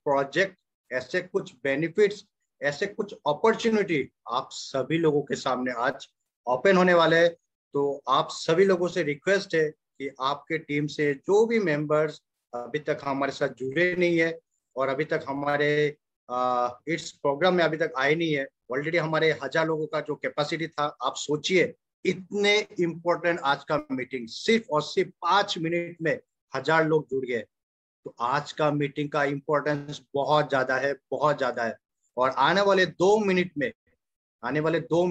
Project, ऐसे कुछ benefits, ऐसे कुछ अपॉर्चुनिटी आप सभी लोगों के सामने आज ओपन होने वाले हैं। तो आप सभी लोगों से रिक्वेस्ट है कि आपके टीम से जो भी मेंबर्स अभी तक हमारे साथ जुड़े नहीं है और अभी तक हमारे इस प्रोग्राम में अभी तक आए नहीं है, ऑलरेडी हमारे 1000 लोगों का जो कैपेसिटी था, आप सोचिए इतने इम्पोर्टेंट आज का मीटिंग सिर्फ और सिर्फ 5 मिनट में 1000 लोग जुड़ गए। तो आज का मीटिंग का इम्पोर्टेंस बहुत ज्यादा है, बहुत ज्यादा है। और आने वाले 2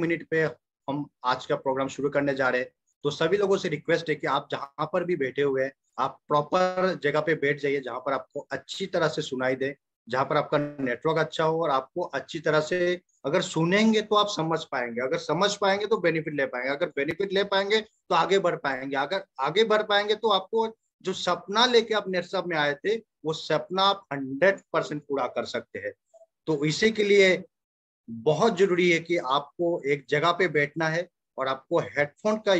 मिनट पे हम आज का प्रोग्राम शुरू करने जा रहे हैं। तो सभी लोगों से रिक्वेस्ट है कि आप जहां पर भी बैठे हुए हैं, आप प्रॉपर जगह पे बैठ जाइए जहां पर आपको अच्छी तरह से सुनाई दे, जहां पर आपका नेटवर्क अच्छा हो और आपको अच्छी तरह से अगर सुनेंगे तो आप समझ पाएंगे, अगर समझ पाएंगे तो बेनिफिट ले पाएंगे, अगर बेनिफिट ले पाएंगे तो आगे बढ़ पाएंगे, अगर आगे बढ़ पाएंगे तो आपको जो सपना लेके आप नेटसप में आए थे वो सपना आप 100% पूरा कर सकते हैं। तो इसी के लिए बहुत जरूरी है कि आपको एक जगह पे बैठना है और आपको हेडफोन का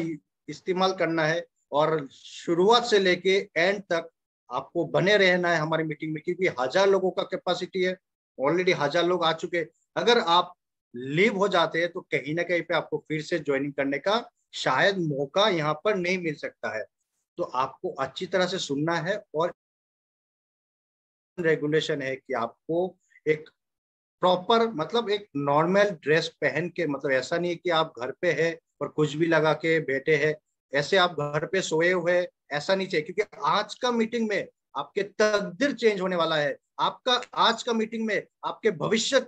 इस्तेमाल करना है और शुरुआत से लेके एंड तक आपको बने रहना है हमारी मीटिंग में, क्योंकि 1000 लोगों का कैपेसिटी है, ऑलरेडी 1000 लोग आ चुके हैं। अगर आप लीव हो जाते हैं तो कहीं ना कहीं पे आपको फिर से ज्वाइनिंग करने का शायद मौका यहाँ पर नहीं मिल सकता है। तो आपको अच्छी तरह से सुनना है और रेगुलेशन है कि आपको एक प्रॉपर मतलब एक नॉर्मल ड्रेस पहन के, मतलब ऐसा नहीं है कि आप घर पे है और कुछ भी लगा के बैठे हैं, ऐसे आप घर पे सोए हुए, ऐसा नहीं चाहिए। क्योंकि आज का मीटिंग में आपके तकदीर चेंज होने वाला है, आपका आज का मीटिंग में आपके भविष्य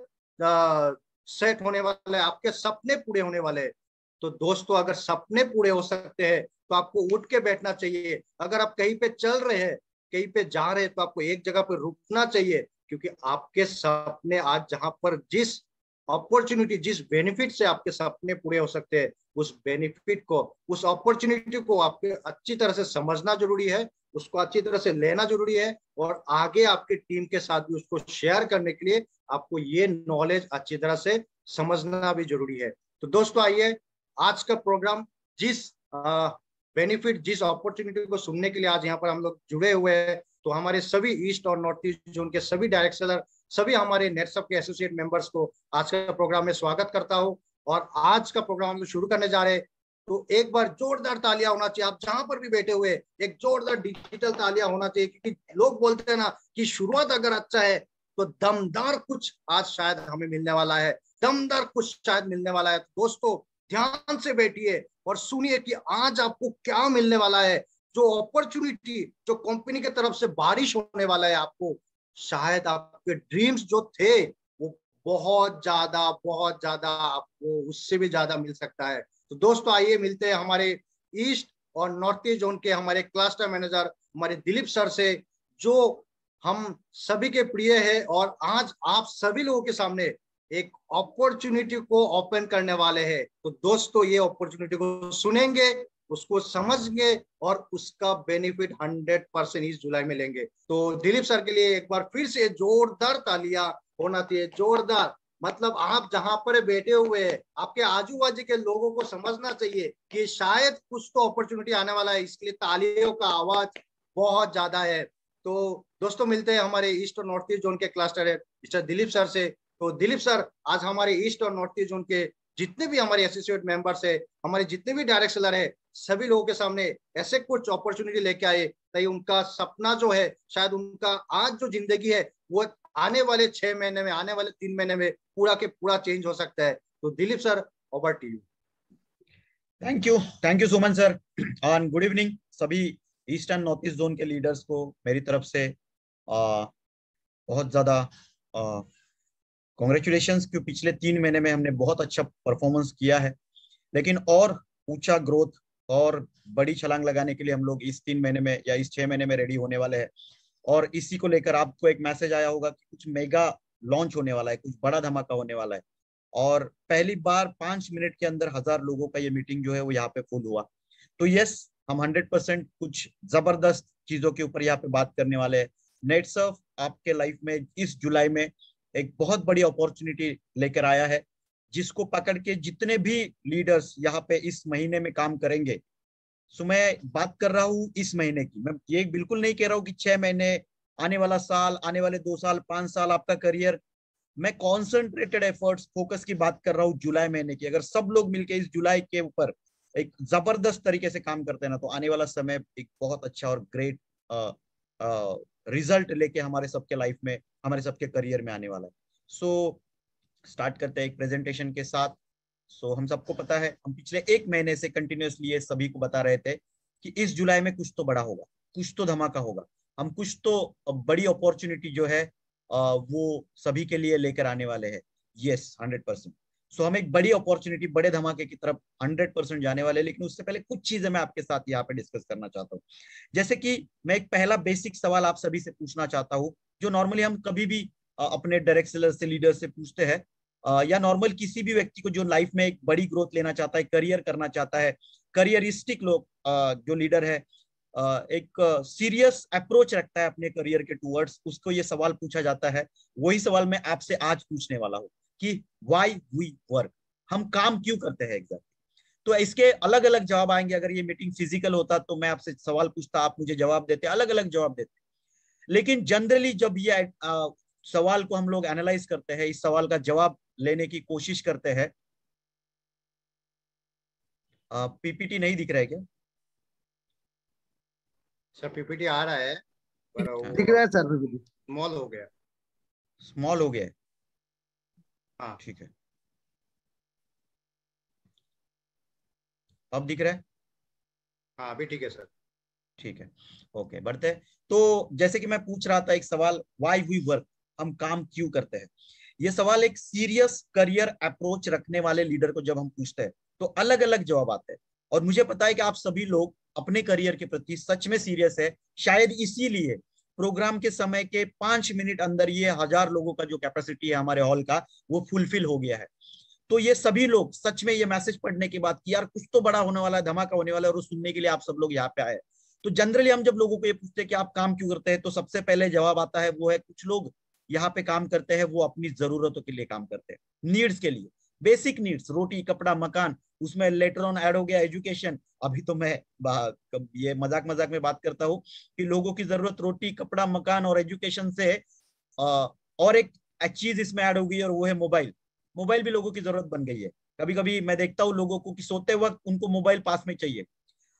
सेट होने वाला है, आपके सपने पूरे होने वाले हैं। तो दोस्तों, अगर सपने पूरे हो सकते हैं तो आपको उठ के बैठना चाहिए। अगर आप कहीं पे चल रहे हैं, कहीं पे जा रहे हैं, तो आपको एक जगह पे रुकना चाहिए, क्योंकि आपके सपने आज जहां पर जिस अपॉर्चुनिटी, जिस बेनिफिट से आपके सपने पूरे हो सकते हैं, उस बेनिफिट को, उस अपॉर्चुनिटी को आपके अच्छी तरह से समझना जरूरी है, उसको अच्छी तरह से लेना जरूरी है और आगे आपकी टीम के साथ भी उसको शेयर करने के लिए आपको ये नॉलेज अच्छी तरह से समझना भी जरूरी है। तो दोस्तों आइए, आज का प्रोग्राम जिस बेनिफिट, जिस अपॉर्चुनिटी को सुनने के लिए आज यहाँ पर हम लोग जुड़े हुए हैं, तो हमारे सभी ईस्ट और नॉर्थ ईस्ट जोन के सभी डायरेक्टर, सभी हमारे नेटसप के एसोसिएट मेंबर्स को आज का प्रोग्राम में स्वागत करता हूं। और आज का प्रोग्राम हम लोग शुरू करने जा रहे हैं, तो एक बार जोरदार तालियां होना चाहिए। आप जहां पर भी बैठे हुए एक जोरदार डिजिटल तालियां होना चाहिए, क्योंकि लोग बोलते हैं ना कि शुरुआत अगर अच्छा है तो दमदार कुछ आज शायद हमें मिलने वाला है, दमदार कुछ शायद मिलने वाला है। तो दोस्तों ध्यान से बैठिए और सुनिए कि आज आपको क्या मिलने वाला है, जो अपॉर्चुनिटी, जो कंपनी की तरफ से बारिश होने वाला है आपको, शायद आपके ड्रीम्स जो थे वो बहुत ज्यादा आपको उससे भी ज्यादा मिल सकता है। तो दोस्तों आइए मिलते हैं हमारे ईस्ट और नॉर्थ ईस्ट जोन के हमारे क्लस्टर मैनेजर हमारे दिलीप सर से, जो हम सभी के प्रिय है और आज आप सभी लोगों के सामने एक अपॉर्चुनिटी को ओपन करने वाले हैं। तो दोस्तों ये अपॉर्चुनिटी को सुनेंगे, उसको समझेंगे और उसका बेनिफिट 100% इस जुलाई में लेंगे। तो दिलीप सर के लिए एक बार फिर से जोरदार तालियां होना चाहिए, जोरदार। मतलब आप जहां पर बैठे हुए हैं, आपके आजू बाजू के लोगों को समझना चाहिए कि शायद कुछ तो अपॉर्चुनिटी आने वाला है, इसके लिए तालियों का आवाज बहुत ज्यादा है। तो दोस्तों मिलते हैं हमारे ईस्ट और नॉर्थ ईस्ट जोन के क्लस्टर है मिस्टर दिलीप सर से। तो दिलीप सर आज हमारे ईस्ट और नॉर्थ ईस्ट जोन के जितने भी हमारे एसोसिएट मेंबर्स है, हमारे जितने भी डायरेक्टर है, सभी लोगों के सामने ऐसे कुछ अपॉर्चुनिटी लेके आए ताकि उनका सपना जो है, शायद उनका आज जो जिंदगी है वो आने वाले 6 महीने में, आने वाले 3 महीने में पूरा के पूरा चेंज हो सकता है। तो Dilip sir, over to you. Thank you Suman sir, and good evening सभी east and north east zone के लीडर्स को मेरी तरफ से बहुत ज्यादा कॉन्ग्रेचुलेशंस, क्योंकि पिछले 3 महीने में हमने बहुत अच्छा परफॉर्मेंस किया है, लेकिन और ऊंचा ग्रोथ और बड़ी छलांग लगाने के लिए हम लोग इस 3 महीने में या इस 6 महीने में रेडी होने वाले हैं। और इसी को लेकर आपको एक मैसेज आया होगा कि कुछ मेगा लॉन्च होने वाला है, कुछ बड़ा धमाका होने वाला है। और पहली बार 5 मिनट के अंदर 1000 लोगों का ये मीटिंग जो है वो यहाँ पे फुल हुआ। तो यस, हम 100% कुछ जबरदस्त चीजों के ऊपर यहाँ पे बात करने वाले हैं। नेटसर्फ आपके लाइफ में इस जुलाई में एक बहुत बड़ी अपॉर्चुनिटी लेकर आया है, जिसको पकड़ के जितने भी लीडर्स यहाँ पे इस महीने में काम करेंगे। सो मैं बात कर रहा हूँ इस महीने की, मैं ये बिल्कुल नहीं कह रहा हूँ कि 6 महीने आने वाला साल, आने वाले 2 साल, 5 साल आपका करियर, मैं कॉन्सेंट्रेटेड एफर्ट्स, फोकस की बात कर रहा हूँ जुलाई महीने की। अगर सब लोग मिलकर इस जुलाई के ऊपर एक जबरदस्त तरीके से काम करते हैं ना, तो आने वाला समय एक बहुत अच्छा और ग्रेट रिजल्ट लेके हमारे सबके लाइफ में, हमारे सबके करियर में आने वाला है। सो स्टार्ट करते हैं एक प्रेजेंटेशन के साथ। सो हम सबको पता है, हम पिछले 1 महीने से कंटिन्यूअसली ये सभी को बता रहे थे कि इस जुलाई में कुछ तो बड़ा होगा, कुछ तो धमाका होगा, हम कुछ तो बड़ी अपॉर्चुनिटी जो है वो सभी के लिए लेकर आने वाले हैं। यस, 100%। सो हम एक बड़ी अपॉर्चुनिटी, बड़े धमाके की तरफ 100% जाने वाले हैं। लेकिन उससे पहले कुछ चीजें मैं आपके साथ यहाँ पे डिस्कस करना चाहता हूँ। जैसे कि मैं एक पहला बेसिक सवाल आप सभी से पूछना चाहता हूँ, जो नॉर्मली हम कभी भी अपने डायरेक्ट सेलर से, लीडर से पूछते हैं, या नॉर्मल किसी भी व्यक्ति को जो लाइफ में एक बड़ी ग्रोथ लेना चाहता है, करियर करना चाहता है, करियरिस्टिक लोग, जो लीडर है, एक सीरियस अप्रोच रखता है अपने करियर के टूवर्ड्स, उसको ये सवाल पूछा जाता है। वही सवाल मैं आपसे आज पूछने वाला हूँ कि व्हाई वी वर्क, हम काम क्यों करते हैं एग्जैक्टली। तो इसके अलग अलग जवाब आएंगे। अगर ये मीटिंग फिजिकल होता तो मैं आपसे सवाल पूछता, आप मुझे जवाब देते, अलग अलग जवाब देते। लेकिन जनरली जब ये सवाल को हम लोग एनालाइज करते हैं, इस सवाल का जवाब लेने की कोशिश करते हैं। पीपीटी नहीं दिख रहा है क्या? सर पीपीटी आ रहा है पर दिख वो रहा है सर पीपीटी। स्मॉल हो गया। स्मॉल हो गया है, हाँ ठीक है। अब दिख रहा है? हाँ अभी ठीक है सर। ठीक है, ओके, बढ़ते हैं। तो जैसे कि मैं पूछ रहा था एक सवाल, व्हाई वी वर्क, हम काम क्यों करते हैं। ये सवाल एक सीरियस करियर अप्रोच रखने वाले लीडर को जब हम पूछते हैं तो अलग अलग जवाब आते हैं। और मुझे पता है कि आप सभी लोग अपने करियर के प्रति सच में सीरियस है। शायद इसीलिए प्रोग्राम के समय के 5 मिनट अंदर ये 1000 लोगों का जो कैपेसिटी है हमारे हॉल का, वो फुलफिल हो गया है। तो ये सभी लोग सच में ये मैसेज पढ़ने के बाद कि यार कुछ तो बड़ा होने वाला है, धमाका होने वाला है, और वो सुनने के लिए आप सब लोग यहाँ पे आए। तो जनरली हम जब लोगों को ये पूछते हैं कि आप काम क्यों करते हैं, तो सबसे पहले जवाब आता है वो है, कुछ लोग यहाँ पे काम करते हैं वो अपनी जरूरतों के लिए काम करते हैं, नीड्स के लिए, बेसिक नीड्स, रोटी कपड़ा मकान। उसमें लेटर ऑन ऐड हो गया एजुकेशन। अभी तो मैं ये मजाक मजाक में बात करता हूँ कि लोगों की जरूरत रोटी कपड़ा मकान और एजुकेशन से और एक चीज इसमें ऐड हो गई, और वो है मोबाइल। मोबाइल भी लोगों की जरूरत बन गई है। कभी कभी मैं देखता हूँ लोगों को कि सोते वक्त उनको मोबाइल पास में चाहिए।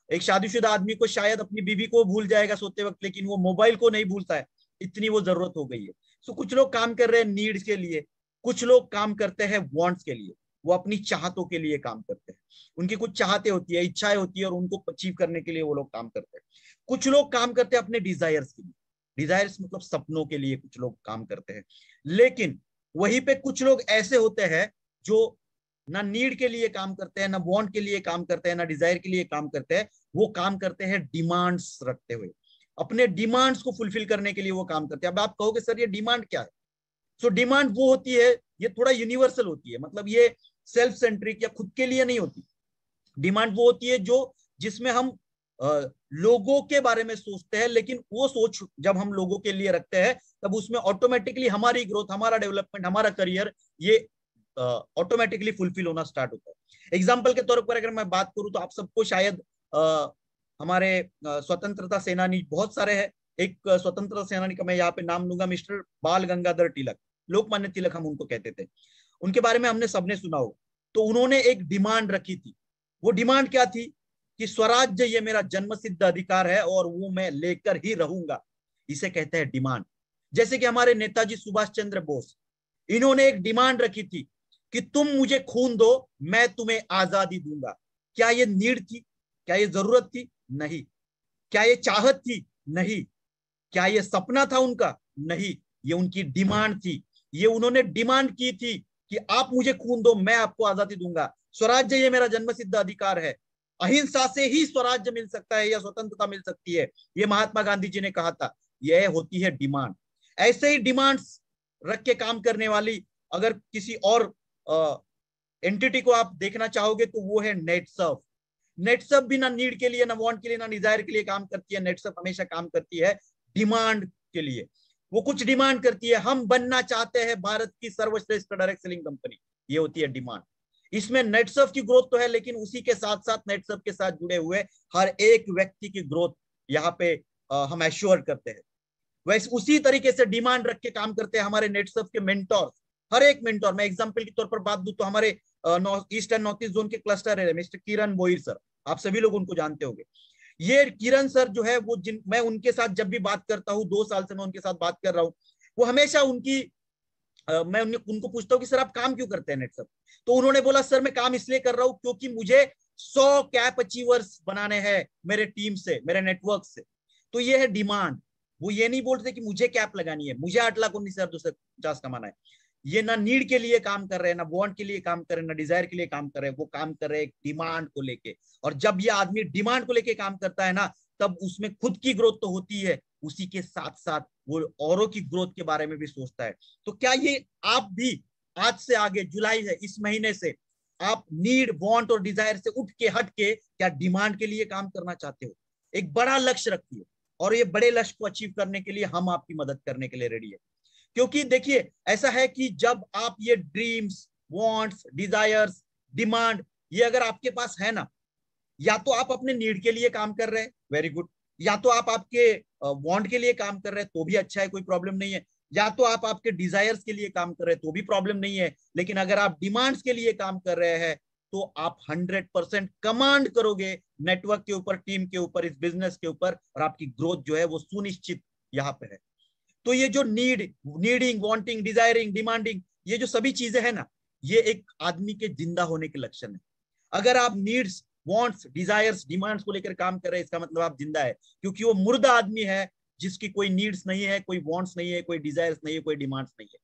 एक शादीशुदा आदमी को शायद अपनी बीवी को भूल जाएगा सोते वक्त, लेकिन वो मोबाइल को नहीं भूलता है, इतनी वो जरूरत हो गई है। सो कुछ लोग काम कर रहे हैं नीड्स के लिए, कुछ लोग काम करते हैं वांट्स के लिए, वो अपनी चाहतों के लिए काम करते हैं। उनकी कुछ चाहते होती है, इच्छाएं होती है, और उनको अचीव करने के लिए वो लोग काम करते हैं। कुछ लोग काम करते हैं अपने डिजायर्स के लिए, डिजायर्स मतलब सपनों के लिए कुछ लोग काम करते हैं। लेकिन वहीं पे कुछ लोग ऐसे होते हैं जो ना नीड के लिए काम करते हैं, ना वांट के लिए काम करते हैं, ना डिजायर के लिए काम करते हैं। वो काम करते हैं डिमांड्स रखते हुए, अपने डिमांड्स को फुलफिल करने के लिए वो काम करते हैं। अब आप कहोगे सर ये डिमांड क्या है। सो डिमांड वो होती है, ये थोड़ा यूनिवर्सल होती है, मतलब ये सेल्फ सेंट्रिक या खुद के लिए नहीं होती। डिमांड वो होती है जो जिसमें हम लोगों के बारे में सोचते हैं, लेकिन वो सोच जब हम लोगों के लिए रखते हैं तब उसमें ऑटोमेटिकली हमारी ग्रोथ, हमारा डेवलपमेंट, हमारा करियर, ये ऑटोमेटिकली फुलफिल होना स्टार्ट होता है। एग्जाम्पल के तौर पर अगर मैं बात करूं तो आप सबको शायद हमारे स्वतंत्रता सेनानी बहुत सारे हैं। एक स्वतंत्रता सेनानी का मैं यहाँ पे नाम लूंगा, मिस्टर बाल गंगाधर तिलक, लोकमान्य तिलक हम उनको कहते थे। उनके बारे में हमने सबने सुना होगा। तो उन्होंने एक डिमांड रखी थी। वो डिमांड क्या थी कि स्वराज्य ये मेरा जन्मसिद्ध अधिकार है और वो मैं लेकर ही रहूंगा, इसे कहते हैं डिमांड। जैसे कि हमारे नेताजी सुभाष चंद्र बोस, इन्होंने एक डिमांड रखी थी कि तुम मुझे खून दो, मैं तुम्हें आजादी दूंगा। क्या ये नीड थी? क्या ये जरूरत थी? नहीं। क्या ये चाहत थी? नहीं। क्या ये सपना था उनका? नहीं, ये उनकी डिमांड थी। ये उन्होंने डिमांड की थी कि आप मुझे खून दो, मैं आपको आजादी दूंगा, स्वराज्य ये मेरा जन्मसिद्ध अधिकार है, अहिंसा से ही स्वराज्य मिल सकता है या स्वतंत्रता मिल सकती है, ये महात्मा गांधी जी ने कहा था। यह होती है डिमांड। ऐसे ही डिमांड्स रख के काम करने वाली अगर किसी और एंटिटी को आप देखना चाहोगे तो वो है नेटसर्फ। नेटसर्फ भी ना नीड के लिए, ना वांट के लिए, ना डिजायर के लिए काम करती है। नेटसर्फ हमेशा काम करती है डिमांड के लिए। वो कुछ डिमांड करती है, हम बनना चाहते हैं भारत की सर्वश्रेष्ठ डायरेक्ट सेलिंग कंपनी, ये होती है डिमांड। इसमें नेटसर्फ की ग्रोथ तो है, लेकिन उसी के साथ साथ नेटसर्फ के साथ जुड़े हुए हर एक व्यक्ति की ग्रोथ यहाँ पे हम एश्योर करते हैं। वैसे उसी तरीके से डिमांड रख के काम करते हैं हमारे नेटसर्फ के मेंटोर्स। हर एक मेंटोर, मैं एग्जांपल के तौर पर बात दूं तो हमारे east and north east zone के क्लस्टर है मिस्टर किरण बोहिर सर, आप सभी लोग उनको जानते होंगे। ये किरण सर जो है वो मैं उनके साथ जब भी बात करता हूँ, 2 साल से मैं उनके साथ बात कर रहा हूँ, वो हमेशा मैं उनको पूछता हूँ कि सर आप काम क्यों करते हैं नेटसर्फ। तो उन्होंने बोला सर मैं काम इसलिए कर रहा हूँ क्योंकि मुझे 100 कैप अचीवर्स बनाने हैं मेरे टीम से, मेरे नेटवर्क से। तो ये है डिमांड। वो ये नहीं बोलते कि मुझे कैप लगानी है, मुझे 8,19,250 कमाना है। ये ना नीड के लिए काम कर रहे हैं, ना वांट के लिए काम कर रहे हैं, ना डिजायर के लिए काम कर रहे हैं, वो काम कर रहे हैं डिमांड को लेके। और जब ये आदमी डिमांड को लेके काम करता है ना, तब उसमें खुद की ग्रोथ तो होती है, उसी के साथ साथ वो औरों की ग्रोथ के बारे में भी सोचता है। तो क्या ये आप भी आज से आगे, जुलाई है इस महीने से, आप नीड वांट और डिजायर से उठ के हट के क्या डिमांड के लिए काम करना चाहते हो? एक बड़ा लक्ष्य रखिए, और ये बड़े लक्ष्य को अचीव करने के लिए हम आपकी मदद करने के लिए रेडी है। क्योंकि देखिए ऐसा है कि जब आप ये ड्रीम्स, वांट्स, डिजायर्स, डिमांड, ये अगर आपके पास है ना, या तो आप अपने नीड के लिए काम कर रहे हैं, वेरी गुड, या तो आप आपके वांट के लिए काम कर रहे हैं, तो भी अच्छा है, कोई प्रॉब्लम नहीं है, या तो आप आपके डिजायर्स के लिए काम कर रहे हैं, तो भी प्रॉब्लम नहीं है। लेकिन अगर आप डिमांड्स के लिए काम कर रहे हैं तो आप 100% कमांड करोगे नेटवर्क के ऊपर, टीम के ऊपर, इस बिजनेस के ऊपर, और आपकी ग्रोथ जो है वो सुनिश्चित यहाँ पे है। तो ये जो नीडिंग, वांटिंग, डिजायरिंग, डिमांडिंग, ये जो सभी चीजें है ना, ये एक आदमी के जिंदा होने के लक्षण है। अगर आप नीड्स, वांट्स, डिजायर्स, डिमांड्स को लेकर काम कर रहे हैं, इसका मतलब आप जिंदा है। क्योंकि वो मुर्दा आदमी है जिसकी कोई नीड्स नहीं है, कोई वांट्स नहीं है, कोई डिजायर्स नहीं है, कोई डिमांड्स नहीं है।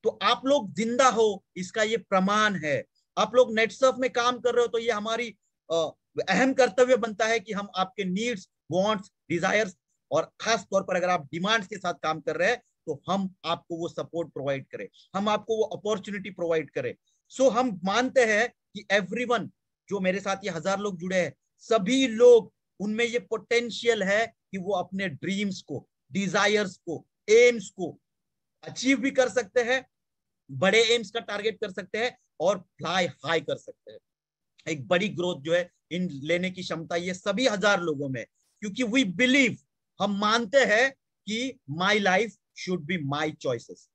तो आप लोग जिंदा हो, इसका ये प्रमाण है। आप लोग नेटसर्फ में काम कर रहे हो, तो ये हमारी अहम कर्तव्य बनता है कि हम आपके नीड्स, वांट्स, डिजायर्स, और खास तौर पर अगर आप डिमांड्स के साथ काम कर रहे हैं, तो हम आपको वो सपोर्ट प्रोवाइड करें, हम आपको वो अपॉर्चुनिटी प्रोवाइड करें। सो हम मानते हैं कि एवरीवन, जो मेरे साथ ये 1000 लोग जुड़े हैं, सभी लोग, उनमें ये पोटेंशियल है कि वो अपने ड्रीम्स को, डिजायर्स को, एम्स को अचीव भी कर सकते हैं, बड़े एम्स का टारगेट कर सकते हैं, और फ्लाई हाई कर सकते हैं। एक बड़ी ग्रोथ जो है इन लेने की क्षमता ये सभी 1000 लोगों में। क्योंकि वी बिलीव, हम मानते हैं कि my life should be my choices,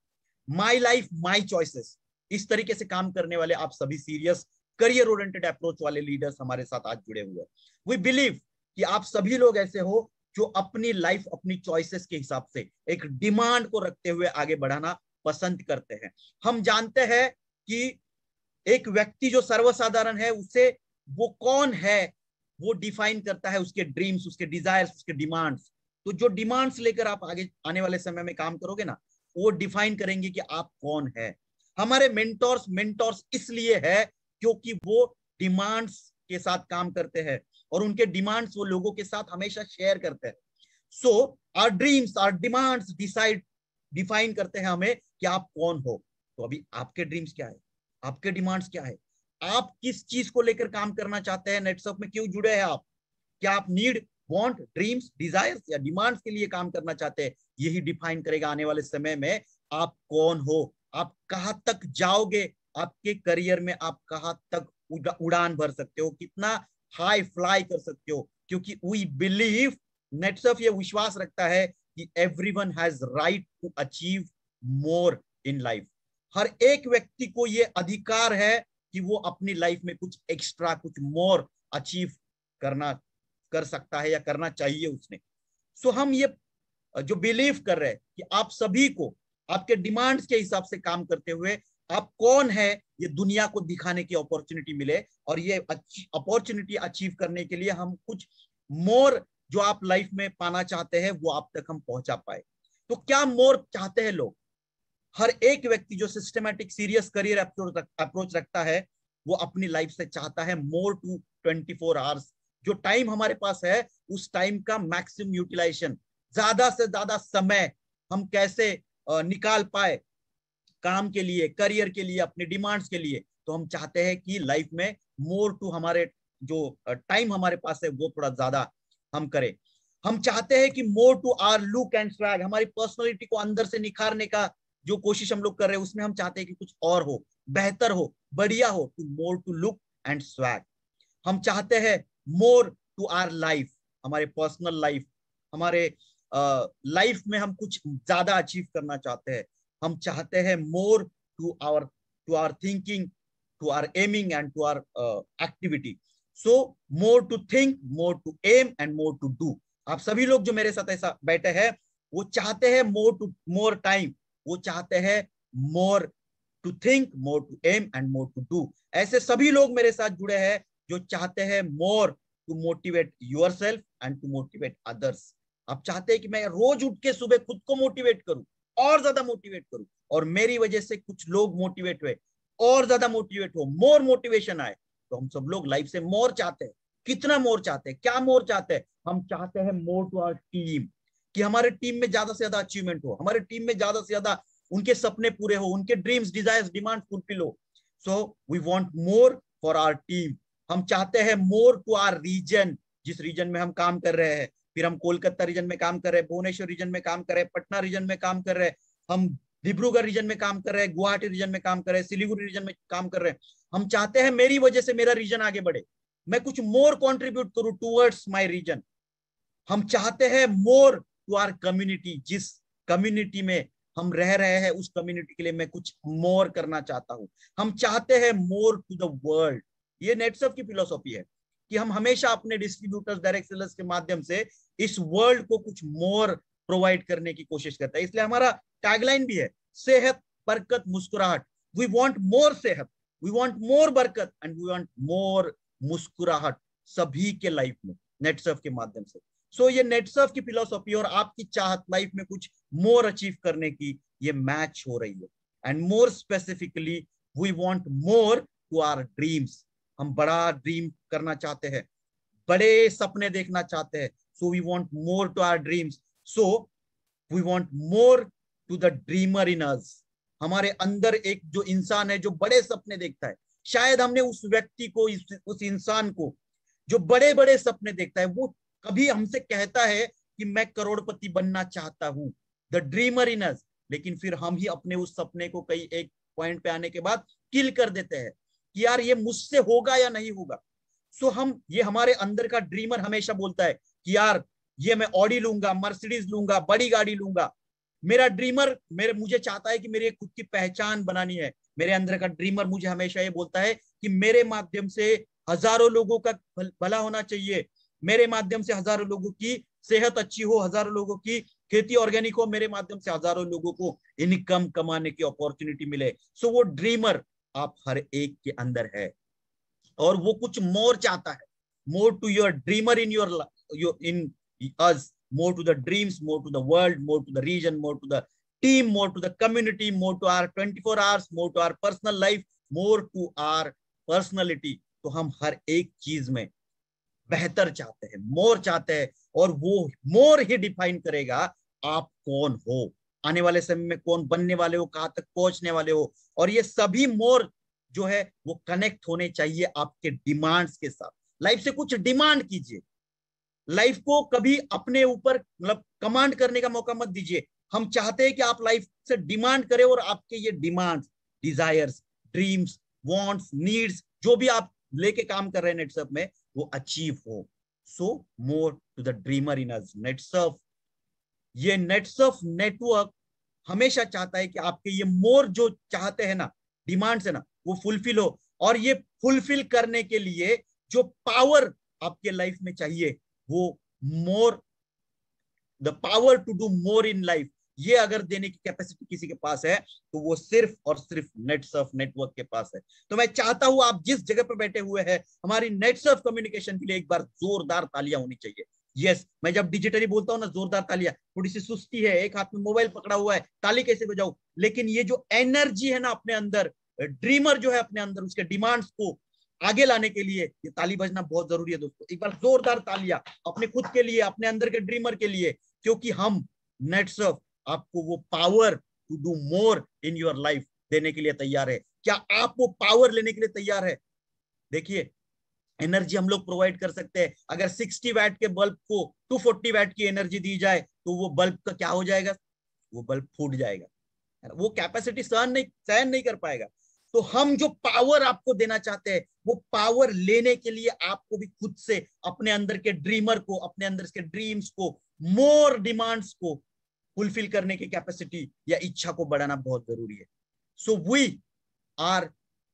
my life my choices. इस तरीके से काम करने वाले आप सभी सीरियस, करियर ओरिएंटेड अप्रोच वाले लीडर्स हमारे साथ आज जुड़े हुए हैं। वी बिलीव कि आप सभी लोग ऐसे हो जो अपनी लाइफ अपनी चॉइसेस के हिसाब से एक डिमांड को रखते हुए आगे बढ़ाना पसंद करते हैं। हम जानते हैं कि एक व्यक्ति जो सर्वसाधारण है, उसे वो कौन है वो डिफाइन करता है उसके ड्रीम्स, उसके डिजायर्स, उसके डिमांड्स। तो जो डिमांड्स लेकर आप आगे आने वाले समय में काम करोगे ना, वो डिफाइन करेंगे कि आप कौन है। हमारे मेंटोर्स इसलिए है क्योंकि वो डिमांड्स के साथ काम करते हैं, और उनके डिमांड्स वो लोगों के साथ हमेशा शेयर करते हैं। So our dreams, our demands define करते हैं हमें कि आप कौन हो। तो अभी आपके ड्रीम्स क्या है, आपके डिमांड्स क्या है, आप किस चीज को लेकर काम करना चाहते हैं, नेटसर्फ में क्यों जुड़े हैं आप? क्या आप नीड, वांट, ड्रीम्स, डिजायर्स या डिमांड्स के लिए काम करना चाहते हैं? यही डिफाइन करेगा आने वाले समय में आप कौन हो, आप कहां तक जाओगे, आपके करियर में आप कहां तक उड़ान भर सकते हो, कितना हाई फ्लाई कर सकते हो। क्योंकि वी बिलीव, नेटसर्फ ये विश्वास रखता है कि everyone has right to achieve more in life. हर एक व्यक्ति को ये अधिकार है कि वो अपनी लाइफ में कुछ एक्स्ट्रा, कुछ मोर अचीव कर सकता है या करना चाहिए उसने। सो हम ये जो बिलीव कर रहे हैं कि आप सभी को आपके डिमांड्स के हिसाब से काम करते हुए आप कौन है ये दुनिया को दिखाने की अपॉर्चुनिटी मिले, और ये अपॉर्चुनिटी अचीव करने के लिए हम कुछ मोर जो आप लाइफ में पाना चाहते हैं वो आप तक हम पहुंचा पाए। तो क्या मोर चाहते हैं लोग? हर एक व्यक्ति जो सिस्टमैटिक सीरियस करियर अप्रोच रखता है, वो अपनी लाइफ से चाहता है मोर टू 24 आवर्स। जो टाइम हमारे पास है, उस टाइम का मैक्सिमम यूटिलाइजेशन, ज्यादा से ज्यादा समय हम कैसे निकाल पाए काम के लिए, करियर के लिए, अपने डिमांड्स के लिए। तो हम चाहते हैं कि लाइफ में मोर टू, हमारे जो टाइम हमारे पास है वो थोड़ा ज्यादा हम करें। हम चाहते हैं कि more to our look and swag, हमारी पर्सनालिटी को अंदर से निखारने का जो कोशिश हम लोग कर रहे हैं, उसमें हम चाहते हैं कि कुछ और हो, बेहतर हो, बढ़िया हो, to more to look and swag. हम चाहते हैं मोर टू आवर लाइफ, हमारे पर्सनल लाइफ, हमारे लाइफ में हम कुछ ज्यादा अचीव करना चाहते हैं, हम चाहते हैं more to our thinking, to our aiming and to our activity. So more to think, more to aim and more to do. आप सभी लोग जो मेरे साथ ऐसा बैठे हैं वो चाहते हैं मोर टाइम, वो चाहते हैं more to think, more to aim and more to do. ऐसे सभी लोग मेरे साथ जुड़े हैं जो चाहते हैं more to motivate yourself and to motivate others. आप चाहते हैं कि मैं रोज उठ के सुबह खुद को मोटिवेट करूं, और ज्यादा मोटिवेट करूं, और मेरी वजह से कुछ लोग मोटिवेट हुए, और ज्यादा मोटिवेट हो, मोर मोटिवेशन आए। तो हम सब लोग लाइफ से मोर चाहते हैं। कितना मोर चाहते हैं? क्या मोर चाहते हैं? हम चाहते हैं मोर टू आवर टीम, कि हमारे टीम में ज्यादा से ज्यादा अचीवमेंट हो, हमारे टीम में ज्यादा से ज्यादा उनके सपने पूरे हो, उनके ड्रीम्स, डिजायर्स, डिमांड फुलफिल हो। So we want more for our team. हम चाहते हैं मोर टू आवर रीजन, जिस रीजन में हम काम कर रहे हैं। फिर हम कोलकाता रीजन में काम कर रहे हैं, भुवनेश्वर रीजन में काम कर रहे हैं, पटना रीजन में काम कर रहे हैं, हम डिब्रूगढ़ रीजन में काम कर रहे हैं, गुवाहाटी रीजन में काम कर रहे हैं, सिलीगुड़ी रीजन में काम कर रहे हैं। हम चाहते हैं मेरी वजह से मेरा रीजन आगे बढ़े, मैं कुछ मोर कंट्रीब्यूट करूं टुवर्ड्स माय रीजन। हम चाहते हैं मोर टू आवर कम्युनिटी, जिस कम्युनिटी में हम रह रहे हैं उस कम्युनिटी के लिए मैं कुछ मोर करना चाहता हूं। हम चाहते हैं मोर टू द वर्ल्ड। ये नेटसर्फ की फिलॉसफी है कि हम हमेशा अपने डिस्ट्रीब्यूटर्स, डायरेक्ट सेलर्स के माध्यम से इस वर्ल्ड को कुछ मोर प्रोवाइड करने की कोशिश करता है। इसलिए हमारा टैगलाइन भी है, सेहत, बरकत, मुस्कुराहट। वी वांट मोर सेहत, वी वांट मोर बरकत एंड वी वांट मोर मुस्कुराहट सभी के लाइफ में नेटसर्फ के माध्यम से। सो ये नेटसर्फ की फिलॉसफी और आपकी चाहत लाइफ में कुछ मोर अचीव करने की, ये मैच हो रही है। And more specifically we want more to our dreams. हम बड़ा ड्रीम करना चाहते हैं, बड़े सपने देखना चाहते हैं। So we want more to our dreams. So we want more to the dreamer in us. हमारे अंदर एक जो इंसान है जो बड़े सपने देखता है, शायद हमने उस व्यक्ति को, उस इंसान को जो बड़े बड़े सपने देखता है, वो कभी हमसे कहता है कि मैं करोड़पति बनना चाहता हूं, द ड्रीमर इन अस। लेकिन फिर हम ही अपने उस सपने को कई एक पॉइंट पे आने के बाद किल कर देते हैं कि यार ये मुझसे होगा या नहीं होगा। सो हम, ये हमारे अंदर का ड्रीमर हमेशा बोलता है कि यार ये मैं ऑडी लूंगा, मर्सिडीज लूंगा, बड़ी गाड़ी लूंगा। मेरा ड्रीमर मुझे चाहता है कि मेरी खुद की पहचान बनानी है। मेरे अंदर का ड्रीमर मुझे हमेशा ये बोलता है कि मेरे माध्यम से हजारों लोगों का भला होना चाहिए, मेरे माध्यम से हजारों लोगों की सेहत अच्छी हो, हजारों लोगों की खेती ऑर्गेनिक हो, मेरे माध्यम से हजारों लोगों को इनकम कमाने की अपॉर्चुनिटी मिले। सो वो ड्रीमर आप हर एक के अंदर है, और वो कुछ मोर चाहता है। More to your dreamer in in us, more to the dreams, more to the world, more to the region, more to the team, more to the community, more to our 24 hours, more to our personal life, more to our personality। तो हम हर एक चीज में बेहतर चाहते हैं, मोर चाहते हैं, और वो मोर ही डिफाइन करेगा आप कौन हो, आने वाले समय में कौन बनने वाले हो, कहां तक पहुंचने वाले हो। और ये सभी मोर जो है वो कनेक्ट होने चाहिए आपके डिमांड्स के साथ। लाइफ से कुछ डिमांड कीजिए, लाइफ को कभी अपने ऊपर मतलब कमांड करने का मौका मत दीजिए। हम चाहते हैं कि आप लाइफ से डिमांड करें और आपके ये demands, desires, dreams, wants, needs जो भी आप लेके काम कर रहे हैं नेटसर्फ में, वो अचीव हो। सो more to the dreamer in अस। नेटसर्फ, ये नेटसर्फ नेटवर्क हमेशा चाहता है कि आपके ये मोर जो चाहते हैं ना, डिमांड्स है ना, वो फुलफिल हो। और ये फुलफिल करने के लिए जो पावर आपके लाइफ में चाहिए, वो more, the power to do more in life, ये अगर देने की कैपेसिटी किसी के पास है तो वो सिर्फ और सिर्फ नेटसर्फ नेटवर्क के पास है। तो मैं चाहता हूं आप जिस जगह पर बैठे हुए हैं, हमारी नेटसर्फ कम्युनिकेशन के लिए एक बार जोरदार तालियां होनी चाहिए। यस, मैं जब डिजिटली बोलता हूं ना जोरदार तालियां, थोड़ी सी सुस्ती है, एक हाथ में मोबाइल पकड़ा हुआ है, ताली कैसे बजाऊं, लेकिन ये जो एनर्जी है ना अपने अंदर, ड्रीमर जो है अपने अंदर, उसके डिमांड्स को आगे लाने के लिए ये ताली बजना बहुत जरूरी है दोस्तों। एक बार जोरदार तालियां अपने खुद के लिए, अपने अंदर के ड्रीमर के लिए, क्योंकि हम नेटसर्फ आपको वो power to do more in your life देने के लिए तैयार है। क्या आप वो पावर लेने के लिए तैयार है? देखिए, एनर्जी हम लोग प्रोवाइड कर सकते हैं। अगर 60 वैट के बल्ब को 240 वैट की एनर्जी दी जाए तो वो बल्ब का क्या हो जाएगा? वो बल्ब फूट जाएगा, वो कैपेसिटी सहन नहीं कर पाएगा। तो हम जो पावर आपको देना चाहते हैं, वो पावर लेने के लिए आपको भी खुद से अपने अंदर के ड्रीमर को, अपने अंदर के ड्रीम्स को मोर डिमांड्स को फुलफिल करने की कैपेसिटी या इच्छा को बढ़ाना बहुत जरूरी है. So we are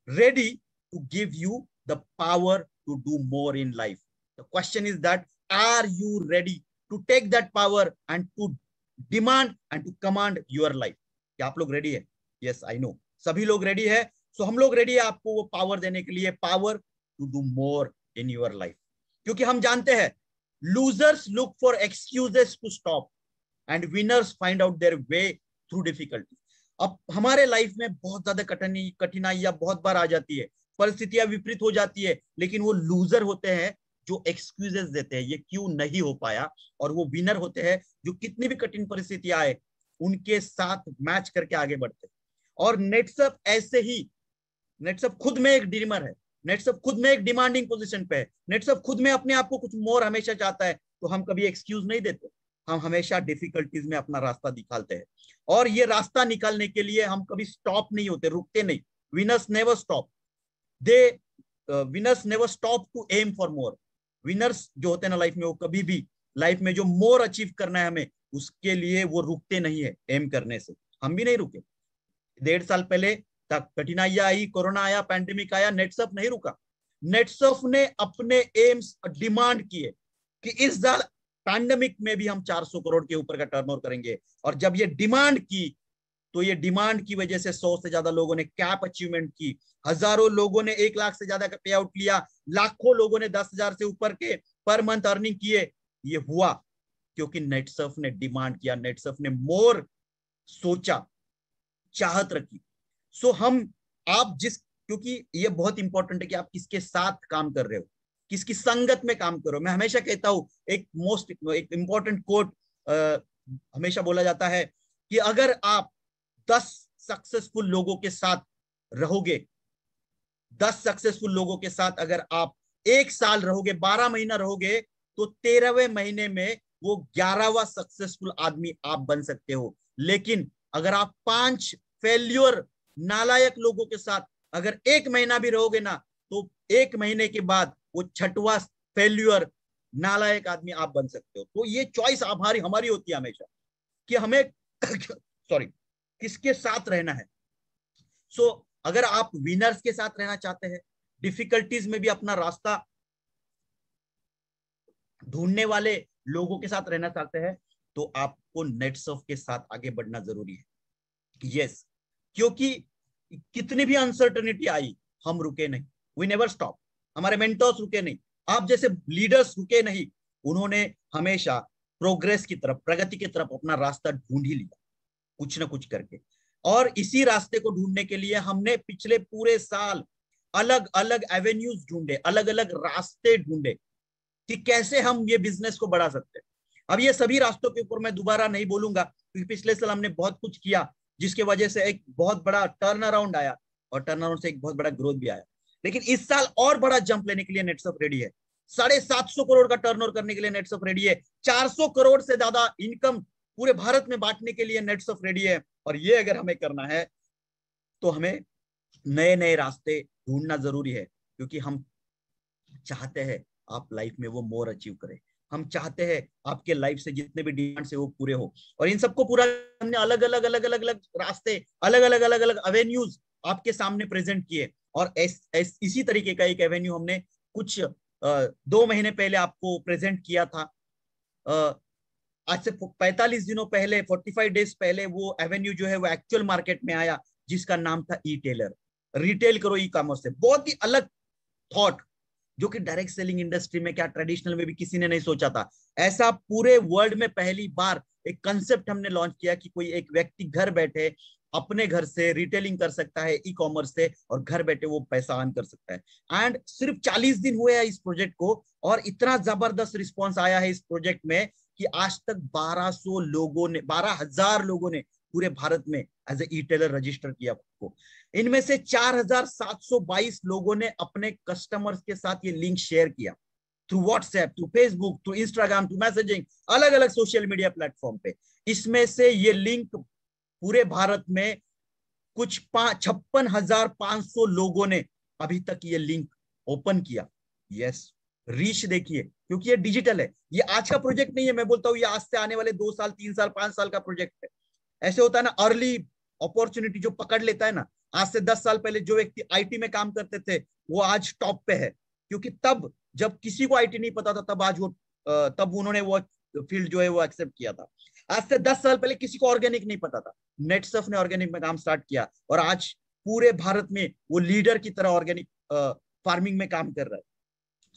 ready to give you the power to do more in life. The question is that are you ready to take that power and to demand and to command your life? क्या आप लोग ready है? Yes, I know. सभी लोग ready है. So हम लोग ready है आपको वो पावर देने के लिए, power to do more in your life. क्योंकि हम जानते हैं losers look for excuses to stop and winners find out their way through difficulty. अब हमारे लाइफ में बहुत ज्यादा कठिनाइयां बहुत बार आ जाती है, परिस्थितियां विपरीत हो जाती है, लेकिन वो लूजर होते हैं जो एक्सक्यूजेस देते हैं ये क्यों नहीं हो पाया, और वो विनर होते हैं जो कितनी भी कठिन परिस्थितियां आए उनके साथ मैच करके आगे बढ़ते हैं. और नेटसअप ऐसे ही, नेटसअप खुद में एक ड्रीमर है, नेटसअप खुद में एक डिमांडिंग पोजीशन पे है, नेटसअप खुद में अपने आप को कुछ मोर हमेशा चाहता है. तो हम कभी एक्सक्यूज नहीं देते, हम हमेशा डिफिकल्टीज में अपना रास्ता निकालते हैं. और ये रास्ता निकालने के लिए हम कभी स्टॉप नहीं होते, रुकते नहीं. Winners never stop, winners never stop to aim for more. Winners जो होते हैं ना लाइफ में, वो कभी भी लाइफ में जो मोर अचीव करना है हमें, उसके लिए वो रुकते नहीं है एम करने से. हम भी नहीं रुके. 1.5 साल पहले तक कठिनाइयां आई, कोरोना आया, पैंडेमिक आया, नेटसअप नहीं रुका. नेटसअप ने अपने एम्स डिमांड किए कि इस साल पैंडेमिक में भी हम 400 करोड़ के ऊपर का टर्नओवर करेंगे. और जब ये डिमांड की तो ये डिमांड की वजह से 100 से ज्यादा लोगों ने कैप अचीवमेंट की, हजारों लोगों ने 1 लाख से ज्यादा का पे आउट लिया, लाखों लोगों ने 10,000 से ऊपर के पर मंथ अर्निंग किए. ये हुआ क्योंकि नेटसर्फ ने डिमांड किया, नेटसर्फ ने मोर सोचा, चाहत रखी. सो हम आप जिस, क्योंकि ये बहुत इंपॉर्टेंट है कि आप किसके साथ काम कर रहे हो, किसकी संगत में काम करो. मैं हमेशा कहता हूं, एक इंपॉर्टेंट कोट हमेशा बोला जाता है कि अगर आप 10 सक्सेसफुल लोगों के साथ रहोगे, 10 सक्सेसफुल लोगों के साथ अगर आप 1 साल रहोगे, 12 महीना रहोगे, तो 13वें महीने में वो 11वां सक्सेसफुल आदमी आप बन सकते हो. लेकिन अगर आप 5 फेल्यूर नालायक लोगों के साथ अगर 1 महीना भी रहोगे ना, तो 1 महीने के बाद वो 6वां फेल्यूर नालायक आदमी आप बन सकते हो. तो ये चॉइस हमारी होती है हमेशा कि हमें सॉरी किसके साथ रहना है. सो अगर आप विनर्स के साथ रहना चाहते हैं, डिफिकल्टीज में भी अपना रास्ता ढूंढने वाले लोगों के साथ रहना चाहते हैं, तो आपको नेटसर्फ के साथ आगे बढ़ना जरूरी है. यस, क्योंकि कितनी भी अनसर्टेनिटी आई, हम रुके नहीं. We never stop. हमारे मेंटर्स रुके नहीं, आप जैसे लीडर्स रुके नहीं. उन्होंने हमेशा प्रोग्रेस की तरफ, प्रगति की तरफ अपना रास्ता ढूंढ ही लिया कुछ ना कुछ करके. और इसी रास्ते को ढूंढने के लिए हमने पिछले पूरे साल अलग अलग एवेन्यूज ढूंढे, अलग अलग रास्ते ढूंढे कि कैसे हम ये बिजनेस को बढ़ा सकते हैं. अब ये सभी रास्तों के ऊपर मैं दोबारा नहीं बोलूंगा, क्योंकि पिछले साल हमने बहुत कुछ किया जिसके वजह से एक बहुत बड़ा टर्न अराउंड आया, और टर्न अराउंड से एक बहुत बड़ा ग्रोथ भी आया. लेकिन इस साल और बड़ा जंप लेने के लिए नेटसर्फ रेडी है. 750 करोड़ का टर्नओवर करने के लिए नेटसर्फ रेडी है. 400 करोड़ से ज्यादा इनकम पूरे भारत में बांटने के लिए नेटसर्फ रेडी है. और ये अगर हमें करना है तो हमें नए नए रास्ते ढूंढना जरूरी है, क्योंकि हम चाहते हैं आप लाइफ में वो मोर अचीव करें. हम चाहते हैं आपके लाइफ से जितने भी डिमांड्स है वो पूरे हो. और इन सबको पूरा हमने अलग अलग अलग अलग अलग रास्ते, अलग अलग अलग अलग एवेन्यूज आपके सामने प्रेजेंट किए. और इसी तरीके का एक एवेन्यू हमने कुछ 2 महीने पहले आपको प्रेजेंट किया था. आज से 45 दिनों पहले, 45 डेज पहले वो एवेन्यू जो है वो एक्चुअल मार्केट में आया, जिसका नाम था ई टेलर. रिटेल करो ई कॉमर्स से. बहुत ही अलग थॉट, जो कि डायरेक्ट सेलिंग इंडस्ट्री में, क्या ट्रेडिशनल में भी किसी ने नहीं सोचा था. ऐसा पूरे वर्ल्ड में पहली बार एक कंसेप्ट हमने लॉन्च किया कि कोई एक व्यक्ति घर बैठे अपने घर से रिटेलिंग कर सकता है ई कॉमर्स से, और घर बैठे वो पैसा अर्न कर सकता है. एंड सिर्फ 40 दिन हुए हैं इस प्रोजेक्ट को, और इतना जबरदस्त रिस्पॉन्स आया है इस प्रोजेक्ट में कि आज तक 12,000 लोगों ने पूरे भारत में as a e tailer register किया को. इनमें से 4,722 लोगों ने अपने कस्टमर्स के साथ ये लिंक शेयर किया through WhatsApp, through Facebook, through Instagram, through messaging, अलग अलग सोशल मीडिया प्लेटफॉर्म पे. इसमें से ये लिंक पूरे भारत में कुछ 56,500 लोगों ने अभी तक ये लिंक ओपन किया. यस, रीच देखिए, क्योंकि ये डिजिटल है, ये आज का प्रोजेक्ट नहीं है। मैं बोलता हूँ ये आज से आने वाले 2 साल 3 साल 5 साल का प्रोजेक्ट है। ऐसे होता है ना, अर्ली अपॉर्चुनिटी जो पकड़ लेता है ना, आज से 10 साल पहले जो व्यक्ति आईटी में काम करते थे वो आज टॉप पे है, क्योंकि तब जब किसी को आईटी नहीं पता था तब आज वो तब उन्होंने वो फील्ड जो है वो एक्सेप्ट किया था। आज से 10 साल पहले किसी को ऑर्गेनिक नहीं पता था, नेटसर्फ ने ऑर्गेनिक में काम स्टार्ट किया और आज पूरे भारत में वो लीडर की तरह ऑर्गेनिक फार्मिंग में काम कर रहा है।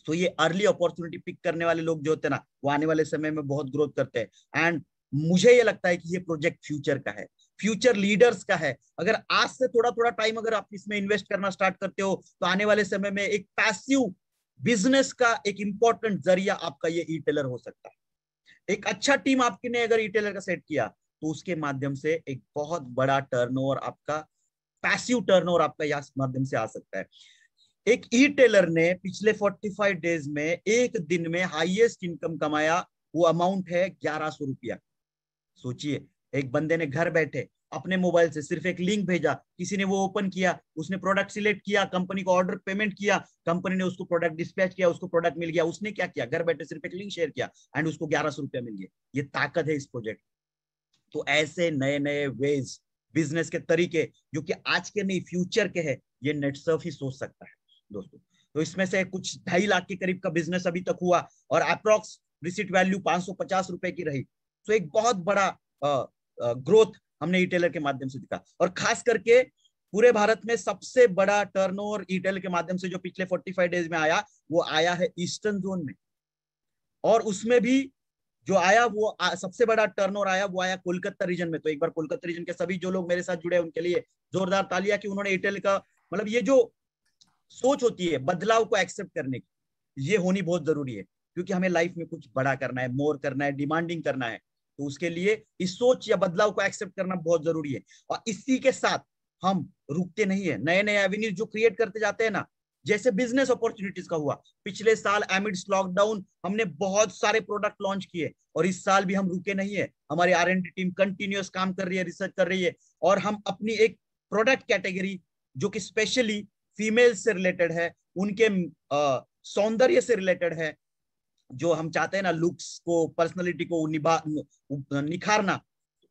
तो ये अर्ली अपॉर्चुनिटी पिक करने वाले लोग जो होते हैं ना, वो आने वाले समय में बहुत ग्रोथ करते हैं। एंड मुझे ये लगता है कि ये प्रोजेक्ट फ्यूचर का है, फ्यूचर लीडर्स का है। अगर आज से थोड़ा थोड़ा टाइम अगर आप इसमें इन्वेस्ट करना स्टार्ट करते हो तो आने वाले समय में एक पैसिव बिजनेस का एक इंपॉर्टेंट जरिया आपका ये ई टेलर हो सकता है। एक अच्छा टीम आपके ने अगर ई टेलर का सेट किया तो उसके माध्यम से एक बहुत बड़ा टर्नओवर आपका, पैसिव टर्नओवर आपका यहाँ माध्यम से आ सकता है। एक ई टेलर ने पिछले 45 डेज में एक दिन में हाईएस्ट इनकम कमाया, वो अमाउंट है 1100 रुपया। सोचिए, एक बंदे ने घर बैठे अपने मोबाइल से सिर्फ एक लिंक भेजा, किसी ने वो ओपन किया, उसने प्रोडक्ट सिलेक्ट किया, कंपनी को ऑर्डर पेमेंट किया, कंपनी ने उसको प्रोडक्ट डिस्पैच किया, उसको प्रोडक्ट मिल गया। उसने क्या किया, घर बैठे सिर्फ एक लिंक शेयर किया एंड उसको 1100 रुपया मिल गया। ये ताकत है इस प्रोजेक्ट। तो ऐसे नए नए वेज, बिजनेस के तरीके जो कि आज के नहीं फ्यूचर के हैं, ये नेटसर्फ ही सोच सकता है दोस्तों। तो इसमें से कुछ 2.5 लाख के करीब का बिजनेस अभी तक हुआ और अप्रोक्स रिसिट वैल्यू 550 रुपए की रही। तो एक बहुत बड़ा ग्रोथ हमने ई टेलर के माध्यम से दिखा। और खास करके पूरे भारत में सबसे बड़ा टर्नओवर ई टेलर के माध्यम से जो पिछले 45 डेज में आया, वो आया है ईस्टर्न जोन में। और उसमें भी जो आया वो सबसे बड़ा टर्नओवर आया वो आया कोलकाता रीजन में। तो एक बार कोलकाता रीजन के सभी जो लोग मेरे साथ जुड़े उनके लिए जोरदार तालियां कि उन्होंने एयरटेल का, मतलब ये जो सोच होती है बदलाव को एक्सेप्ट करने की, ये होनी बहुत जरूरी है। क्योंकि हमें लाइफ में कुछ बड़ा करना है, मोर करना है, डिमांडिंग करना है, तो उसके लिए इस सोच या बदलाव को एक्सेप्ट करना बहुत जरूरी है। और इसी के साथ हम रुकते नहीं है, नए नए एवेन्यूज जो क्रिएट करते जाते हैं ना, जैसे बिजनेस अपॉर्चुनिटीज का हुआ पिछले साल एमिड्स लॉकडाउन, हमने बहुत सारे प्रोडक्ट लॉन्च किए और इस साल भी हम रुके नहीं है। हमारी R&D टीम कंटिन्यूअस काम कर रही है, रिसर्च कर रही है और हम अपनी एक प्रोडक्ट कैटेगरी जो कि स्पेशली फीमेल से रिलेटेड है, उनके सौंदर्य से रिलेटेड है, जो हम चाहते हैं ना लुक्स को, पर्सनालिटी को निखारना,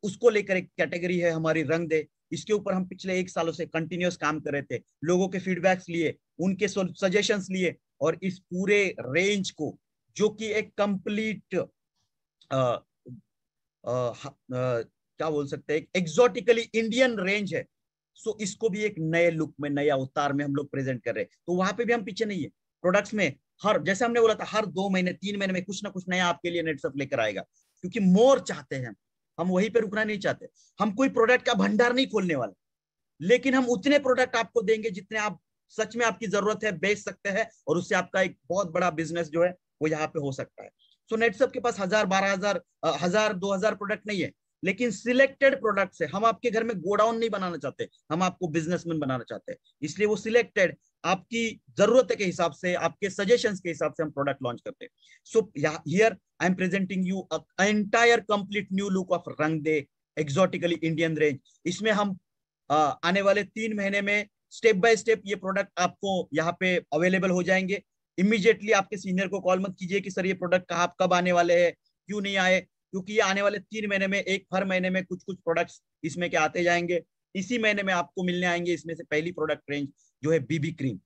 उसको लेकर एक कैटेगरी है हमारी रंग दे। इसके ऊपर हम पिछले 1 सालों से कंटिन्यूअस काम कर रहे थे, लोगों के फीडबैक्स लिए, उनके सजेशंस लिए और इस पूरे रेंज को जो कि एक कंप्लीट क्या बोल सकते हैं, एक्सोटिकली इंडियन रेंज है। सो इसको भी एक नए लुक में, नए अवतार में हम लोग प्रेजेंट कर रहे हैं। तो वहां पे भी हम पीछे नहीं है। प्रोडक्ट्स में हर, जैसे हमने बोला था, हर 2 महीने 3 महीने में कुछ ना कुछ नया आपके लिए नेटसर्फ लेकर आएगा, क्योंकि मोर चाहते हैं हम वहीं पे रुकना नहीं चाहते। हम कोई प्रोडक्ट का भंडार नहीं खोलने वाले, लेकिन हम उतने प्रोडक्ट आपको देंगे जितने आप सच में आपकी जरूरत है, बेच सकते हैं और उससे आपका एक बहुत बड़ा बिजनेस जो है वो यहाँ पे हो सकता है। सो नेटसर्फ के पास 1000 12,000 1000 2000 प्रोडक्ट नहीं है, लेकिन सिलेक्टेड प्रोडक्ट है। हम आपके घर में गोडाउन नहीं बनाना चाहते, हम आपको बिजनेसमैन बनाना चाहते हैं। इसलिए वो सिलेक्टेड आपकी जरूरत के हिसाब से, आपके सजेशंस के हिसाब से हम प्रोडक्ट लॉन्च करते हैं। So here I am presenting you entire complete new look of रंग दे एक्सोटिकली इंडियन रेंज। इसमें हम आने वाले 3 महीने में स्टेप बाय स्टेप ये प्रोडक्ट आपको यहाँ पे अवेलेबल हो जाएंगे। इमीडिएटली आपके सीनियर को कॉल मत कीजिए कि सर ये प्रोडक्ट कहाँ कब आने वाले हैं, क्यों नहीं आए, क्योंकि ये आने वाले 3 महीने में, एक हर महीने में कुछ कुछ प्रोडक्ट्स इसमें के आते जाएंगे। इसी महीने में आपको मिलने आएंगे इसमें से पहली प्रोडक्ट रेंज जो है बीबी क्रीम।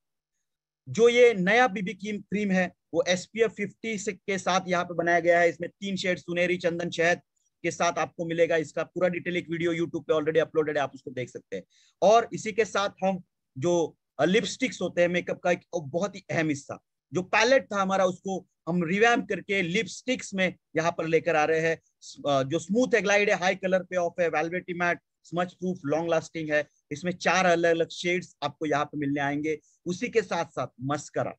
जो ये नया बीबी क्रीम है वो SPF 50 के साथ यहाँ पे बनाया गया है। इसमें 3 शेड सुनहरी, चंदन, शहद के साथ आपको मिलेगा। इसका पूरा डिटेल एक वीडियो यूट्यूब पे ऑलरेडी अपलोडेड है, आप उसको देख सकते हैं। और इसी के साथ हम जो लिपस्टिक्स होते हैं, मेकअप का एक बहुत ही अहम हिस्सा, जो पैलेट था हमारा, उसको हम रिवैम्प करके लिपस्टिक्स में यहाँ पर लेकर आ रहे हैं। जो स्मूथ है, ग्लाइड है, हाई कलर पे ऑफ है, velvety matte, smudge proof, long lasting है। इसमें 4 अलग अलग शेड्स आपको यहाँ पे मिलने आएंगे। उसी के साथ साथ मस्करा,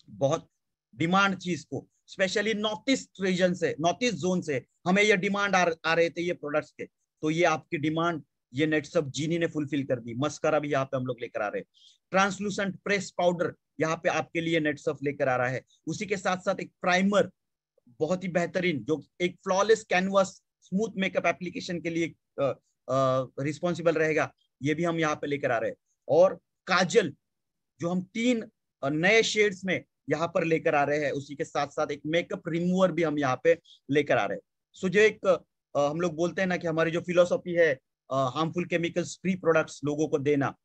बहुत डिमांड चीज को, स्पेशली नॉर्थ ईस्ट रीजन से, नॉर्थ ईस्ट जोन से हमें ये डिमांड आ रहे थे ये प्रोडक्ट्स के। तो ये आपकी डिमांड ये नेटसर्फ जीनी ने फुलफिल कर दी। मस्करा भी यहाँ पे हम लोग लेकर आ रहे हैं। ट्रांसलूसेंट प्रेस पाउडर यहाँ पे आपके लिए नेटसर्फ लेकर आ रहा है। उसी के साथ साथ एक प्राइमर बहुत ही बेहतरीन, जो एक flawless canvas smooth makeup application के लिए रिस्पॉन्सिबल रहेगा, ये भी हम यहाँ पे लेकर आ रहे हैं। और काजल जो हम 3 नए शेड्स में यहाँ पर लेकर आ रहे हैं। उसी के साथ साथ एक मेकअप रिमूवर भी हम यहाँ पे लेकर आ रहे हैं। सो जो एक हम लोग बोलते हैं ना कि हमारी जो फिलोसॉफी है हार्मफुल केमिकल्स फ्री प्रोडक्ट्स लोगों को देना,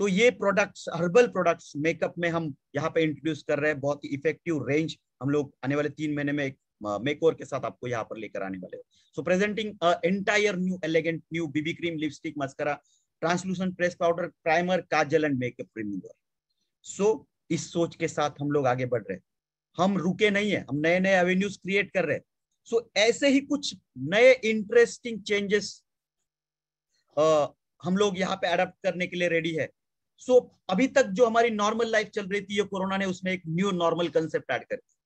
तो ये प्रोडक्ट्स, हर्बल प्रोडक्ट्स मेकअप में हम यहाँ पे इंट्रोड्यूस कर रहे हैं। बहुत ही इफेक्टिव रेंज हम लोग आने वाले 3 महीने में एक मेकओवर के साथ आपको यहाँ पर लेकर आने वाले हैं। So presenting entire new elegant new BB cream, lipstick, mascara, translucent press powder, primer, kajal and makeup remover. सो इस सोच के साथ हम लोग आगे बढ़ रहे हैं, हम रुके नहीं है, हम नए नए एवेन्यूज क्रिएट कर रहे हैं। सो ऐसे ही कुछ नए इंटरेस्टिंग चेंजेस हम लोग यहाँ पे अडेप्ट करने के लिए रेडी है। सो अभी तक जो हमारी नॉर्मल लाइफ चल रही थी, ये कोरोना ने उसमें एक न्यू नॉर्मल कंसेप्ट ऐड कर दिया।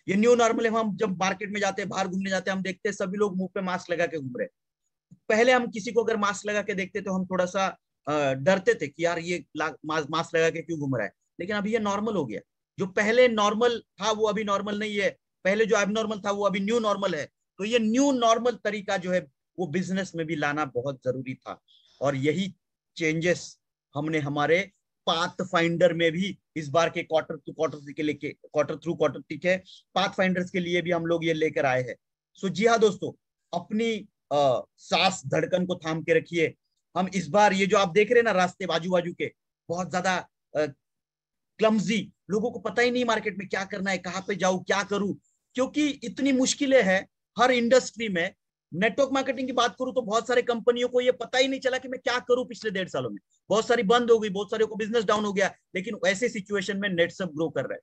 ये न्यू नॉर्मल है, हम जब मार्केट में जाते हैं, बाहर घूमने जाते हैं, हम देखते हैं सभी लोग मुंह पे मास्क लगा के घूम रहे हैं। पहले हम किसी को अगर मास्क लगा के देखते तो हम थोड़ा सा डरते थे कि यार ये मास्क लगा के क्यों घूम रहा है, लेकिन अभी ये नॉर्मल हो गया। जो पहले नॉर्मल था वो अभी नॉर्मल नहीं है, पहले जो एबनॉर्मल था वो अभी न्यू नॉर्मल है। तो ये न्यू नॉर्मल तरीका जो है वो बिजनेस में भी लाना बहुत जरूरी था, और यही चेंजेस हमने हमारे पाथ फाइंडर में भी इस बार के क्वार्टर टू क्वार्टर के लिए, क्वार्टर थ्रू क्वार्टर ठीक है, पाथ फाइंडर्स के लिए भी हम लोग ये लेकर आए हैं। सो जी हाँ दोस्तों, अपनी सांस धड़कन को थाम के रखिए। हम इस बार ये जो आप देख रहे हैं ना रास्ते बाजू बाजू के, बहुत ज्यादा क्लमजी, लोगों को पता ही नहीं मार्केट में क्या करना है, कहाँ पे जाऊं, क्या करूं, क्योंकि इतनी मुश्किलें हैं हर इंडस्ट्री में। नेटवर्क मार्केटिंग की बात करूं तो बहुत सारे कंपनियों को ये पता ही नहीं चला कि मैं क्या करूं। पिछले 1.5 सालों में बहुत सारी बंद हो गई, बहुत सारे को बिजनेस डाउन हो गया, लेकिन ऐसे सिचुएशन में नेटसप ग्रो कर रहा है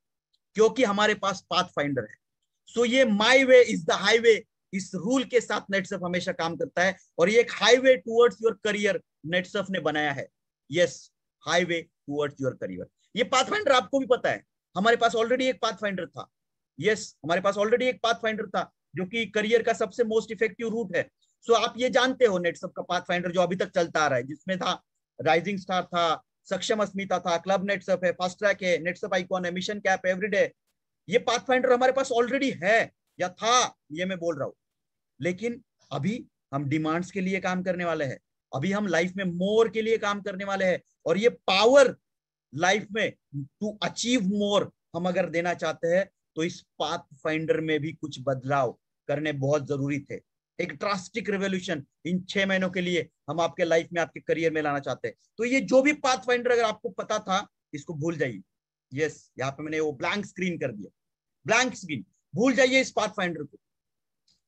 क्योंकि हमारे पास पाथ फाइंडर है। सो ये माई वे इज द हाईवे, इस रूल के साथ नेटसप हमेशा काम करता है, और ये एक हाईवे टुवर्ड्स योर करियर नेटसप ने बनाया है। Yes, highway towards your career. ये पाथ फाइंडर आपको भी पता है, हमारे पास ऑलरेडी एक पाथ फाइंडर था। यस, हमारे पास ऑलरेडी एक पाथ फाइंडर था जो कि करियर का सबसे मोस्ट इफेक्टिव रूट है। सो आप ये जानते हो नेटसप का पाथ फाइंडर जो अभी तक चलता आ रहा है, जिसमें था राइजिंग स्टार था, सक्षम अस्मिता था, क्लब नेटसप है, फास्ट ट्रैक है, नेटसप आइकॉन है, मिशन कैप, एवरीडे। ये पाथ फाइंडर हमारे पास ऑलरेडी है या था, ये मैं बोल रहा हूं, लेकिन अभी हम डिमांड्स के लिए काम करने वाले हैं, अभी हम लाइफ में मोर के लिए काम करने वाले हैं, और ये पावर लाइफ में टू अचीव मोर हम अगर देना चाहते हैं तो इस पाथ फाइंडर में भी कुछ बदलाव करने बहुत जरूरी थे। एक ड्रास्टिक रेवोल्यूशन इन 6 महीनों के लिए हम आपके लाइफ में, आपके करियर में लाना चाहते हैं। तो ये जो भी पाथ फाइंडर अगर आपको पता था, इसको भूल जाइए। यस, यहाँ पे मैंने वो ब्लैंक स्क्रीन कर दिया, ब्लैंक स्क्रीन, भूल जाइए इस पाथ फाइंडर को।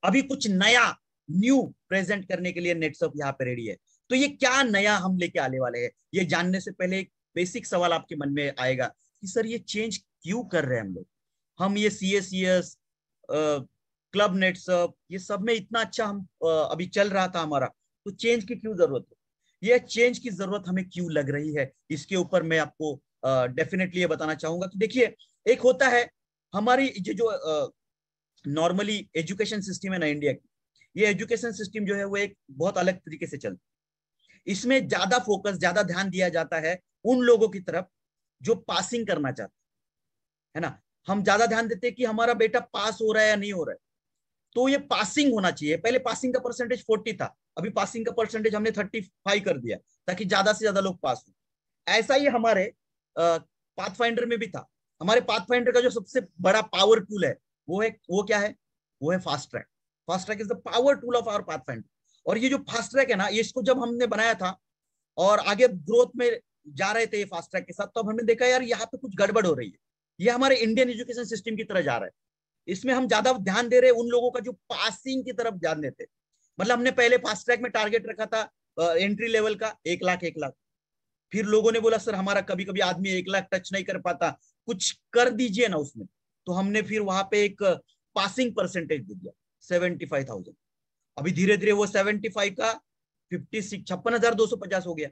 अभी कुछ नया न्यू प्रेजेंट करने के लिए नेटसप यहाँ पे रेडी है। तो ये क्या नया हम लेके आने वाले हैं, ये जानने से पहले एक बेसिक सवाल आपके मन में आएगा कि सर ये चेंज क्यों कर रहे हैं हम लोग। हम ये CACS, क्लब नेटसप, ये सब में इतना अच्छा हम अभी चल रहा था हमारा, तो चेंज की क्यों जरूरत है, ये चेंज की जरूरत हमें क्यों लग रही है, इसके ऊपर मैं आपको डेफिनेटली ये बताना चाहूंगा कि देखिए, एक होता है हमारी जो नॉर्मली एजुकेशन सिस्टम है ना इंडिया की, ये एजुकेशन सिस्टम जो है वो एक बहुत अलग तरीके से चलता है। इसमें ज्यादा फोकस, ज्यादा ध्यान दिया जाता है उन लोगों की तरफ जो पासिंग करना चाहते है ना। हम ज्यादा ध्यान देते हैं कि हमारा बेटा पास हो रहा है या नहीं हो रहा है, तो ये पासिंग होना चाहिए। पहले पासिंग का परसेंटेज 40 था, अभी पासिंग का परसेंटेज हमने 35 कर दिया ताकि ज्यादा से ज्यादा लोग पास हो। ऐसा ही हमारे पाथ फाइंडर में भी था। हमारे पाथ फाइंडर का जो सबसे बड़ा पावर टूल है वो क्या है, वो है fast track. Fast track is the power tool of our path finder. और ये जो फास्ट ट्रैक है ना, ये इसको जब हमने बनाया था और आगे ग्रोथ में जा रहे थे फास्ट ट्रैक के साथ, तो अब हमने देखा यार यहाँ पे कुछ गड़बड़ हो रही है। ये हमारे इंडियन एजुकेशन सिस्टम की तरह जा रहा है। इसमें हम ज्यादा ध्यान दे रहे हैं उन लोगों का जो पासिंग की तरफ ध्यान देते। मतलब हमने पहले फास्ट ट्रैक में टारगेट रखा था एंट्री लेवल का 1 लाख 1 लाख। फिर लोगों ने बोला सर हमारा कभी कभी आदमी 1 लाख टच नहीं कर पाता, कुछ कर दीजिए ना उसमें। तो हमने फिर वहां पे एक पासिंग परसेंटेज दे दिया 75,000। अभी धीरे धीरे वो 75 का 56,250 हो गया।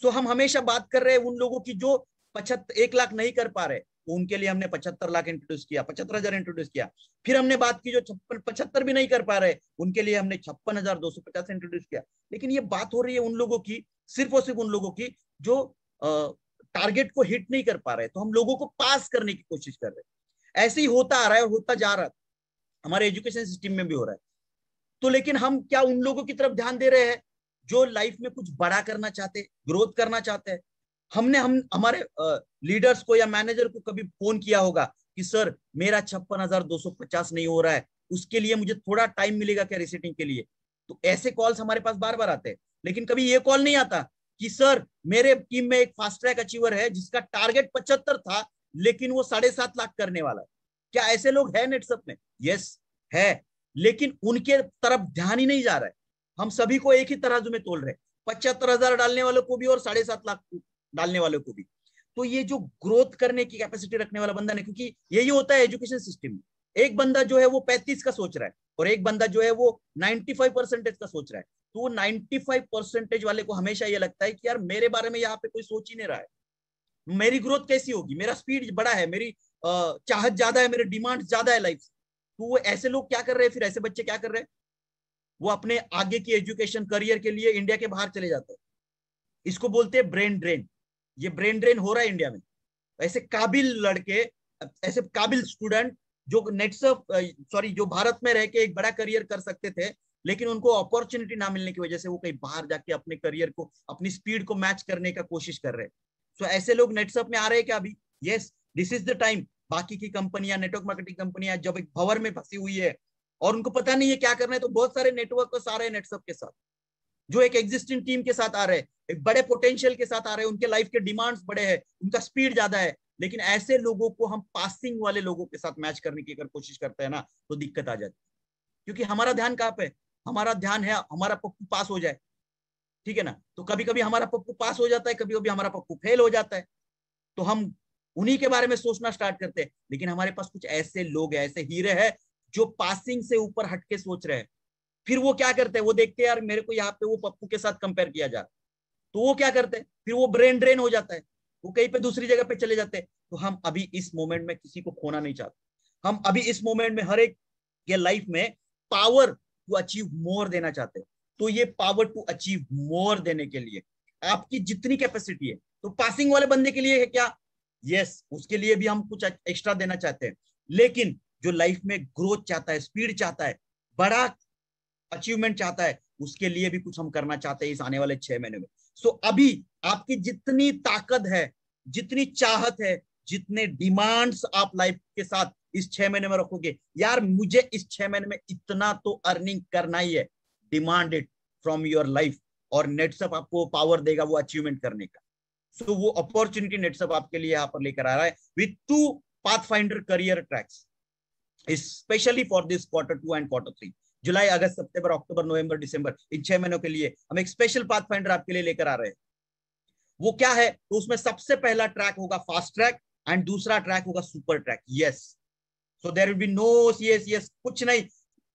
सो हम हमेशा बात कर रहे हैं उन लोगों की जो 1 लाख नहीं कर पा रहे, तो उनके लिए हमने 75 लाख इंट्रोड्यूस किया, 75,000 इंट्रोड्यूस किया। फिर हमने बात की जो 75 भी नहीं कर पा रहे, उनके लिए हमने 56,250 इंट्रोड्यूस किया। लेकिन ये बात हो रही है उन लोगों की, सिर्फ और सिर्फ उन लोगों की जो टारगेट को हिट नहीं कर पा रहे, तो हम लोगों को पास करने की कोशिश कर रहे हैं। ऐसे ही होता आ रहा है, होता जा रहा है, हमारे एजुकेशन सिस्टम में भी हो रहा है। तो लेकिन हम क्या उन लोगों की तरफ ध्यान दे रहे हैं जो लाइफ में कुछ बड़ा करना चाहते, ग्रोथ करना चाहते हैं? हम हमारे लीडर्स को या मैनेजर को कभी फोन किया होगा कि सर मेरा 56,250 नहीं हो रहा है, उसके लिए मुझे थोड़ा टाइम मिलेगा क्या रिसेटिंग के लिए? तो ऐसे कॉल्स हमारे पास बार बार आते हैं, लेकिन कभी ये कॉल नहीं आता कि सर मेरे टीम में एक फास्ट ट्रैक अचीवर है जिसका टारगेट 75 था लेकिन वो 7.5 लाख करने वाला है। क्या ऐसे लोग हैं नेटसप में? यस है, लेकिन उनके तरफ ध्यान ही नहीं जा रहा है। हम सभी को एक ही तराजू में तोल रहे हैं, 75,000 डालने वालों को भी और 7.5 लाख डालने वालों को भी। तो ये जो ग्रोथ करने की कैपेसिटी रखने वाला बंदा नहीं, क्योंकि यही होता है एजुकेशन सिस्टम में, एक बंदा जो है वो 35 का सोच रहा है और एक बंदा जो है वो 95% का सोच रहा है। तो वो 95% वाले को हमेशा ये लगता है कि यार मेरे बारे में यहाँ पे कोई सोच ही नहीं रहा है, मेरी ग्रोथ कैसी होगी, मेरा स्पीड बड़ा है, मेरी चाहत ज्यादा है, मेरे डिमांड ज्यादा है लाइफ। तो वो ऐसे लोग क्या कर रहे हैं, फिर ऐसे बच्चे क्या कर रहे हैं, वो अपने आगे की एजुकेशन करियर के लिए इंडिया के बाहर चले जाते हैं। इसको बोलते हैं ब्रेन ड्रेन। ये ब्रेन ड्रेन हो रहा है इंडिया में। ऐसे काबिल लड़के, ऐसे काबिल स्टूडेंट जो नेटसप जो भारत में रह के एक बड़ा करियर कर सकते थे, लेकिन उनको अपॉर्चुनिटी ना मिलने की वजह से वो कहीं बाहर जाके अपने करियर को, अपनी स्पीड को मैच करने का कोशिश कर रहे हैं। सो ऐसे लोग नेटसप में आ रहे हैं क्या अभी? Yes, this is the time. बाकी की कंपनियां, नेटवर्क मार्केटिंग कंपनियां जब एक भंवर में फंसी हुई है और उनको पता नहीं है क्या करना है, तो बहुत सारे नेटवर्कर्स आ रहे हैं नेटसप के साथ, जो एक एग्जिस्टिंग टीम के साथ आ रहे हैं, एक बड़े पोटेंशियल के साथ आ रहे हैं, उनके लाइफ के डिमांड्स बड़े हैं, उनका स्पीड ज्यादा है। लेकिन ऐसे लोगों को हम पासिंग वाले लोगों के साथ मैच करने की अगर कोशिश करते हैं ना, तो दिक्कत आ जाती है। क्योंकि हमारा ध्यान कहाँ पे? हमारा ध्यान है हमारा पप्पू पास हो जाए, ठीक है ना? तो कभी कभी हमारा पप्पू पास हो जाता है, कभी कभी हमारा पप्पू फेल हो जाता है, तो हम उन्हीं के बारे में सोचना स्टार्ट करते हैं। लेकिन हमारे पास कुछ ऐसे लोग हैं, ऐसे हीरे हैं जो पासिंग से ऊपर हटके सोच रहे हैं। फिर वो क्या करते हैं, वो देखते हैं यार मेरे को यहाँ पे वो पप्पू के साथ कंपेयर किया जा रहा है, तो वो क्या करते हैं, फिर वो ब्रेन ड्रेन हो जाता है, वो कहीं पे दूसरी जगह पे चले जाते हैं। तो हम अभी इस मोमेंट में किसी को खोना नहीं चाहते। हम अभी इस मोमेंट में हर एक के लाइफ में पावर टू अचीव मोर देना चाहते हैं। तो ये पावर टू अचीव मोर देने के लिए आपकी जितनी कैपेसिटी है, तो पासिंग वाले बंदे के लिए है क्या? यस, उसके लिए भी हम कुछ एक्स्ट्रा देना चाहते हैं। लेकिन जो लाइफ में ग्रोथ चाहता है, स्पीड चाहता है, बड़ा अचीवमेंट चाहता है, उसके लिए भी कुछ हम करना चाहते हैं इस आने वाले 6 महीने में। सो अभी आपकी जितनी ताकत है, जितनी चाहत है, जितने डिमांड्स आप लाइफ के साथ इस 6 महीने में रखोगे, यार मुझे इस 6 महीने में इतना तो अर्निंग करना ही है, demand it from your life, और नेटसप आपको पावर देगा वो अचीवमेंट करने का। सो वो अपॉर्चुनिटी नेटसप आपके लिए यहाँ पर लेकर आ रहा है with 2 pathfinder career tracks, specially for this Q2 and Q3। जुलाई, अगस्त, सितंबर, अक्टूबर, नवंबर, दिसंबर, इन 6 महीनों के लिए हम एक स्पेशल पाथफाइंडर आपके लिए लेकर आ रहे हैं। वो क्या है? तो उसमें सबसे पहला ट्रैक होगा फास्ट ट्रैक एंड दूसरा ट्रैक होगा super track. Yes, so there will be no CS, कुछ नहीं,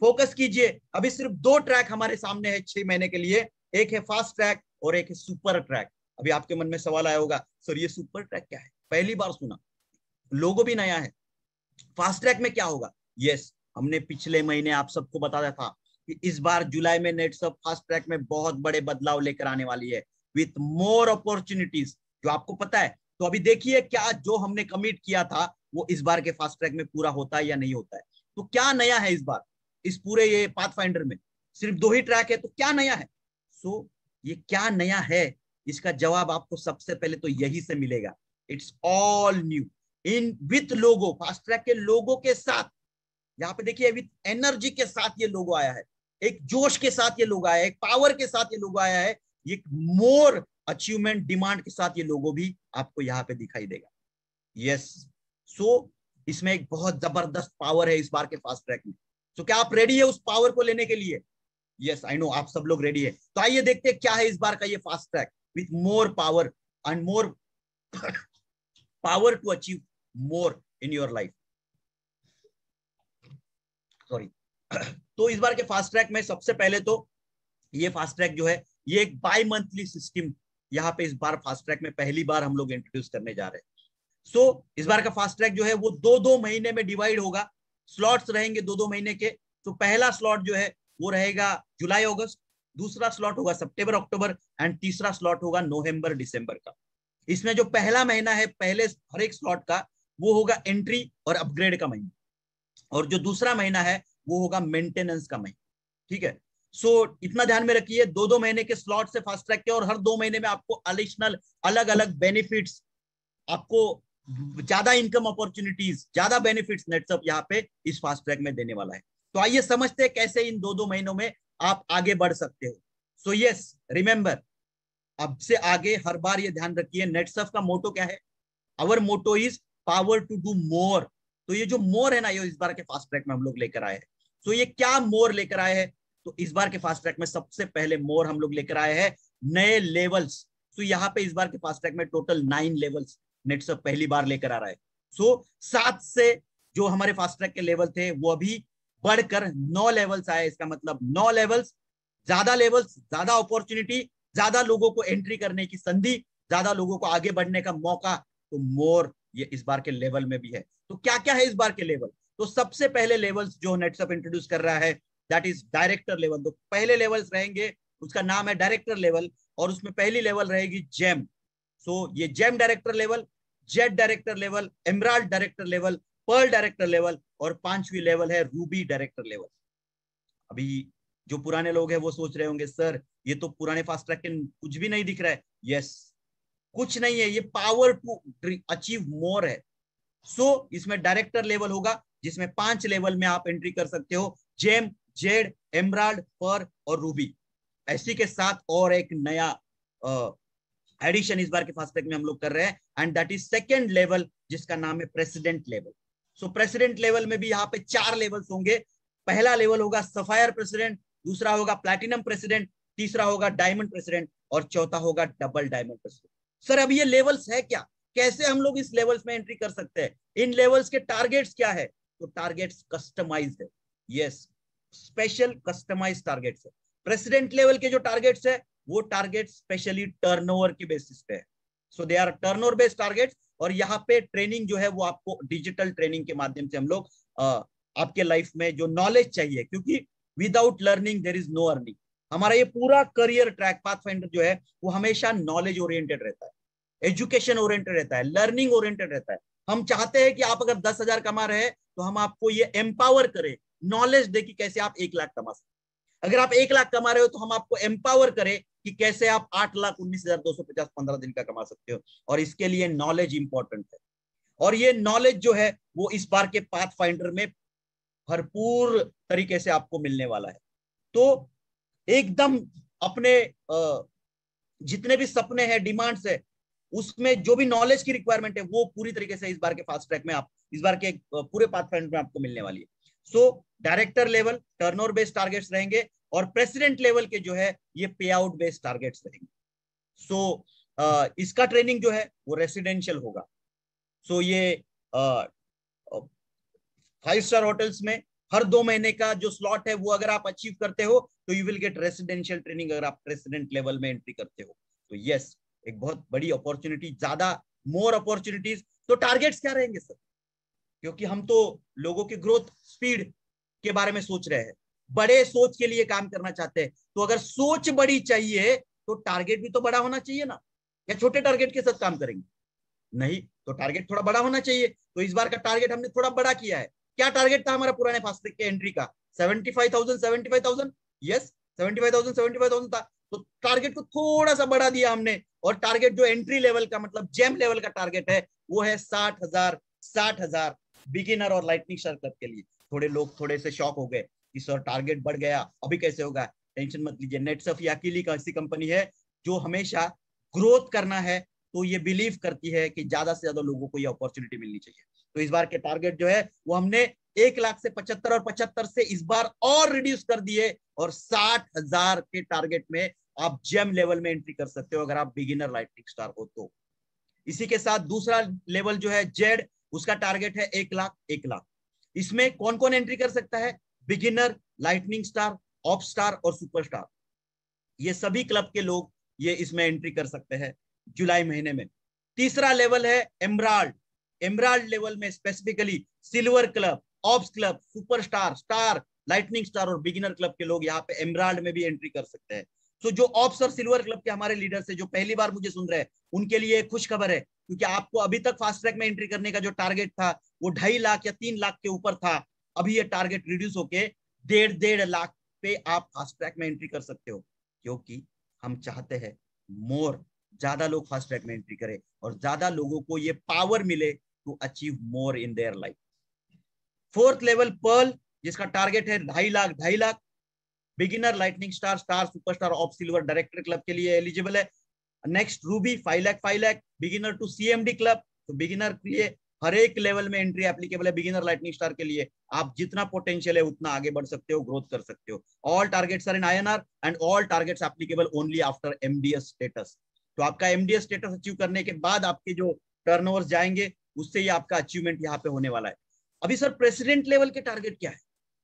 फोकस कीजिए। अभी सिर्फ 2 ट्रैक हमारे सामने है 6 महीने के लिए, एक है फास्ट ट्रैक और एक है सुपर ट्रैक। अभी आपके मन में सवाल आया होगा, सर ये सुपर ट्रैक क्या है? पहली बार सुना, लोगो भी नया है। फास्ट ट्रैक में क्या होगा? यस, हमने पिछले महीने आप सबको बताया था कि इस बार जुलाई में नेटसप फास्ट ट्रैक में बहुत बड़े बदलाव लेकर आने वाली है विथ मोर अपॉर्चुनिटीज, जो आपको पता है। तो अभी देखिए क्या जो हमने कमिट किया था वो इस बार के फास्ट ट्रैक में पूरा होता है या नहीं होता है। तो क्या नया है इस बार इस पूरे ये पाथफाइंडर में? सिर्फ 2 ही ट्रैक है, तो क्या नया है? सो ये क्या नया है, इसका जवाब आपको सबसे पहले तो यही से मिलेगा। It's all new in with logo, fast track के लोगो के साथ। यहाँ पे देखिए विथ एनर्जी के साथ ये लोगो आया है, एक जोश के साथ ये लोगो आया है, एक पावर के साथ ये लोगो आया है, एक मोर अचीवमेंट डिमांड के साथ ये लोगो भी आपको यहाँ पे दिखाई देगा। यस, सो इसमें एक बहुत जबरदस्त पावर है इस बार के फास्ट ट्रैक में। तो क्या आप रेडी है उस पावर को लेने के लिए? यस, आई नो आप सब लोग रेडी है। तो आइए देखते हैं क्या है इस बार का ये fast track with more power and more power to achieve more in your life. Sorry. तो इस बार के फास्ट ट्रैक में सबसे पहले तो ये फास्ट ट्रैक जो है ये एक बाई मंथली सिस्टम यहाँ पे इस बार फास्ट ट्रैक में पहली बार हम लोग इंट्रोड्यूस करने जा रहे हैं। सो इस बार का फास्ट ट्रैक जो है वो 2-2 महीने में डिवाइड होगा, स्लॉट्स रहेंगे 2-2 महीने के। तो पहला स्लॉट जो है वो रहेगा जुलाई अगस्त, दूसरा स्लॉट होगा सितंबर अक्टूबर एंड तीसरा स्लॉट होगा नवंबर दिसंबर का। इसमें जो पहला महीना है पहले हर एक स्लॉट का वो होगा एंट्री और अपग्रेड का महीना, और जो दूसरा महीना है वो होगा मेंटेनेंस का महीना। ठीक है, सो इतना ध्यान में रखिए, 2-2 महीने के स्लॉट से फास्ट ट्रैक के, और हर 2 महीने में आपको एडिशनल अलग अलग बेनिफिट्स आपको ज्यादा इनकम अपॉर्चुनिटीज, ज्यादा बेनिफिट्स नेटसप यहाँ पे इस फास्ट ट्रैक में देने वाला है। तो आइए समझते हैं कैसे इन 2-2 महीनों में आप आगे बढ़ सकते हो। सो यस, रिमेंबर, अब से आगे हर बार ये ध्यान रखिए, नेटसप का मोटो क्या है? Our motto is power to do more. तो ये जो मोर है ना, ये इस बार के फास्ट ट्रैक में हम लोग लेकर आए हैं। तो ये क्या मोर लेकर आए हैं? तो इस बार के फास्ट ट्रैक में सबसे पहले मोर हम लोग लेकर आए हैं नए लेवल्स। तो यहाँ पे इस बार के फास्ट ट्रैक में टोटल 9 लेवल्स नेटसप पहली बार लेकर आ रहा है। सो 7 से जो हमारे फास्ट ट्रैक के लेवल थे वो अभी बढ़कर 9 लेवल्स आए। इसका मतलब 9 लेवल्स, ज्यादा लेवल्स, ज्यादा अपॉर्चुनिटी, ज्यादा लोगों को एंट्री करने की संधि, ज्यादा लोगों को आगे बढ़ने का मौका। तो मोर ये इस बार के लेवल में भी है। तो क्या क्या है इस बार के लेवल? तो सबसे पहले लेवल्स जो नेटसप इंट्रोड्यूस कर रहा है दैट इज डायरेक्टर लेवल। तो पहले लेवल्स रहेंगे, उसका नाम है डायरेक्टर लेवल, और उसमें पहली लेवल रहेगी जेम। सो ये gem director level, jade director level, emerald director level, pearl director level, और 5वीं लेवल है रूबी डायरेक्टर लेवल। अभी जो पुराने लोग हैं वो सोच रहे होंगे सर ये तो पुराने फास्ट ट्रैक के कुछ भी नहीं दिख रहा है। यस, कुछ नहीं है, ये पावर टू अचीव मोर है। सो इसमें डायरेक्टर लेवल होगा जिसमें 5 लेवल में आप एंट्री कर सकते हो, जेम, जेड, एमराल्ड, पर और रूबी। इसी के साथ और एक नया एडिशन इस बार के फास्ट ट्रैक में हम लोग कर रहे हैं, and that is second level जिसका नाम है प्रेसिडेंट लेवल। सो प्रेसिडेंट लेवल में भी यहाँ पे 4 लेवल्स होंगे। पहला लेवल होगा सफायर प्रेसिडेंट, दूसरा होगा प्लैटिनम प्रेसिडेंट, तीसरा होगा डायमंड प्रेसिडेंट, और चौथा होगा डबल डायमंड प्रेसिडेंट। सर अब ये लेवल्स है क्या? कैसे हम लोग इस लेवल्स में एंट्री कर सकते हैं? इन लेवल्स के टारगेट्स क्या है? तो टारगेट्स कस्टमाइज्ड है। यस, स्पेशल कस्टमाइज्ड टारगेट्स है। प्रेसिडेंट लेवल के जो टारगेट्स है वो टारगेट स्पेशली टर्नओवर के बेसिस पे है। So they are turnover based targets, और यहाँ पे ट्रेनिंग जो है वो आपको डिजिटल ट्रेनिंग के माध्यम से हम लोग आपके लाइफ में जो नॉलेज चाहिए, क्योंकि without learning there is no earning. हमारा ये पूरा करियर ट्रैक पाथफाइंडर जो है वो हमेशा नॉलेज ओरिएंटेड रहता है, एजुकेशन ओरिएंटेड रहता है, लर्निंग ओरिएंटेड रहता है। हम चाहते हैं कि आप अगर 10,000 कमा रहे हैं तो हम आपको ये एम्पावर करें, नॉलेज दे कि कैसे आप 1 लाख कमा सकते। अगर आप 1 लाख कमा रहे हो तो हम आपको एम्पावर करें कि कैसे आप 8,19,250 15 दिन का कमा सकते हो। और इसके लिए नॉलेज इंपॉर्टेंट है, और ये नॉलेज जो है वो इस बार के पाथ फाइंडर में भरपूर तरीके से आपको मिलने वाला है। तो एकदम अपने जितने भी सपने हैं, डिमांड्स है, उसमें जो भी नॉलेज की रिक्वायरमेंट है वो पूरी तरीके से इस बार के फास्ट ट्रैक में आप इस बार के पूरे पाथ फाइंडर में आपको मिलने वाली है। So director level turnover based targets रहेंगे, और प्रेसिडेंट लेवल के जो है ये पे आउट बेस्ड टारगेट्स रहेंगे। सो इसका ट्रेनिंग जो है वो रेसिडेंशियल होगा। सो ये 5 स्टार होटल्स में हर 2 महीने का जो स्लॉट है वो अगर आप अचीव करते हो तो you will get residential training, अगर आप प्रेसिडेंट लेवल में एंट्री करते हो तो। यस, एक बहुत बड़ी अपॉर्चुनिटी, ज्यादा मोर अपॉर्चुनिटीज। तो टारगेट्स क्या रहेंगे सर? क्योंकि हम तो लोगों की ग्रोथ स्पीड के बारे में सोच रहे हैं, बड़े सोच के लिए काम करना चाहते हैं। तो अगर सोच बड़ी चाहिए तो टारगेट भी तो बड़ा होना चाहिए ना, या छोटे टारगेट के साथ काम करेंगे? नहीं, तो टारगेट थोड़ा बड़ा होना चाहिए। तो इस बार का टारगेट हमने थोड़ा बड़ा किया है। क्या टारगेट था हमारा पुराने फास्ट ट्रैक के एंट्री का? 75,000 यस, 75,000 था। तो टारगेट को थोड़ा सा बढ़ा दिया हमने, और टारगेट जो एंट्री लेवल का मतलब जेम लेवल का टारगेट है वो है 60,000 बिगिनर और लाइटनिंग स्टार क्लब के लिए। थोड़े लोग थोड़े से शॉक हो गए कि सर टारगेट बढ़ गया, अभी कैसे होगा? टेंशन मत लीजिए, नेटसप या अकेली का ऐसी कंपनी है जो हमेशा ग्रोथ करना है तो ये बिलीव करती है कि ज्यादा से ज्यादा लोगों को ये अपॉर्चुनिटी मिलनी चाहिए। तो इस बार के टारगेट जो है वो हमने 1 लाख से 75 और 75 से इस बार और रिड्यूस कर दिए, और 60,000 के टारगेट में आप जेम लेवल में एंट्री कर सकते हो अगर आप बिगिनर लाइटनिंग स्टार हो तो। इसी के साथ दूसरा लेवल जो है जेड, उसका टारगेट है 1 लाख 1 लाख। इसमें कौन कौन एंट्री कर सकता है? Beginner, lightning star, of star और सुपरस्टार, ये सभी क्लब के लोग ये इसमें एंट्री कर सकते हैं जुलाई महीने में। तीसरा लेवल है एमराल्ड। एमराल्ड लेवल में स्पेसिफिकली सिल्वर क्लब, ऑब्स club, superstar, star, lightning star और बिगिनर क्लब के लोग यहाँ पे एमराल्ड में भी एंट्री कर सकते हैं। तो जो ऑब्स और सिल्वर क्लब के हमारे लीडर्स है जो पहली बार मुझे सुन रहे हैं उनके लिए खुश खबर है, क्योंकि आपको अभी तक फास्ट ट्रैक में एंट्री करने का जो टारगेट था वो 2.5 लाख या 3 लाख के ऊपर था। अभी ये टारगेट रिड्यूस होके 1.5 लाख पे आप फास्ट ट्रैक में एंट्री कर सकते हो, क्योंकि हम चाहते हैं मोर ज्यादा लोग फास्ट ट्रैक में एंट्री करें और ज्यादा लोगों को ये पावर मिले to achieve more in their life. Fourth level pearl, जिसका टारगेट है 2.5 lakh. Beginner, lightning star, star, superstar, of silver, director club के लिए एलिजिबल है। Next ruby 5 lakh. Beginner to CMD club, तो बिगिनर के लिए हर एक लेवल में एंट्री एप्लीकेबल है। बिगिनर लाइटनिंग स्टार के लिए आप जितना पोटेंशियल है उतना आगे बढ़ सकते हो, ग्रोथ कर सकते हो। All targets are in INR and all targets applicable only after MDS status. तो आपका MDS स्टेटस अचीव करने के बाद आपके जो टर्नओवर्स जाएंगे उससे ही आपका अचीवमेंट यहाँ पे होने वाला है। अभी सर प्रेसिडेंट लेवल के टारगेट क्या है?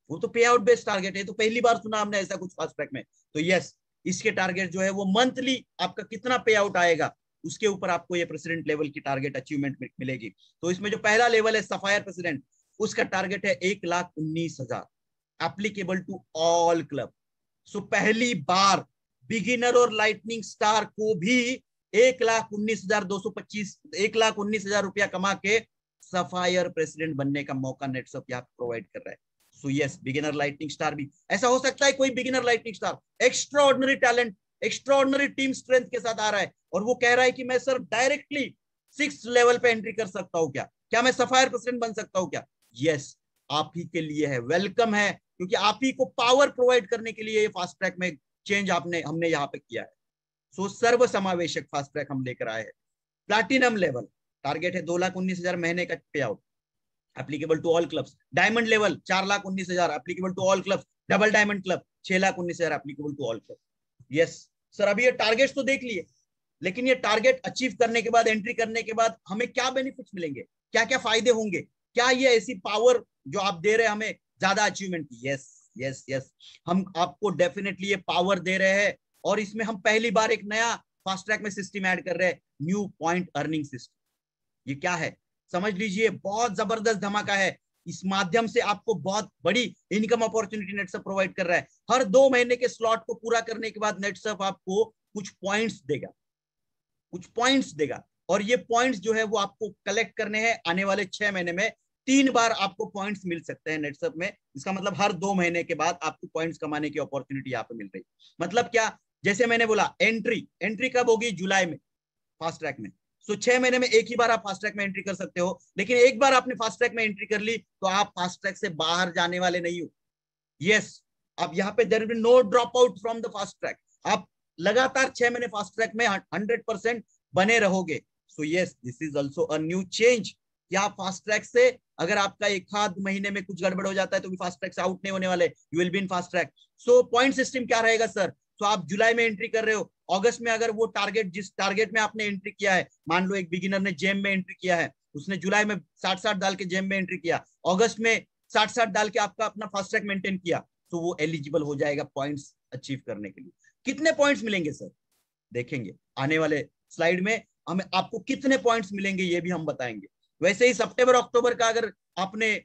वो तो पे आउट बेस्ड टारगेट है, तो पहली बार सुना हमने ऐसा कुछ फास्ट ट्रैक में। तो यस, इसके टारगेट जो है वो मंथली आपका कितना पे आउट आएगा उसके ऊपर आपको ये प्रेसिडेंट लेवल की टारगेट अचीवमेंट मिलेगी। तो इसमें जो पहला लेवल है सफायर प्रेसिडेंट, उसका टारगेट है 1,19,000 एप्लीकेबल टू ऑल क्लब। सो पहली बार बिगिनर और लाइटनिंग स्टार को भी 1,19,225 1,19,000 रुपया कमा के सफायर प्रेसिडेंट बनने का मौका नेटसप यहाँ प्रोवाइड कर रहा है। So yes, beginner lightning star भी ऐसा हो सकता है, कोई beginner lightning star extra ordinary talent, extra ordinary team strength के साथ आ रहा है और वो कह रहा है कि मैं सर डायरेक्टली 6th लेवल पे एंट्री कर सकता हूं क्या मैं सफायर प्रेसिडेंट बन सकता हूं क्या? यस, आप ही के लिए है, वेलकम है, क्योंकि आप ही को पावर प्रोवाइड करने के लिए ये फास्ट ट्रैक में चेंज हमने यहाँ पे किया है। सो सर्व समावेशक फास्ट ट्रैक हम लेकर आए हैं। प्लैटिनम लेवल टारगेट है 2,19,000 महीने का pay out applicable to all clubs. Diamond level 4,19,000 applicable to all clubs. Double diamond club 6,19,000 applicable to all club. Yes sir, अभी ये टारगेट्स तो देख लिए, लेकिन ये टारगेट अचीव करने के बाद, एंट्री करने के बाद हमें क्या बेनिफिट्स मिलेंगे, क्या क्या फायदे होंगे, क्या ये ऐसी पावर जो आप दे रहे हैं हमें ज्यादा अचीवमेंट की? यस यस यस, हम आपको डेफिनेटली ये पावर दे रहे हैं और इसमें हम पहली बार एक नया फास्ट ट्रैक में सिस्टम ऐड कर रहे हैं, न्यू पॉइंट अर्निंग सिस्टम। ये क्या है समझ लीजिए, बहुत जबरदस्त धमाका है। इस माध्यम से आपको बहुत बड़ी इनकम अपॉर्चुनिटी नेटसर्फ प्रोवाइड कर रहा है। हर 2 महीने के स्लॉट को पूरा करने के बाद नेटसर्फ आपको कुछ पॉइंट्स देगा और ये पॉइंट्स जो है वो आपको कलेक्ट करने हैं। आने वाले 6 महीने में 3 बार आपको पॉइंट्स मिल सकते हैं नेटसर्फ में। इसका मतलब हर 2 महीने के बाद आपको पॉइंट्स कमाने की अपॉर्चुनिटी यहाँ पे मिल रही है। मतलब क्या, जैसे मैंने बोला एंट्री कब होगी? जुलाई में फास्ट ट्रैक में। सो 6 महीने में एक ही बार आप फास्ट ट्रैक में एंट्री कर सकते हो, लेकिन एक बार आपने फास्ट ट्रैक में एंट्री कर ली तो आप फास्ट ट्रैक से बाहर जाने वाले नहीं हो। यस, आप यहाँ पे there will be no drop out from the fast track. आप लगातार 6 महीने फास्ट ट्रैक में 100% बने रहोगे। So yes, this is also a new change कि आप फास्ट ट्रैक से, अगर आपका 1 आध महीने में कुछ गड़बड़ हो जाता है तो भी फास्ट ट्रैक से आउट नहीं होने वाले, you will be in fast track. So point system क्या रहेगा सर? तो आप जुलाई में एंट्री कर रहे हो, अगस्त में अगर वो टारगेट, जिस टारगेट में आपने एंट्री किया है, मान लो एक बिगिनर ने जेम में एंट्री किया है, उसने जुलाई में 60-60 डाल के जेम में एंट्री किया, अगस्त में 60-60 डाल के आपका अपना फास्ट ट्रैक मेंटेन किया, तो वो एलिजिबल हो जाएगा पॉइंट्स अचीव करने के लिए। कितने पॉइंट्स मिलेंगे सर? देखेंगे आने वाले स्लाइड में, हमें आपको कितने पॉइंट्स मिलेंगे ये भी हम बताएंगे। वैसे ही सितंबर अक्टूबर का अगर आपने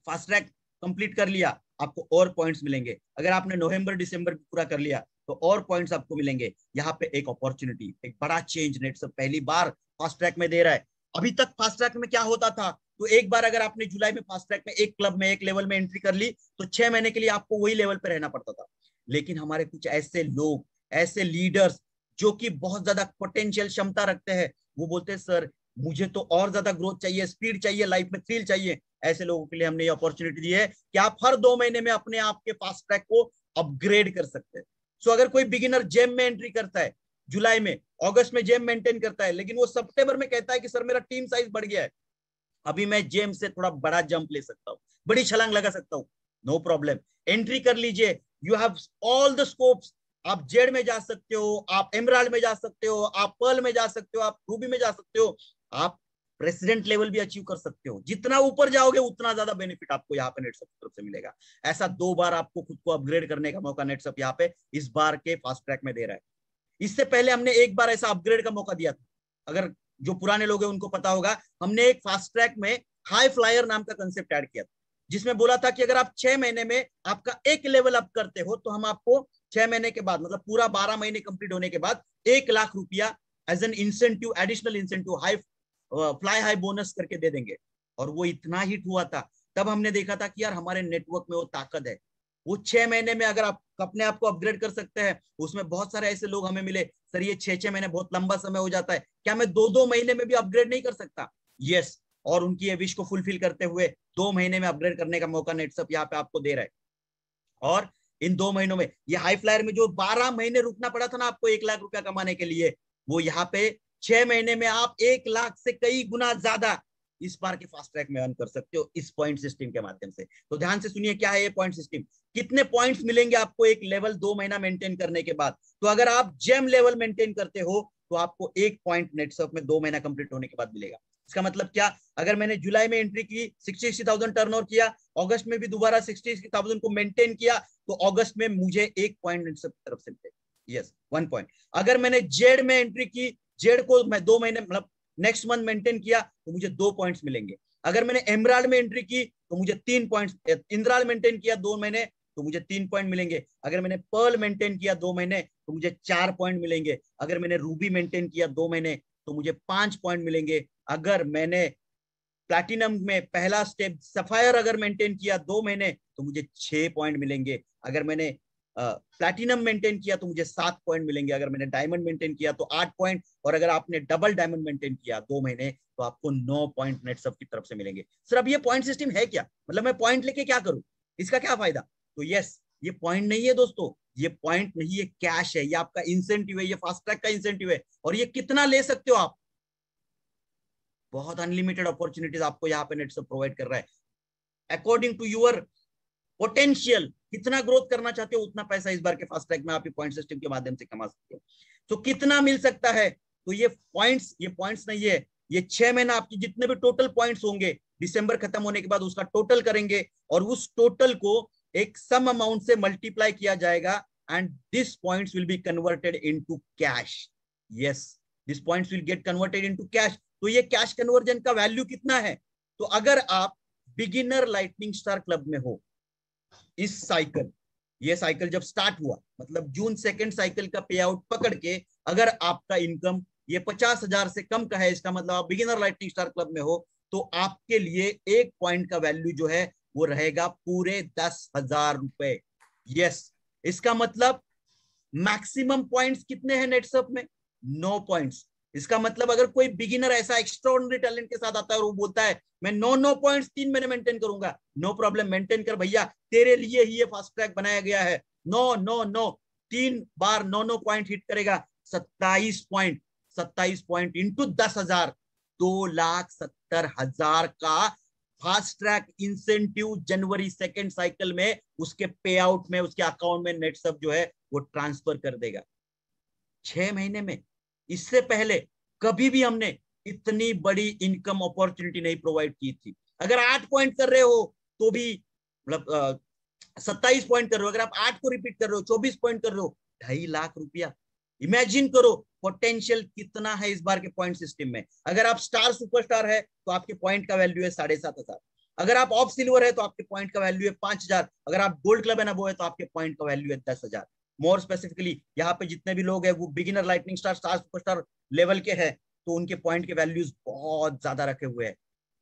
फास्ट ट्रैक कंप्लीट कर लिया, आपको और पॉइंट्स मिलेंगे। अगर आपने नवंबर दिसंबर पूरा कर लिया तो और पॉइंट्स आपको मिलेंगे। यहाँ पे एक अपॉर्चुनिटी, एक बड़ा चेंज नेटसर्फ पहली बार फास्ट ट्रैक में दे रहा है। अभी तक फास्ट ट्रैक में क्या होता था, तो एक बार अगर आपने जुलाई में फास्ट ट्रैक में एक क्लब में, एक लेवल में एंट्री कर ली तो 6 महीने के लिए आपको वही लेवल पे रहना पड़ता था। लेकिन हमारे कुछ ऐसे लोग, ऐसे लीडर्स जो कि बहुत ज्यादा पोटेंशियल क्षमता रखते हैं, वो बोलते हैं सर मुझे तो और ज्यादा ग्रोथ चाहिए, स्पीड चाहिए, लाइफ में थ्रिल चाहिए। ऐसे लोगों के लिए हमने ये अपॉर्चुनिटी दी है कि आप हर 2 महीने में अपने आप के फास्ट ट्रैक को अपग्रेड कर सकते हैं। सो अगर कोई बिगिनर जेम में एंट्री करता है जुलाई में, अगस्त में जेम मेंटेन करता है, लेकिन वो सितंबर में कहता है कि सर मेरा टीम साइज बढ़ गया है, अभी मैं जेम से थोड़ा बड़ा जंप ले सकता हूँ, बड़ी छलांग लगा सकता हूँ, नो प्रॉब्लम, एंट्री कर लीजिए। You have all the scopes. आप जेड में जा सकते हो, आप एमराल्ड में जा सकते हो, आप पर्ल में जा सकते हो, आप रूबी में जा सकते हो, आप प्रेसिडेंट लेवल भी अचीव कर सकते हो। जितना ऊपर जाओगे उतना ज्यादा बेनिफिट आपको यहाँ पे नेटसर्फ की तरफ से मिलेगा। ऐसा 2 बार आपको खुद को अपग्रेड करने का मौका नेटसर्फ यहाँ पे इस बार के फास्ट ट्रैक में दे रहा है। इससे पहले हमने एक बार ऐसा अपग्रेड का मौका दिया था, अगर जो पुराने लोग हैं उनको पता होगा। हमने एक फास्ट ट्रैक में हाई फ्लायर नाम का कंसेप्ट ऐड किया था, जिसमें बोला था कि अगर आप 6 महीने में आपका एक लेवल अप करते हो तो हम आपको 6 महीने के बाद, मतलब पूरा 12 महीने कंप्लीट होने के बाद 1 लाख रुपया as an incentive, additional incentive, high fly high bonus करके दे देंगे। और वो इतना हिट हुआ था, तब हमने देखा था कि यार हमारे नेटवर्क में वो ताकत है। वो 6 महीने में अगर आप अपने आप को अपग्रेड कर सकते हैं। उसमें बहुत सारे ऐसे लोग हमें मिले, सर ये 6-6 महीने बहुत लंबा समय हो जाता है, क्या मैं 2-2 महीने में भी अपग्रेड नहीं कर सकता? यस, और उनकी ये विश को फुलफिल करते हुए 2 महीने में अपग्रेड करने का मौका नेटसप यहाँ पे आपको दे रहा है। और इन 2 महीनों में ये हाई फ्लायर में जो 12 महीने रुकना पड़ा था ना आपको 1 लाख रुपया कमाने के लिए, वो यहाँ पे 6 महीने में आप 1 लाख से कई गुना ज्यादा इस बार के फास्ट ट्रैक में अर्न कर सकते हो इस पॉइंट सिस्टम के माध्यम से। तो ध्यान से सुनिए क्या है ये पॉइंट सिस्टम, कितने पॉइंट्स मिलेंगे आपको एक लेवल 2 महीना मेंटेन करने के बाद। तो अगर आप जेम लेवल मेंटेन करते हो तो आपको 1 पॉइंट नेटसप में 2 महीना कंप्लीट होने के बाद मिलेगा। इसका मतलब क्या, अगर मैंने जुलाई में एंट्री की 60,000 टर्नओवर किया, अगस्त में भी दोबारा 60,000 को मेंटेन किया, तो अगस्त में मुझे 1 पॉइंट नेटसप की तरफ से मिलेगा। Yes, 1 point. अगर मैंने जेड में एंट्री की, जेड को मैं 2 महीने मतलब नेक्स्ट मंथ मेंटेन किया, तो मुझे 2 पॉइंट्स मिलेंगे। अगर मैंने एमराल्ड में एंट्री की तो मुझे 3 पॉइंट्स, इंद्राल मेंटेन किया 2 महीने तो मुझे 3 पॉइंट मिलेंगे। अगर मैंने पर्ल मेंटेन किया 2 महीने तो मुझे 4 पॉइंट मिलेंगे। अगर मैंने रूबी मेंटेन किया 2 महीने तो मुझे 5 पॉइंट मिलेंगे। अगर मैंने प्लैटिनम में पहला स्टेप सफायर अगर मेंटेन किया 2 महीने तो मुझे 6 पॉइंट मिलेंगे। अगर मैंने प्लैटिनम मेंटेन किया तो मुझे 7 पॉइंट मिलेंगे। अगर मैंने डायमंड मेंटेन किया तो 8 पॉइंट, और अगर आपने डबल डायमंड मेंटेन किया 2 महीने तो आपको 9 पॉइंट नेटसप की तरफ से मिलेंगे। सर अब ये पॉइंट सिस्टम है क्या, मतलब मैं पॉइंट लेके क्या करूं, इसका क्या फायदा? तो यस, ये पॉइंट नहीं है दोस्तों, ये पॉइंट नहीं, ये कैश है, ये आपका इंसेंटिव है, ये फास्ट ट्रैक का इंसेंटिव है। और ये कितना ले सकते हो आप, बहुत अनलिमिटेड अपॉर्चुनिटीज आपको यहाँ पे नेटसप प्रोवाइड कर रहा है। अकॉर्डिंग टू यूर पोटेंशियल, कितना ग्रोथ करना चाहते हो उतना पैसा इस बार के फास्ट ट्रैक में आप पॉइंट सिस्टम के माध्यम से कमा सकते हो। तो कितना मिल सकता है, तो ये पॉइंट्स नहीं है, ये 6 महीना आपकी जितने भी टोटल पॉइंट्स होंगे दिसंबर खत्म होने के बाद उसका टोटल करेंगे, और उस टोटल को एक सम अमाउंट से मल्टीप्लाई किया जाएगा, and this points will be converted into cash. Yes, this points will get converted into cash. तो ये कैश कन्वर्जन का वैल्यू कितना है, तो अगर आप बिगिनर लाइटनिंग स्टार क्लब में हो, इस साइकिल, ये साइकिल जब स्टार्ट हुआ मतलब जून 2nd साइकिल का पे आउट पकड़ के अगर आपका इनकम ये 50,000 से कम का है, इसका मतलब आप बिगिनर लाइटनिंग स्टार क्लब में हो, तो आपके लिए 1 पॉइंट का वैल्यू जो है वो रहेगा पूरे 10,000 रुपए। यस, इसका मतलब मैक्सिमम पॉइंट्स कितने हैं नेटसप में, 9 पॉइंट्स। इसका मतलब अगर कोई बिगिनर ऐसा एक्स्ट्राऑर्डिनरी टैलेंट के साथ आता है और वो बोलता है मैं 9 पॉइंट्स 3 महीने मेंटेन करूंगा, नो प्रॉब्लम, मेंटेन कर भैया, तेरे लिए ही ये फास्ट ट्रैक बनाया गया है। 9 3 बार 9 पॉइंट हिट करेगा, 27 पॉइंट इंटू 10,000, 2,70,000 का फास्ट ट्रैक इंसेंटिव जनवरी 2nd साइकिल में उसके पे आउट में, उसके अकाउंट में नेटसप जो है वो ट्रांसफर कर देगा 6 महीने में। इससे पहले कभी भी हमने इतनी बड़ी इनकम अपॉर्चुनिटी नहीं प्रोवाइड की थी। अगर 8 पॉइंट कर रहे हो तो भी मतलब 27 पॉइंट कर रहे हो, अगर आप 8 को रिपीट कर रहे हो, 24 पॉइंट कर रहे हो, 2.5 लाख रुपया। इमेजिन करो पोटेंशियल कितना है इस बार के पॉइंट सिस्टम में। अगर आप स्टार सुपरस्टार है तो आपके पॉइंट का वैल्यू है 7,500। अगर आप ऑफ सिल्वर है तो आपके पॉइंट का वैल्यू है 5,000। अगर आप गोल्ड क्लब है ना वो है तो आपके पॉइंट का वैल्यू है 10,000। मोर स्पेसिफिकली यहाँ पे जितने भी लोग हैं वो beginner lightning star, star superstar level के हैं, तो उनके पॉइंट के वैल्यूज बहुत ज्यादा रखे हुए हैं।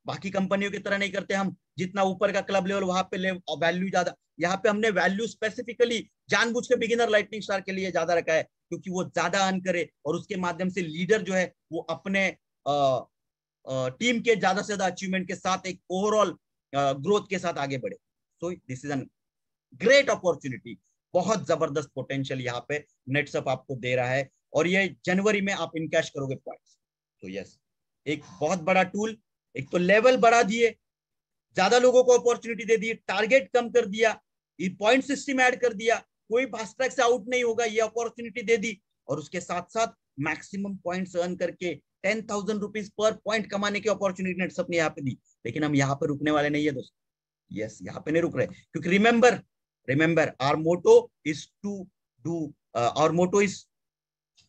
बाकी कंपनियों की तरह नहीं करते हम, जितना ऊपर का क्लब लेवल वहां पे वैल्यू ज्यादा, यहाँ पे हमने वैल्यू स्पेसिफिकली जानबूझ के बिगिनर लाइटनिंग स्टार के लिए ज्यादा रखा है, क्योंकि वो ज्यादा अर्न करे और उसके माध्यम से लीडर जो है वो अपने टीम के ज्यादा से ज्यादा अचीवमेंट के साथ एक ओवरऑल ग्रोथ के साथ आगे बढ़े। So this is an great opportunity, बहुत जबरदस्त पोटेंशियल यहाँ पे नेटसप आपको दे रहा है, और ये जनवरी में आप इनकैश करोगे पॉइंट्स। तो यस, एक बहुत बड़ा टूल, एक तो लेवल बढ़ा दिए, ज्यादा लोगों को अपॉर्चुनिटी दे दी, टारगेट कम कर दिया, ये पॉइंट सिस्टम ऐड कर दिया, कोई फास्ट ट्रैक से आउट नहीं होगा, ये अपॉर्चुनिटी दे दी, और उसके साथ साथ मैक्सिमम पॉइंट्स अर्न करके 10,000 रुपीज पर पॉइंट कमाने की अपॉर्चुनिटी नेटसप ने यहाँ पे दी। लेकिन हम यहाँ पे रुकने वाले नहीं है दोस्तों, यस यहाँ पे नहीं रुक रहे, क्योंकि remember our motto is to do, our motto is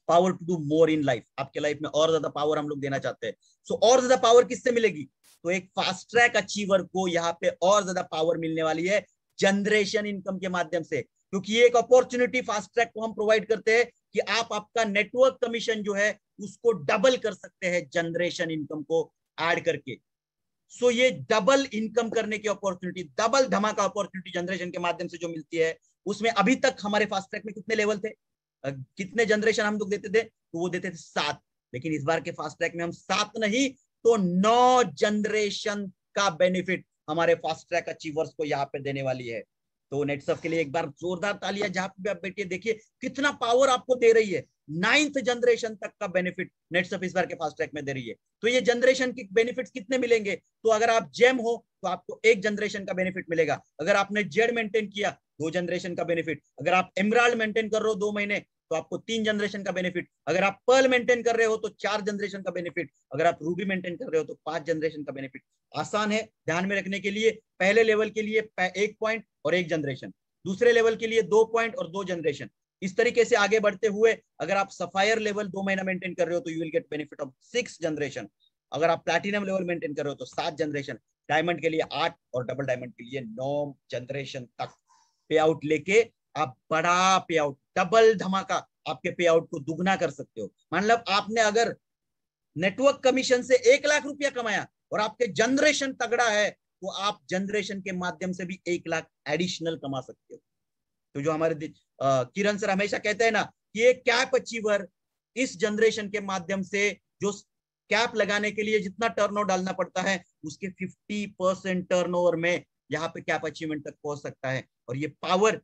power to do more in life. आपके लाइफ में और ज्यादा पावर हम लोग देना चाहते हैं। सो और ज्यादा पावर किससे मिलेगी, तो एक फास्ट ट्रैक अचीवर को यहाँ पे और ज्यादा पावर मिलने वाली है जनरेशन इनकम के माध्यम से, क्योंकि ये एक अपॉर्चुनिटी फास्ट ट्रैक को हम प्रोवाइड करते हैं कि आप आपका नेटवर्क कमीशन जो है उसको डबल कर सकते हैं जनरेशन इनकम को ऐड करके। सो ये डबल इनकम करने की अपॉर्चुनिटी, डबल धमाका अपॉर्चुनिटी जनरेशन के माध्यम से जो मिलती है, उसमें अभी तक हमारे फास्ट ट्रैक में कितने लेवल थे, कितने जनरेशन हम लोग देते थे, तो वो देते थे 7। लेकिन इस बार के फास्ट ट्रैक में हम 7 नहीं तो 9 जनरेशन का बेनिफिट हमारे फास्ट ट्रैक अचीवर्स को यहाँ पे देने वाली है। तो नेटसर्फ के लिए एक बार जोरदार तालियां, जहां पे आप बैठिए देखिए कितना पावर आपको दे रही है। 9th जनरेशन तक का बेनिफिट नेटसर्फ इस बार के फास्ट ट्रैक में दे रही है। तो ये जनरेशन के बेनिफिट्स कितने मिलेंगे, तो अगर आप जेम हो तो आपको 1 जनरेशन का बेनिफिट मिलेगा। अगर आपने जेड मेंटेन किया 2 जनरेशन का बेनिफिट। अगर आप एमराल्ड मेंटेन कर रहे हो 2 महीने तो आपको 3 जनरेशन का बेनिफिट। अगर आप पर्ल मेंटेन कर रहे हो तो 4 जनरेशन का बेनिफिट। अगर आप रूबी मेंटेन कर रहे हो तो 5 जनरेशन का बेनिफिट। आसान है ध्यान में रखने के लिए। पहले लेवल के लिए 1 पॉइंट और 1 जनरेशन, दूसरे लेवल के लिए 2 पॉइंट और 2 जनरेशन। इस तरीके से आगे बढ़ते हुए अगर आप सफायर लेवल 2 महीना मेंटेन कर रहे हो तो you will get benefit of 6 generation. अगर आप प्लैटिनम लेवल मेंटेन कर रहे हो तो 7 जनरेशन। डायमंड के लिए 8 और डबल डायमंड के लिए 9 जनरेशन तक पे आउट लेके आप बड़ा पे आउट, डबल धमाका, आपके पे आउट को दुगना कर सकते हो। मतलब आपने अगर नेटवर्क कमीशन से 1 लाख रुपया कमाया और आपके जनरेशन तगड़ा है तो आप जनरेशन के माध्यम से भी 1 लाख एडिशनल कमा सकते हो। तो जो हमारे किरण सर हमेशा कहते हैं ना कि एक कैप अचीवर इस जनरेशन के माध्यम से जो कैप लगाने के लिए जितना टर्नओवर डालना पड़ता है उसके 50% टर्नओवर में यहाँ पे कैप अचीवमेंट तक पहुंच सकता है। और ये पावर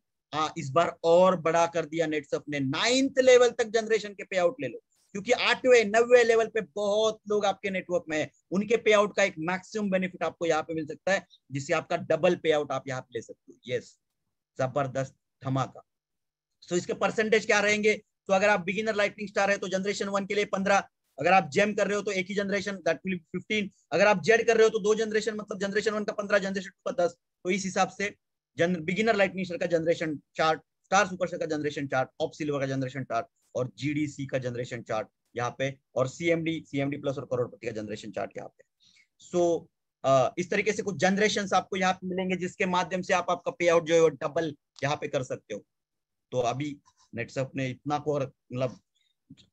इस बार और बड़ा कर दिया नेटसर्फ ने। 9th लेवल तक जनरेशन के पे आउट ले लो, क्योंकि 8वें 9वें लेवल पे बहुत लोग आपके नेटवर्क में है, उनके पे आउट का एक मैक्सिमम बेनिफिट आपको यहाँ पे मिल सकता है, जिससे आपका डबल पे आउट आप यहाँ पे ले सकते हो। यस, जबरदस्त धमाका। तो इसके परसेंटेज क्या रहेंगे, तो अगर आप बिगिनर लाइटनिंग स्टार है तो जनरेशन 1 के लिए 15, अगर आप जेम कर रहे हो तो एक ही जनरेशन दैट विल 15, अगर आप जेड कर रहे हो तो 2 जनरेशन मतलब जनरेशन 1 का 15, जनरेशन 2 का 10। तो इस हिसाब से बिगिनर लाइटनिंग स्टार का जनरेशन चार्ट, स्टार सुपरस्टार का जनरेशन चार्ट, ऑफ सिल्वर का जनरेशन चार्ट और जीडीसी का जनरेशन चार्ट यहाँ पे, और सीएमडी प्लस और करोड़पति का जनरेशन चार्ट यहाँ पे। सो इस तरीके से कुछ जनरेशन आपको यहाँ पे मिलेंगे जिसके माध्यम से आप आपका पे आउट जो है डबल यहाँ पे कर सकते हो। तो अभी नेटसर्फ ने इतना को मतलब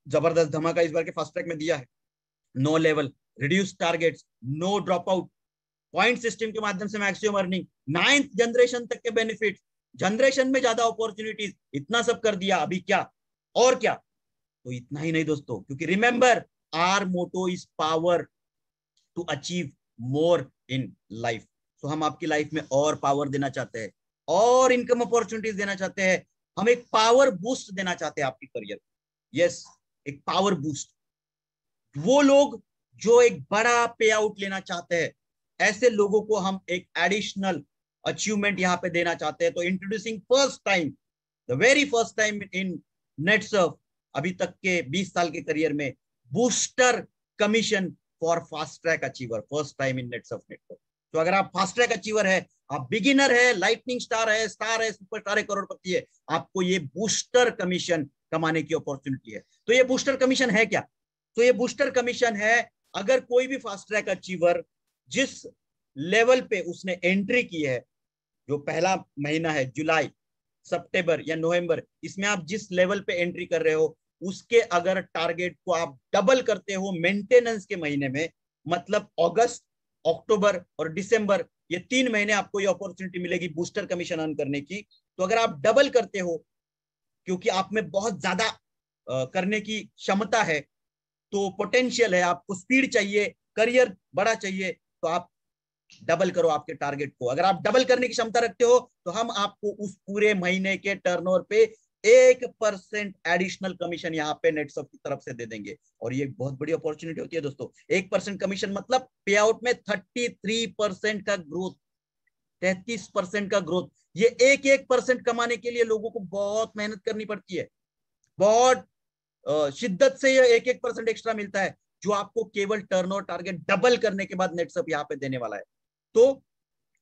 जबरदस्त धमाका इस बार के फास्ट ट्रैक में दिया है। No level, reduce targets, no drop out, point system के माध्यम से मैक्सिमम अर्निंग, 9th जनरेशन तक के बेनिफिट, जनरेशन में ज्यादा अपॉर्चुनिटीज, इतना सब कर दिया। अभी क्या और क्या, तो इतना ही नहीं दोस्तों, क्योंकि remember our motto is power to achieve more in life. तो हम आपकी लाइफ में और पावर देना चाहते हैं, और इनकम अपॉर्चुनिटीज देना चाहते हैं, हम एक पावर बूस्ट देना चाहते हैं आपकी करियर। यस, एक पावर बूस्ट। वो लोग जो एक बड़ा पे आउट लेना चाहते हैं, ऐसे लोगों को हम एक एडिशनल अचीवमेंट यहाँ पे देना चाहते हैं। तो introducing first time, the very first time in Netsurf, अभी तक के 20 साल के करियर में, booster commission for fast track achiever, first time in Netsurf network. तो अगर आप फास्ट ट्रैक अचीवर है, आप बिगिनर है, लाइटनिंग स्टार है, सुपरस्टार है, करोड़पति है, आपको ये बूस्टर कमीशन कमाने की अपॉर्चुनिटी है। तो ये बूस्टर कमीशन है क्या, तो ये बूस्टर कमीशन है अगर कोई भी फास्ट ट्रैक अचीवर जिस लेवल पे उसने एंट्री की है, जो पहला महीना है जुलाई, सितंबर या नवंबर, इसमें आप जिस लेवल पे एंट्री कर रहे हो उसके अगर टारगेट को आप डबल करते हो मेंटेनेंस के महीने में, मतलब अगस्त, अक्टूबर और दिसंबर, ये 3 महीने आपको ये अपॉर्चुनिटी मिलेगी बूस्टर कमीशन अर्न करने की। तो अगर आप डबल करते हो, क्योंकि आप में बहुत ज्यादा करने की क्षमता है, तो पोटेंशियल है, आपको स्पीड चाहिए, करियर बड़ा चाहिए, तो आप डबल करो आपके टारगेट को। अगर आप डबल करने की क्षमता रखते हो तो हम आपको उस पूरे महीने के टर्नओवर पे 1% एडिशनल कमीशन यहाँ पे नेटसर्फ की तरफ से दे देंगे। और ये बहुत बड़ी अपॉर्चुनिटी होती है दोस्तों। 1% कमीशन मतलब पे आउट में 33% का ग्रोथ, 33% का ग्रोथ। ये 1% कमाने के लिए लोगों को बहुत मेहनत करनी पड़ती है, बहुत शिद्दत से ये 1% एक्स्ट्रा मिलता है, जो आपको केवल टर्नओवर टारगेट डबल करने के बाद नेटसर्फ यहाँ पे देने वाला है। तो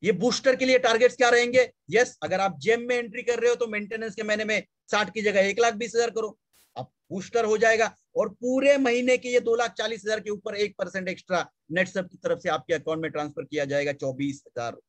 ये बूस्टर के लिए टारगेट्स क्या रहेंगे, यस, अगर आप जेम में एंट्री कर रहे हो तो मेंटेनेंस के महीने में 60 की जगह 1,20,000 करो, अब बूस्टर हो जाएगा, और पूरे महीने के ये 2,40,000 के ऊपर 1% एक्स्ट्रा नेटसर्फ की तरफ से आपके अकाउंट में ट्रांसफर किया जाएगा, 24,000।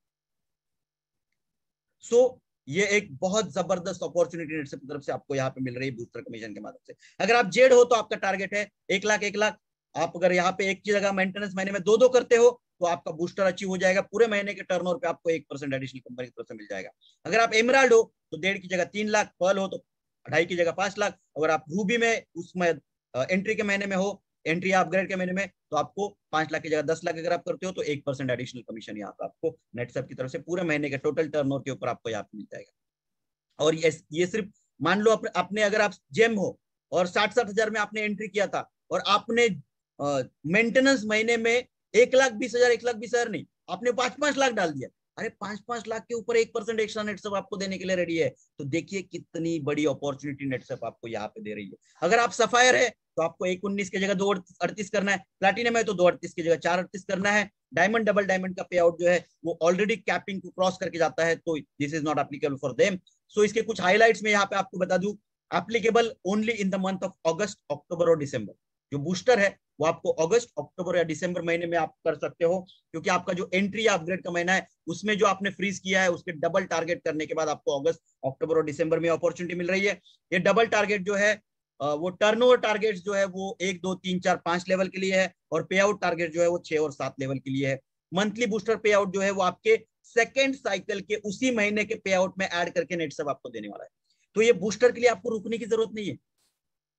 सो ये एक बहुत जबरदस्त अपॉर्चुनिटी नेटसर्फ की तरफ से आपको यहाँ पे मिल रही है बूस्टर कमीशन के माध्यम से। अगर आप जेड हो तो आपका टारगेट है 1 लाख। आप अगर यहाँ पे एक की जगह मेंटेनेंस महीने में 2 करते हो तो आपका बूस्टर अचीव हो जाएगा, पूरे महीने के टर्नओवर पे आपको 1% एडिशनल कंपनी की तरफ से मिल जाएगा। अगर आप एमराल्ड हो तो 1.5 की जगह 3 लाख, पर्ल हो तो 2.5 की जगह 5 लाख, अगर आप रूबी में उसमें एंट्री के महीने में हो, एंट्री अपग्रेड के महीने में, तो आपको 5 लाख की जगह 10 लाख अगर आप करते हो तो 1% एडिशनल कमीशन यहाँ पे आपको नेटसप की तरफ से पूरे महीने के टोटल टर्नओवर के ऊपर आपको यहाँ पे मिल जाएगा। और ये सिर्फ मान लो आपने अगर आप जेम हो और 60-60 हजार में आपने एंट्री किया था और आपने मेंटेनेंस महीने में 1,20,000 1,20,000 नहीं, आपने 5-5 लाख डाल दिया, अरे 5-5 लाख के ऊपर 1% एक्स्ट्रा नेटसप आपको देने के लिए रेडी है। तो देखिए कितनी बड़ी अपॉर्चुनिटी नेटसप आपको यहाँ पे दे रही है। अगर आप सफायर है तो आपको 1,19 की जगह 2,38 करना है, प्लैटिनम है तो 2,38 की जगह 4,38 करना है। डायमंड, डबल डायमंड का पे आउट जो है वो ऑलरेडी कैपिंग को क्रॉस करके जाता है, तो this is not applicable for them. So इसके कुछ हाइलाइट्स में यहाँ पे आपको बता दूं, applicable only in the month of August, अक्टूबर और दिसंबर। जो बूस्टर है वो आपको अगस्त, अक्टूबर या दिसंबर महीने में आप कर सकते हो, क्योंकि आपका जो एंट्री या अपग्रेड का महीना है उसमें जो आपने फ्रीज किया है उसके डबल टारगेट करने के बाद आपको अगस्त, अक्टूबर और दिसंबर में अपॉर्चुनिटी मिल रही है। ये डबल टारगेट जो है वो टर्नओवर टारगेट जो है वो 1, 2, 3, 4, 5 लेवल के लिए है, और पे आउट टारगेट जो है वो 6 और 7 लेवल के लिए है। मंथली बूस्टर पे आउट जो है वो आपके सेकेंड साइकिल के उसी महीने के पे आउट में ऐड करके नेटसप आपको देने वाला है। तो ये बूस्टर के लिए आपको रुकने की जरूरत नहीं है,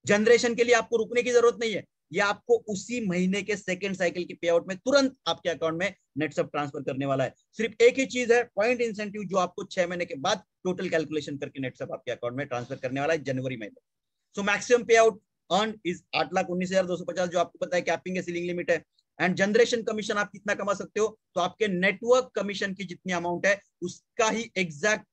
जनरेशन के लिए आपको रुकने की जरूरत नहीं है, ये आपको उसी महीने के सेकंड साइकिल के पे आउट में तुरंत आपके अकाउंट में नेटसप ट्रांसफर करने वाला है। सिर्फ एक ही चीज है, पॉइंट इंसेंटिव, जो आपको 6 महीने के बाद टोटल कैलकुलेशन करके नेटसप आपके अकाउंट में ट्रांसफर करने वाला है जनवरी महीने। सो मैक्सिमम पे आउट अर्न इज 8,19,250, जो आपको पता है कैपिंग है, सीलिंग लिमिट है। एंड जनरेशन कमीशन आप कितना कमा सकते हो, तो आपके नेटवर्क कमीशन की जितनी अमाउंट है उसका ही एग्जैक्ट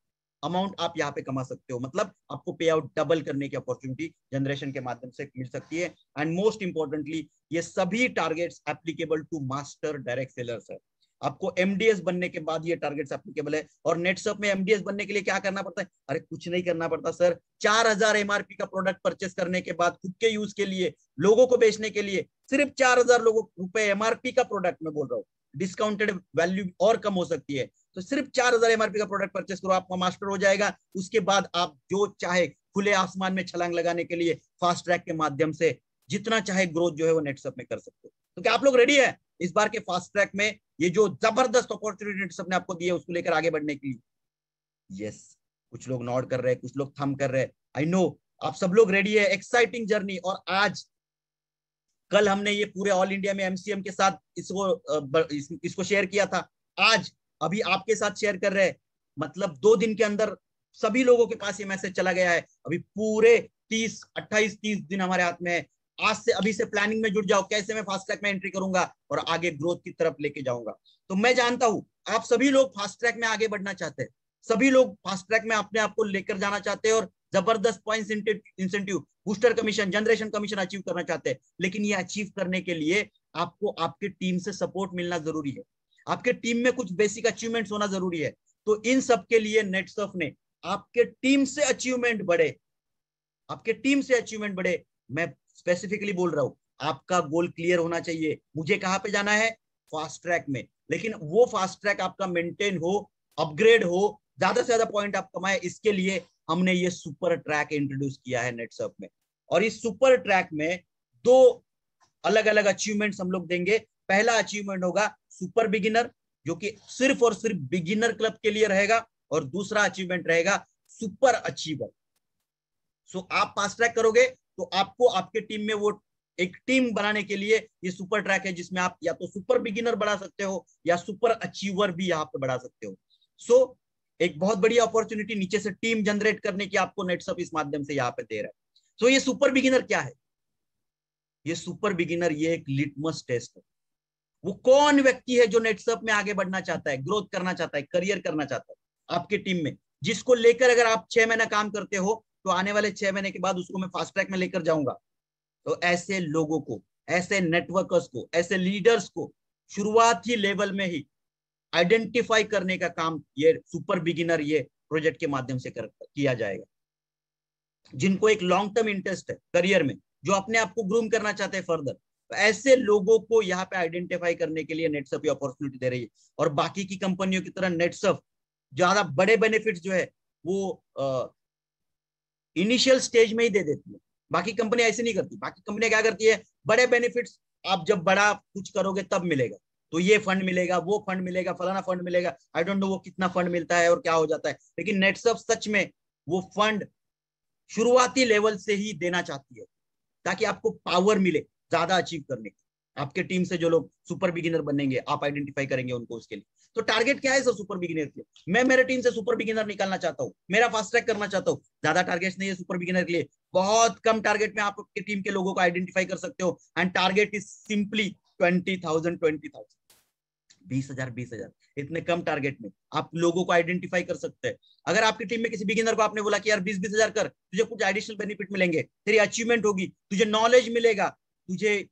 अमाउंट आप यहाँ पे कमा सकते हो। मतलब आपको पे आउट डबल करने की अपॉर्चुनिटी जनरेशन के माध्यम से मिल सकती है। एंड मोस्ट इंपॉर्टेंटली ये सभी targets applicable to master direct sellers है। आपको एमडीएस बनने के बाद ये टारगेट्स एप्लीकेबल है। और नेटसप में एमडीएस बनने के लिए क्या करना पड़ता है, अरे कुछ नहीं करना पड़ता सर। 4,000 एमआरपी का प्रोडक्ट परचेस करने के बाद खुद के यूज के लिए, लोगों को बेचने के लिए, सिर्फ 4,000 रुपए एमआरपी का प्रोडक्ट में बोल रहा हूँ, डिस्काउंटेड वैल्यू और कम हो सकती है, तो सिर्फ 4,000 एमआरपी का प्रोडक्ट परचेस करो, आपका मास्टर हो जाएगा। उसके बाद आप जो चाहे खुले आसमान में छलांग लगाने के लिए फास्ट ट्रैक के माध्यम से जितना चाहे ग्रोथ जो है वो नेटसप में कर सकते हो। तो क्या आप लोग रेडी है इस बार के फास्ट ट्रैक में ये जो जबरदस्त अपॉर्चुनिटी नेटसप ने आपको दी है उसको लेकर आगे बढ़ने के लिए? यस, कुछ लोग नॉड कर रहे हैं, कुछ लोग थम कर रहे हैं। आई नो आप सब लोग रेडी है, एक्साइटिंग जर्नी। और आज कल हमने ये पूरे ऑल इंडिया में एमसीएम के साथ इसको शेयर किया था, आज अभी आपके साथ शेयर कर रहे हैं। मतलब 2 दिन के अंदर सभी लोगों के पास ये मैसेज चला गया है। अभी पूरे 28-30 दिन हमारे हाथ में है। आज से अभी से प्लानिंग में जुट जाओ, कैसे मैं फास्ट ट्रैक में एंट्री करूंगा और आगे ग्रोथ की तरफ लेके जाऊंगा। तो मैं जानता हूं आप सभी लोग फास्ट ट्रैक में आगे बढ़ना चाहते हैं, सभी लोग फास्ट ट्रैक में अपने आप को लेकर जाना चाहते हैं और जबरदस्त points incentive, booster commission, generation commission achieve करना चाहते हैं। लेकिन ये अचीव करने के लिए आपको आपके टीम से सपोर्ट मिलना जरूरी है, आपके टीम में कुछ बेसिक अचीवमेंट्स होना जरूरी है। तो इन सब के लिए नेटसप ने आपके टीम से अचीवमेंट बढ़े, आपके टीम से अचीवमेंट बढ़े, मैं स्पेसिफिकली बोल रहा हूं, आपका गोल क्लियर होना चाहिए। मुझे कहां पे जाना है, फास्ट ट्रैक में। लेकिन वो फास्ट ट्रैक आपका मेंटेन हो, अपग्रेड हो, ज्यादा से ज्यादा पॉइंट आप कमाए, इसके लिए हमने ये सुपर ट्रैक इंट्रोड्यूस किया है नेटसप में। और इस सुपर ट्रैक में 2 अलग अलग अचीवमेंट्स हम लोग देंगे। पहला अचीवमेंट होगा सुपर बिगिनर, जो कि सिर्फ और सिर्फ बिगिनर क्लब के लिए रहेगा, और दूसरा अचीवमेंट रहेगा सुपर अचीवर। सो आप फास्ट ट्रैक करोगे तो आपको आपके टीम में वो एक टीम बनाने के लिए ये सुपर ट्रैक है, जिसमें आप या तो सुपर बिगिनर बढ़ा सकते हो या सुपर अचीवर भी यहाँ पे बढ़ा सकते हो। सो एक बहुत बड़ी अपॉर्चुनिटी नीचे से टीम जनरेट करने की आपको नेटसप इस माध्यम से यहाँ पे दे रहा है। सो ये सुपर बिगिनर क्या है, ये सुपर बिगिनर ये एक लिटमस टेस्ट है। वो कौन व्यक्ति है जो नेटसप में आगे बढ़ना चाहता है, ग्रोथ करना चाहता है, करियर करना चाहता है आपके टीम में, जिसको लेकर अगर आप 6 महीना काम करते हो तो आने वाले 6 महीने के बाद उसको मैं फास्ट ट्रैक में लेकर जाऊंगा। तो ऐसे लोगों को, ऐसे नेटवर्कर्स को, ऐसे लीडर्स को शुरुआती लेवल में ही आइडेंटिफाई करने का काम ये सुपर बिगिनर ये प्रोजेक्ट के माध्यम से किया जाएगा। जिनको एक लॉन्ग टर्म इंटरेस्ट है करियर में, जो अपने आप को ग्रूम करना चाहते हैं फर्दर, तो ऐसे लोगों को यहाँ पे आइडेंटिफाई करने के लिए नेटसप ये अपॉर्चुनिटी दे रही है। और बाकी की कंपनियों की तरह नेटसप ज्यादा बड़े बेनिफिट्स जो है वो इनिशियल स्टेज में ही दे देती है, बाकी कंपनी ऐसे नहीं करती। बाकी कंपनी क्या करती है, बड़े बेनिफिट्स आप जब बड़ा कुछ करोगे तब मिलेगा, तो ये फंड मिलेगा, वो फंड मिलेगा, फलाना फंड मिलेगा, आई डोंट नो वो कितना फंड मिलता है और क्या हो जाता है, लेकिन नेटसप सच में वो फंड शुरुआती लेवल से ही देना चाहती है ताकि आपको पावर मिले ज्यादा अचीव करने की। आपके टीम से जो लोग सुपर बिगिनर बनेंगे आप आइडेंटिफाई करेंगे उनको उसके लिए। तो टारगेट क्या है सर सुपर बिगिनर के लिए? मैं मेरे टीम से सुपर बिगिनर निकालना चाहता हूँ, मेरा फास्ट ट्रैक करना चाहता हूँ। ज्यादा टारगेट्स नहीं है सुपर बिगिनर के लिए, बहुत कम टारगेट में आप आपके टीम के लोगों को आइडेंटिफाई कर सकते हो। And target is simply 20,000, 20,000, 20,000, 20,000। इतने कम टारगेट में आप लोगों को आइडेंटिफाई कर सकते हैं। अगर आपकी टीम में किसी बिगिनर को आपने बोला कि यार 20,000 कर, तुझे कुछ एडिशनल बेनिफिट मिलेंगे, तेरी अचीवमेंट होगी, तुझे नॉलेज मिलेगा, तुझे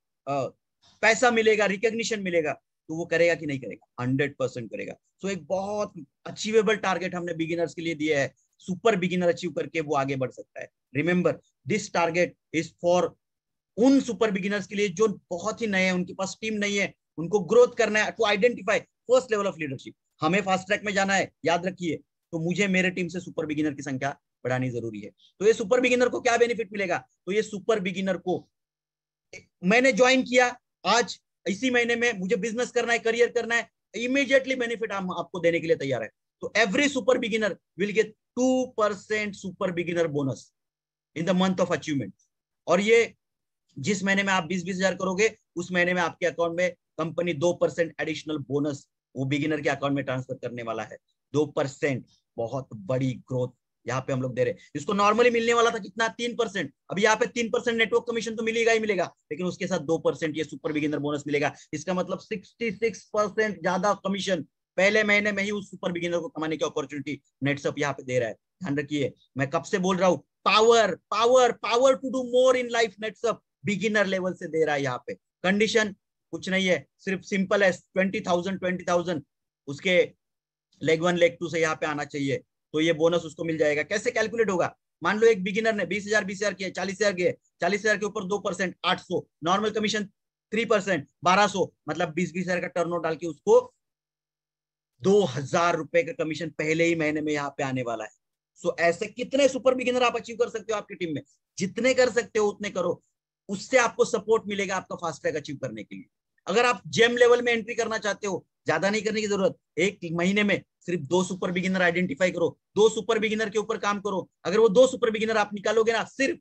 पैसा मिलेगा, रिकॉग्निशन मिलेगा, तो वो करेगा कि नहीं करेगा? 100% करेगा। सो एक बहुत अचीवेबल टारगेट हमने बिगिनर्स के लिए दिया है। सुपर बिगिनर अचीव करके वो आगे बढ़ सकता है। Remember this target is for उन सुपर बिगिनर्स के लिए जो बहुत ही नए हैं, उनके पास टीम नहीं है, उनको ग्रोथ करना है, to identify first level of leadership. हमें फास्ट ट्रैक में जाना है, याद रखिए, तो मुझे मेरे टीम से सुपर बिगिनर की संख्या बढ़ानी जरूरी है। तो ये सुपर बिगिनर को क्या बेनिफिट मिलेगा? तो ये सुपर बिगिनर को, मैंने ज्वाइन किया आज, इसी महीने में मुझे बिजनेस करना है, करियर करना है, इमीडिएटली बेनिफिट हम आपको देने के लिए तैयार है। तो every super beginner will get 2% super beginner bonus in the month of achievement. और ये जिस महीने में आप 20,000 करोगे उस महीने में आपके अकाउंट में कंपनी 2% एडिशनल बोनस वो बिगिनर के अकाउंट में ट्रांसफर करने वाला है। 2%, बहुत बड़ी ग्रोथ यहाँ पे हम लोग दे रहे हैं। इसको नॉर्मली मिलने वाला था कितना? 3%। अब यहाँ पे 3% नेटवर्क कमीशन तो मिलेगा ही मिलेगा, लेकिन उसके साथ 2% ये सुपर बिगिनर बोनस मिलेगा। इसका मतलब 66% ज्यादा कमीशन पहले महीने में ही उस सुपर बिगिनर को कमाने की अपॉर्चुनिटी नेटसप यहाँ पे दे रहा है। ध्यान रखिए, मैं कब से बोल रहा हूँ, power power power to do more in life Netsurf beginner level से दे रहा है। यहाँ पे कंडीशन कुछ नहीं है, सिर्फ सिंपल है, 20,000, 20,000 उसके लेग 1 लेग 2 से यहाँ पे आना चाहिए, तो ये बोनस उसको मिल जाएगा। कैसे कैलकुलेट होगा? मान लो एक बिगिनर ने 20,000, 20,000 किए, 40,000 किए, 40,000 के ऊपर 2%, 800, नॉर्मल कमीशन 3%, 1,200, मतलब 20,000 का टर्नओवर डाल के उसको 2,000 रुपए का कमीशन पहले ही महीने में यहाँ पे आने वाला है। सो ऐसे कितने सुपर बिगिनर आप अचीव कर सकते हो आपकी टीम में? जितने कर सकते हो उतने करो, उससे आपको सपोर्ट मिलेगा आपका फास्ट ट्रैक अचीव करने के लिए। अगर आप जेम लेवल में एंट्री करना चाहते हो, ज्यादा नहीं करने की जरूरत, एक महीने में सिर्फ 2 सुपर बिगिनर आइडेंटिफाई करो, 2 सुपर बिगिनर के ऊपर काम करो। अगर वो 2 सुपर बिगिनर आप निकालोगे ना सिर्फ,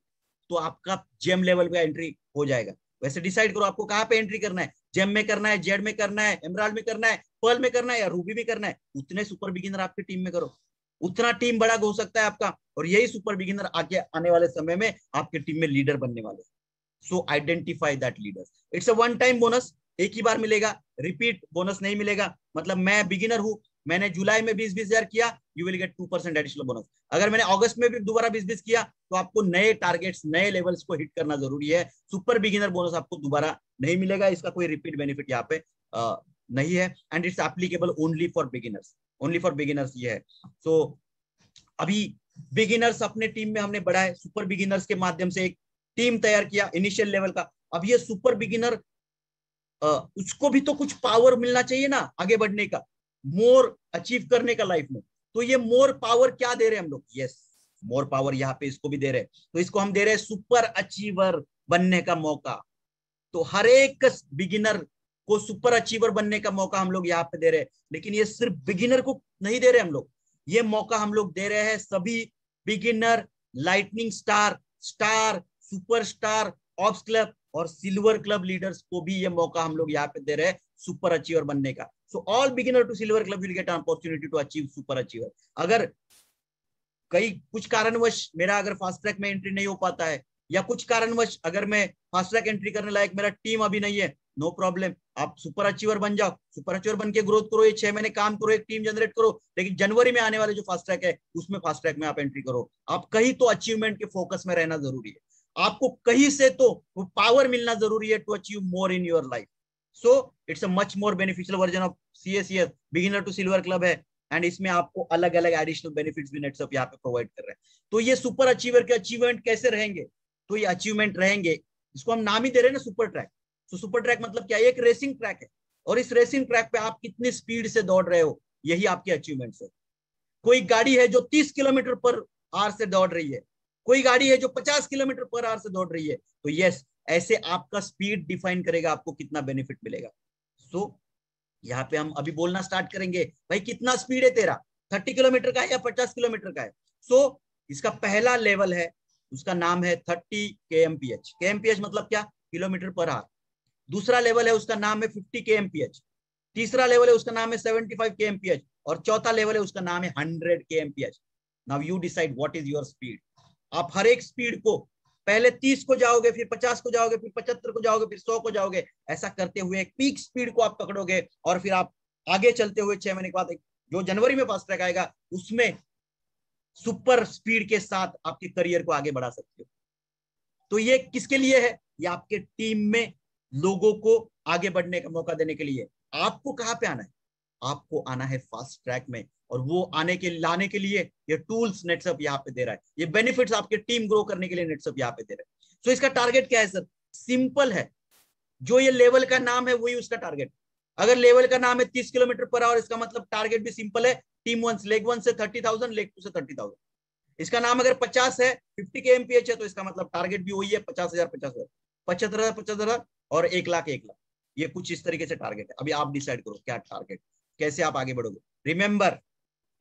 तो आपका जेम लेवल पे एंट्री हो जाएगा। वैसे डिसाइड करो आपको कहाँ पे एंट्री करना है, जेम में करना है, जेड में करना है, एमराल्ड में करना है, पर्ल में करना है या रूबी में करना है। उतने सुपर बिगिनर आपकी टीम में करो, उतना टीम बड़ा हो सकता है आपका, और यही सुपर बिगिनर आगे आने वाले समय में आपके टीम में लीडर बनने वाले। सो identify that leaders. It's a one time bonus, एक ही बार मिलेगा, रिपीट बोनस नहीं मिलेगा। मतलब मैं बिगिनर हूं, मैंने जुलाई में 20,000 किया, you will get 2% additional bonus. अगर मैंने अगस्त में भी दोबारा 20 किया, तो आपको नए टारगेट्स, नए लेवल्स को हिट करना जरूरी है। सुपर बिगिनर बोनस आपको दोबारा नहीं मिलेगा, इसका कोई रिपीट बेनिफिट यहाँ पे नहीं है। And it's applicable only for beginners, only for beginners ये है। सो अभी बिगिनर्स अपने टीम में हमने बढ़ाए, सुपर बिगिनर्स के माध्यम से एक टीम तैयार किया इनिशियल लेवल का। अब ये सुपर बिगिनर उसको भी तो कुछ पावर मिलना चाहिए ना आगे बढ़ने का, मोर अचीव करने का लाइफ में। तो ये मोर पावर क्या दे रहे हैं हम लोग? यस, मोर पावर यहाँ पे इसको भी दे रहे हैं। तो इसको हम दे रहे हैं सुपर अचीवर बनने का मौका। तो हर एक बिगिनर को सुपर अचीवर बनने का मौका हम लोग यहाँ पे दे रहे हैं। लेकिन ये सिर्फ बिगिनर को नहीं दे रहे हम लोग, ये मौका हम लोग दे रहे हैं सभी beginner, lightning star, star, superstar, ops club और सिल्वर क्लब लीडर्स को भी ये मौका हम लोग यहाँ पे दे रहे हैं सुपर अचीवर बनने का। So all beginner to silver club will get an opportunity to achieve super achiever. अगर कई कुछ कारणवश मेरा अगर फास्ट ट्रैक में एंट्री नहीं हो पाता है, या कुछ कारणवश अगर मैं फास्ट ट्रैक एंट्री करने लायक मेरा टीम अभी नहीं है, नो प्रॉब्लम, आप सुपर अचीवर बन जाओ, सुपर अचीवर बन के ग्रोथ करो, ये 6 महीने काम करो, एक टीम जनरेट करो। लेकिन जनवरी में आने वाले जो फास्ट ट्रैक है उसमें फास्ट ट्रैक में आप एंट्री करो। आप कहीं तो अचीवमेंट के फोकस में रहना जरूरी है, आपको कहीं से तो वो पावर मिलना जरूरी है to achieve more in your life. So it's a much more beneficial version of CACS, beginner to silver club है। एंड इसमें आपको अलग अलग एडिशनल बेनिफिट्स भी नेटसप यहाँ पे प्रोवाइड कर रहे हैं। तो ये सुपर अचीवर के अचीवमेंट कैसे रहेंगे? तो ये अचीवमेंट रहेंगे, इसको हम नाम ही दे रहे हैं ना सुपर ट्रैक। तो सुपर ट्रैक मतलब क्या? एक रेसिंग ट्रैक है, और इस रेसिंग ट्रैक पे आप कितनी स्पीड से दौड़ रहे हो, यही आपके अचीवमेंट्स है। कोई गाड़ी है जो 30 किलोमीटर पर आवर से दौड़ रही है, कोई गाड़ी है जो 50 किलोमीटर पर आवर से दौड़ रही है। तो यस, ऐसे आपका स्पीड डिफाइन करेगा आपको कितना बेनिफिट मिलेगा। सो यहाँ पे हम अभी बोलना स्टार्ट करेंगे, भाई कितना स्पीड है तेरा, 30 किलोमीटर का है या 50 किलोमीटर का है। सो इसका पहला लेवल है, उसका नाम है 30 kmph। kmph मतलब क्या, किलोमीटर पर आवर। दूसरा लेवल है, उसका नाम है 50 kmph। तीसरा लेवल है, उसका नाम है 75 kmph। और चौथा लेवल है, उसका नाम है 100 kmph। Now you decide what is your speed. आप हर एक स्पीड को, पहले 30 को जाओगे, फिर 50 को जाओगे, फिर 75 को जाओगे, फिर 100 को जाओगे। ऐसा करते हुए एक पीक स्पीड को आप पकड़ोगे, और फिर आप आगे चलते हुए 6 महीने के बाद जो जनवरी में फास्ट ट्रैक आएगा, उसमें सुपर स्पीड के साथ आपके करियर को आगे बढ़ा सकते हो। तो ये किसके लिए है, ये आपके टीम में लोगों को आगे बढ़ने का मौका देने के लिए। आपको कहां पे आना है, आपको आना है फास्ट ट्रैक में। और वो लाने के लिए ये टूल्स नेटसअप यहाँ पे दे रहा है, ये बेनिफिट्स आपके टीम ग्रो करने के लिए नेटसअप यहाँ पे दे रहा है। सो इसका टारगेट क्या है सर, सिंपल है। जो ये लेवल का नाम है वही उसका टारगेट। अगर लेवल का नाम है 30 किलोमीटर पर आवर, इसका मतलब टारगेट भी सिंपल है। टीम वन लेग 1 से 30,000, लेग 2 से 30,000। इसका नाम अगर 50 है, 50 kmph है, तो इसका मतलब टारगेट भी वही है, 50,000 50,000, 75,000 75,000 और 1 लाख 1 लाख। ये कुछ इस तरीके से टारगेट है। अभी आप डिसाइड करो क्या टारगेट, कैसे आप आगे बढ़ोगे। Remember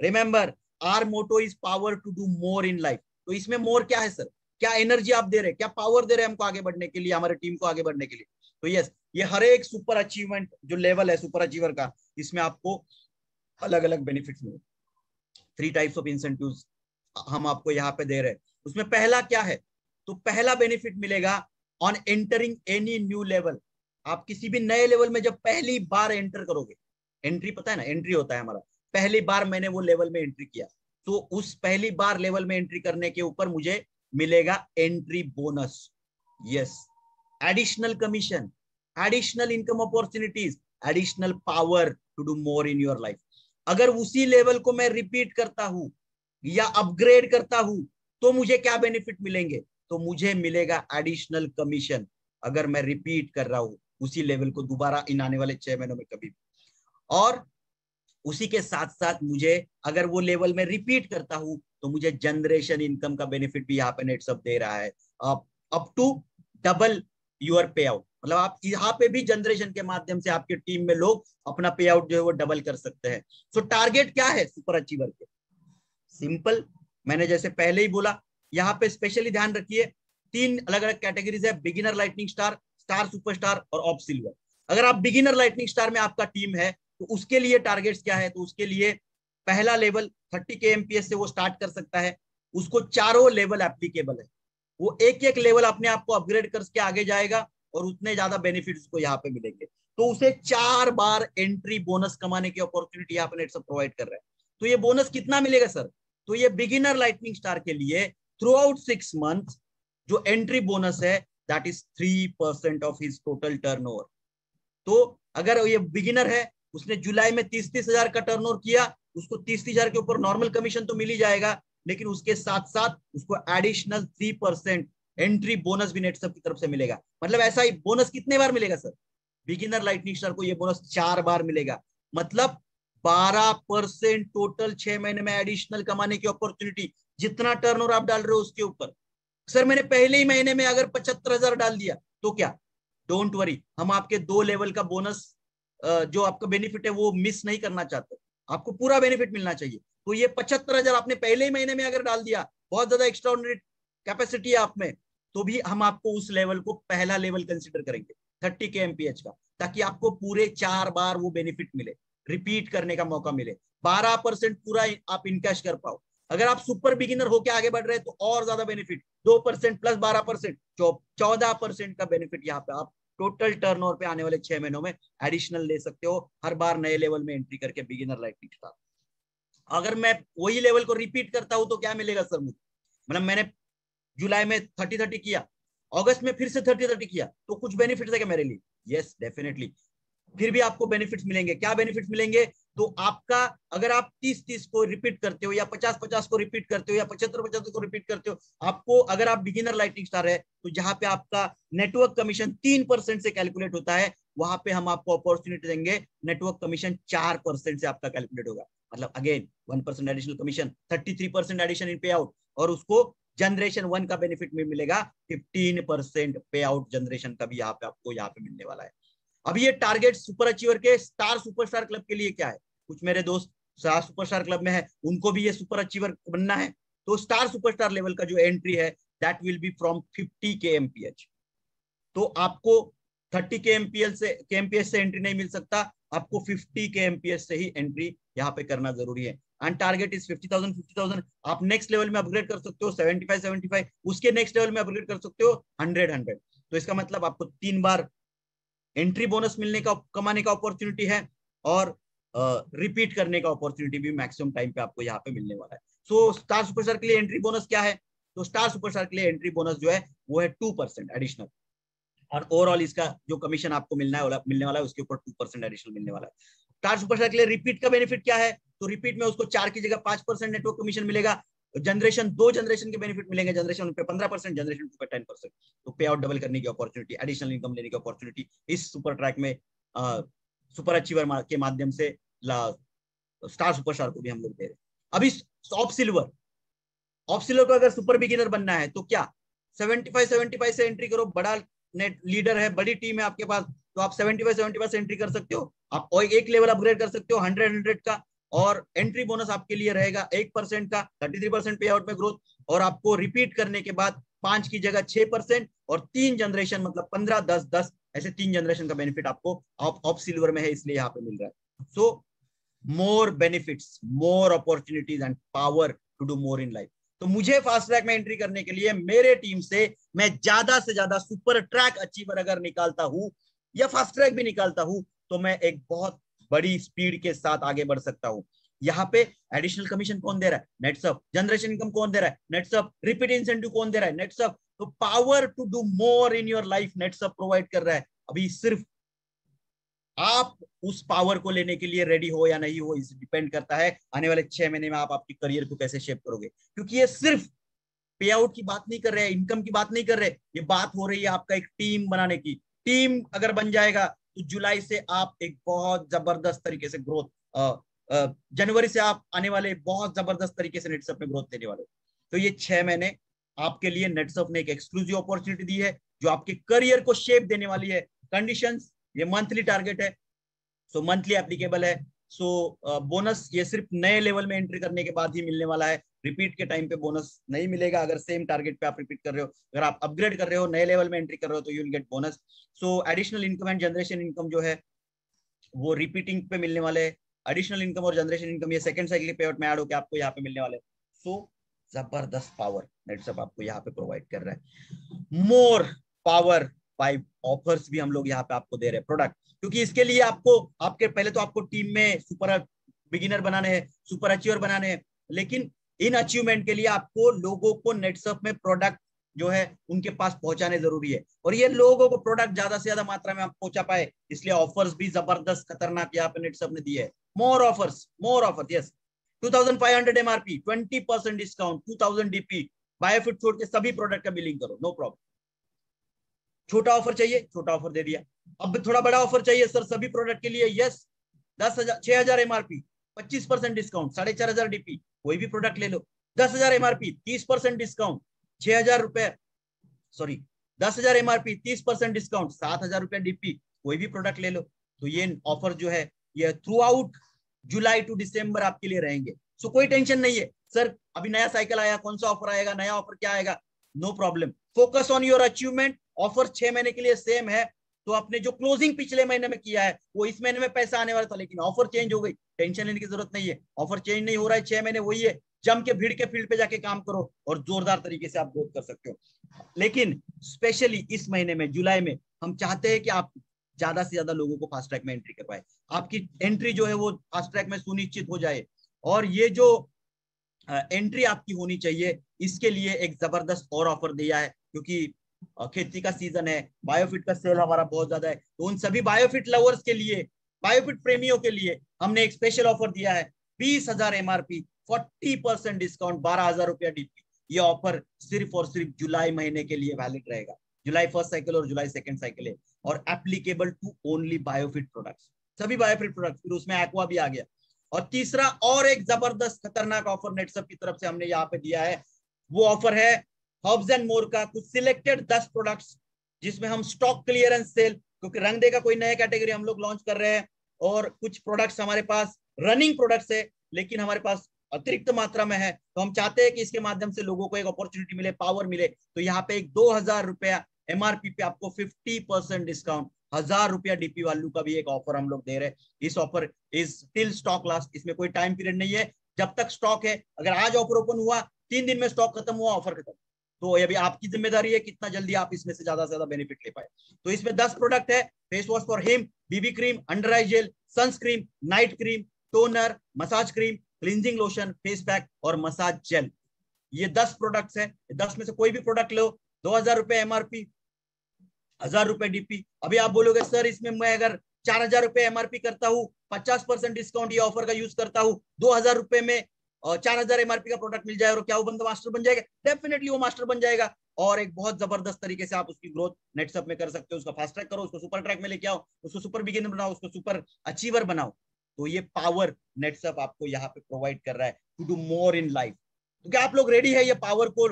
remember our motto is power to do more in life. तो इसमें मोर क्या है सर, क्या एनर्जी आप दे रहे हैं, क्या पावर दे रहे हैं हमको आगे बढ़ने के लिए, हमारे टीम को आगे बढ़ने के लिए। तो यस, ये हर एक सुपर अचीवमेंट जो लेवल है सुपर अचीवर का, इसमें आपको अलग अलग बेनिफिट्स मिले। 3 टाइप्स ऑफ इंसेंटिव्स हम आपको यहाँ पे दे रहे हैं। उसमें पहला क्या है, तो पहला बेनिफिट मिलेगा on entering any new level. आप किसी भी नए लेवल में जब पहली बार एंटर करोगे, एंट्री पता है ना, एंट्री होता है हमारा, पहली बार मैंने वो लेवल में एंट्री किया, तो उस पहली बार लेवल में एंट्री करने के ऊपर मुझे मिलेगा entry bonus. Yes, additional commission, additional income opportunities, additional power to do more in your life. अगर उसी लेवल को मैं रिपीट करता हूं या अपग्रेड करता हूं, तो मुझे क्या बेनिफिट मिलेंगे, तो मुझे मिलेगा एडिशनल कमीशन। अगर मैं रिपीट कर रहा हूं उसी लेवल को दोबारा इन आने वाले 6 महीनों में कभी भी। और उसी के साथ साथ मुझे, अगर वो लेवल में रिपीट करता हूं, तो मुझे जनरेशन इनकम का बेनिफिट भी यहाँ पे नेटसअप दे रहा है, up to double your pay out. मतलब आप यहाँ पे भी जनरेशन के माध्यम से आपके टीम में लोग अपना पे आउट जो है वो डबल कर सकते हैं। सो टारगेट क्या है सुपर अचीवर के, सिंपल, मैंने जैसे पहले ही बोला, यहाँ पे स्पेशली ध्यान रखिए, 3 अलग अलग कैटेगरीज है, beginner, lightning star, star superstar और ऑफ सिल्वर। अगर आप बिगिनर लाइटनिंग स्टार में आपका टीम है, तो उसके लिए टारगेट्स क्या है, तो उसके लिए पहला लेवल 30 kmph से वो स्टार्ट कर सकता है। उसको चारों लेवल एप्लीकेबल है, वो एक एक लेवल अपने आप को अपग्रेड करके आगे जाएगा, और उतने ज्यादा बेनिफिट उसको यहाँ पे मिलेंगे। तो उसे 4 बार एंट्री बोनस कमाने की अपॉर्चुनिटी यहाँ पे नेटसअप प्रोवाइड कर रहा है। तो ये बोनस कितना मिलेगा सर, तो ये बिगिनर लाइटनिंग स्टार के लिए थ्रू आउट 6 मंथ जो एंट्री बोनस है, that is 3% of his total turnover. तो अगर ये बिगिनर है, उसने जुलाई में 30,000 का टर्नओवर किया, उसको 30,000 के ऊपर नॉर्मल कमीशन तो मिल ही जाएगा, लेकिन उसके साथ साथ उसको एडिशनल 3% एंट्री बोनस भी नेटसअप की तरफ से मिलेगा। मतलब ऐसा ही बोनस कितने बार मिलेगा सर, बिगिनर लाइटनिंग स्टार को ये बोनस 4 बार मिलेगा। मतलब 12% टोटल 6 महीने में एडिशनल कमाने की अपॉर्चुनिटी, जितना टर्नओवर आप डाल रहे हो उसके ऊपर। सर मैंने पहले ही महीने में अगर 75,000 डाल दिया तो क्या, डोंट वरी, हम आपके 2 लेवल का बोनस जो आपका बेनिफिट है वो मिस नहीं करना चाहते, आपको पूरा बेनिफिट मिलना चाहिए। तो ये 75,000 आपने पहले ही महीने में अगर डाल दिया, बहुत ज्यादा एक्स्ट्राऑर्डिनरी कैपेसिटी है आप में, तो भी हम आपको उस लेवल को पहला लेवल कंसिडर करेंगे 30 kmph का, ताकि आपको पूरे 4 बार वो बेनिफिट मिले, रिपीट करने का मौका मिले, 12% पूरा आप इनकैश कर पाओ। अगर आप सुपर बिगिनर होके आगे बढ़ रहे हैं तो और ज्यादा बेनिफिट, 2% प्लस 12%, 14% का बेनिफिट यहाँ पे आप टोटल टर्नओवर पे आने वाले 6 महीनों में एडिशनल ले सकते हो, हर बार नए लेवल में एंट्री करके बिगिनर लाइटनिंग स्टार। अगर मैं वही लेवल को रिपीट करता हूं तो क्या मिलेगा सर मुझे, मतलब मैंने जुलाई में 30-30 किया, अगस्त में फिर से 30-30 किया, तो कुछ बेनिफिट है क्या मेरे लिए, यस डेफिनेटली, फिर भी आपको बेनिफिट्स मिलेंगे। क्या बेनिफिट्स मिलेंगे, तो आपका, अगर आप 30-30 को रिपीट करते हो, या 50-50 को रिपीट करते हो, या 75-75 को रिपीट करते हो, आपको, अगर आप बिगिनर लाइटनिंग स्टार है, तो जहां पे आपका नेटवर्क कमीशन 3% से कैलकुलेट होता है, वहां पे हम आपको अपॉर्चुनिटी देंगे, नेटवर्क कमीशन 4% से आपका कैलकुलेट होगा। मतलब again 1% additional commission, 33% addition in पे आउट, और उसको जनरेशन 1 का बेनिफिट में मिलेगा 15% पे आउट जनरेशन का भी यहाँ पे आपको यहाँ पे मिलने वाला है। अब ये टारगेट सुपर अचीवर के स्टार सुपरस्टार क्लब के लिए क्या है? कुछ मेरे दोस्त स्टार सुपरस्टार क्लब में है, उनको भी ये सुपर अचीवर बनना है। तो स्टार सुपरस्टार लेवल का जो एंट्री है that will be from 50 kmph। तो आपको 30 kmph से एंट्री नहीं मिल सकता, आपको 50 kmph से ही एंट्री यहाँ पे करना जरूरी है। And target is 50,000। आप नेक्स्ट लेवल में अपग्रेड कर सकते हो 75, उसके नेक्स्ट लेवल में अपग्रेड कर सकते हो 100। तो इसका मतलब आपको 3 बार एंट्री बोनस मिलने का, कमाने का अपॉर्चुनिटी है, और रिपीट करने का अपॉर्चुनिटी भी मैक्सिमम टाइम पे आपको यहाँ पे मिलने वाला है। सो स्टार सुपरस्टार के लिए एंट्री बोनस क्या है? तो स्टार सुपरस्टार के लिए एंट्री बोनस जो है वो है 2% एडिशनल, और ओवरऑल इसका जो कमीशन आपको मिलने वाला है उसके ऊपर 2% एडिशनल मिलने वाला है। स्टार सुपरस्टार के लिए रिपीट का बेनिफिट क्या है? तो रिपीट में उसको 4 की जगह 5% नेटवर्क कमीशन मिलेगा। जनरेशन 2 जनरेशन के बेनिफिट मिलेंगे, जनरेशन पे 15%, जनरेशन 2 पे 10%। तो पे आउट डबल करने की अपॉर्चुनिटी, एडिशनल इनकम लेने की अपॉर्चुनिटी इस सुपर ट्रैक में सुपर अचीवर के माध्यम से स्टार सुपरस्टार को भी हम लोग दे रहे हैं। अभी ऑफ सिल्वर को अगर सुपर बिगिनर बनना है तो क्या 75 से एंट्री करो, बड़ा नेट लीडर है, बड़ी टीम है आपके पास, तो आप 75 से एंट्री कर सकते हो। आप और एक लेवल अपग्रेड कर सकते हो 100 का, और एंट्री बोनस आपके लिए रहेगा 1% का, 33% पे आउट में ग्रोथ, और आपको रिपीट करने के बाद 5 की जगह 6%, और 3 जनरेशन मतलब 15, 10, 10 ऐसे 3 जनरेशन का बेनिफिट आपको ऑफ सिल्वर में है, इसलिए यहाँ पे मिल रहा है। So more benefits, more opportunities and power to do more in life. तो मुझे फास्ट ट्रैक में एंट्री करने के लिए मेरे टीम से मैं ज्यादा से ज्यादा सुपर ट्रैक अचीवर अगर निकालता हूं या फास्ट ट्रैक भी निकालता हूं तो मैं एक बहुत बड़ी स्पीड के साथ आगे बढ़ सकता हूं। यहाँ पे एडिशनल कमीशन कौन दे रहा है? नेटसप। जनरेशन इनकम कौन दे रहा है? नेटसप। रिपीट इंसेंटिव कौन दे रहा है? नेटसप। तो power to do more in your life Netsurf provide कर रहा है। अभी सिर्फ आप उस पावर को लेने के लिए रेडी हो या नहीं हो, इस डिपेंड करता है आने वाले 6 महीने में आप आपकी करियर को कैसे शेप करोगे। क्योंकि ये सिर्फ पे आउट की बात नहीं कर रहे हैं, इनकम की बात नहीं कर रहे, ये बात हो रही है आपका एक टीम बनाने की। टीम अगर बन जाएगा तो जुलाई से आप एक बहुत जबरदस्त तरीके से ग्रोथ, जनवरी से आप आने वाले बहुत जबरदस्त तरीके से नेटसप में ग्रोथ देने वाले। तो ये 6 महीने आपके लिए नेटसप ने एक एक्सक्लूसिव अपॉर्चुनिटी दी है जो आपके करियर को शेप देने वाली है। कंडीशंस, ये मंथली टारगेट है, सो मंथली एप्लीकेबल है। सो बोनस ये सिर्फ नए लेवल में एंट्री करने के बाद ही मिलने वाला है, रिपीट के टाइम पे बोनस नहीं मिलेगा। अगर सेम टारगेट पे आप रिपीट कर रहे हो, अगर आप अपग्रेड कर रहे हो, नए लेवल में एंट्री कर रहे हो, तो you will get bonus. So additional income and generation income जो है वो रिपीटिंग पे मिलने वाले हैं। एडिशनल इनकम और जनरेशन इनकम ये सेकंड साइकिल के पे आउट में ऐड होकर आपको यहाँ पे मिलने वाले। सो जबरदस्त पावर नेटसप आपको यहाँ पे प्रोवाइड कर रहा है। मोर पावर बाय ऑफर्स भी हम लोग यहाँ पे आपको दे रहे हैं प्रोडक्ट, क्योंकि इसके लिए आपको आपके पहले तो आपको टीम में सुपर बिगिनर बनाने हैं, सुपर अचीवर बनाने हैं, लेकिन इन अचीवमेंट के लिए आपको लोगों को नेटसप में प्रोडक्ट जो है उनके पास पहुंचाने जरूरी है, और ये लोगों को प्रोडक्ट ज्यादा से ज्यादा मात्रा में आप पहुंचा पाए, इसलिए ऑफर्स भी जबरदस्त खतरनाक यहाँ पे नेटसप ने दिए है। मोर offers, yes. 2500 MRP, 20% discount, 2000 DP, बायोफिट छोड़ के सभी प्रोडक्ट का बिलिंग करो, नो प्रॉब्लम। छोटा ऑफर चाहिए, छोटा ऑफर दे दिया। अब थोड़ा बड़ा ऑफर चाहिए सर सभी प्रोडक्ट के लिए, यस। 6000 MRP, 25% डिस्काउंट, 4500 DP, कोई भी प्रोडक्ट ले लो। 10,000 MRP, 30% डिस्काउंट, 6,000 रुपए, सॉरी 10,000 MRP, 30% डिस्काउंट, 7,000 रुपए DP, कोई भी प्रोडक्ट ले लो। तो ये ऑफर जो है ये थ्रू आउट जुलाई टू दिसंबर आपके लिए रहेंगे। सो कोई टेंशन नहीं है सर अभी नया साइकिल आया, कौन सा ऑफर आएगा, नया ऑफर क्या आएगा, no problem. Focus on your achievement. Offer 6 महीने के लिए सेम है, तो आपने जो क्लोजिंग पिछले महीने में किया है वो इस महीने में पैसा आने वाला था, लेकिन ऑफर चेंज हो गई, टेंशन लेने की जरूरत नहीं है। ऑफर चेंज नहीं हो रहा है, 6 महीने वही है। जम के भीड़ के फील्ड पे जाके काम करो और जोरदार तरीके से आप ग्रोथ कर सकते हो। लेकिन स्पेशली इस महीने में जुलाई में हम चाहते हैं कि आप ज्यादा से ज्यादा लोगों को फास्ट ट्रैक में एंट्री करवाए, आपकी एंट्री जो है वो फास्ट ट्रैक में सुनिश्चित हो जाए। और ये जो एंट्री आपकी होनी चाहिए, इसके लिए एक जबरदस्त और ऑफर दिया है, क्योंकि खेती का सीजन है, बायोफिट का सेल हमारा बहुत ज्यादा है, तो उन सभी बायोफिट लवर्स के लिए, बायोफिट प्रेमियों के लिए हमने एक स्पेशल ऑफर दिया है। 20,000 MRP, 40% डिस्काउंट, 12,000 रुपया DP। ये ऑफर सिर्फ और सिर्फ जुलाई महीने के लिए वैलिड रहेगा। जुलाई फर्स्ट साइकिल और जुलाई सेकंड साइकिल है, और एप्लीकेबल टू ओनली बायोफिट प्रोडक्ट्स, सभी बायोफिट प्रोडक्ट्स, फिर उसमें एक्वा भी आ गया। और तीसरा और एक जबरदस्त खतरनाक ऑफर नेटसप की तरफ से हमने यहाँ पे दिया है, वो ऑफर है हर्ब्स एंड मोर का कुछ सिलेक्टेड 10 प्रोडक्ट्स, जिसमें हम स्टॉक क्लियरेंस सेल क्योंकि रंग दे का कोई नया कैटेगरी हम लोग लॉन्च कर रहे हैं और कुछ प्रोडक्ट्स हमारे पास रनिंग प्रोडक्ट्स है लेकिन हमारे पास अतिरिक्त मात्रा में है, तो हम चाहते हैं कि इसके माध्यम से लोगों को एक अपॉर्चुनिटी मिले, पावर मिले। तो यहाँ पे एक 2000 रुपया एमआरपी पे आपको 50% डिस्काउंट, 1000 रुपया डीपी वैल्यू का भी एक ऑफर हम लोग दे रहे हैं। इस offer is till stock last, इसमें कोई टाइम पीरियड नहीं है, जब तक स्टॉक है। अगर आज ऑफर ओपन हुआ, 3 दिन में स्टॉक खत्म हुआ, ऑफर खत्म। तो ये भी आपकी जिम्मेदारी है कितना जल्दी आप इसमें से ज्यादा बेनिफिट ले पाए। तो इसमें 10 प्रोडक्ट है, face wash for him, BB cream, under eye gel, sunscreen, night cream, toner, massage cream, cleansing lotion, face pack और मसाज जेल। ये 10 प्रोडक्ट्स हैं। 10 में से कोई भी प्रोडक्ट लो, 2000 रुपए एमआरपी, 1000 रुपए डीपी। अभी आप बोलोगे सर इसमें मैं अगर 4000 रुपए एमआरपी करता हूँ, 50% डिस्काउंट ये ऑफर का यूज करता हूँ, 2000 रुपए में 4000 एमआरपी का प्रोडक्ट मिल जाए, और क्या वो बंदा मास्टर बन जाएगा? डेफिनेटली वो मास्टर बन जाएगा। और एक बहुत जबरदस्त तरीके से आप उसकी ग्रोथ नेटसअप में कर सकते हो। उसका फास्ट ट्रैक करो, उसको सुपर ट्रैक में लेके आओ, उसको सुपर बिगिनर बनाओ, उसको सुपर अचीवर बनाओ। तो ये पावर नेटसअप आपको यहाँ पे प्रोवाइड कर रहा है to do more in life. तो क्या आप लोग रेडी है ये पावर को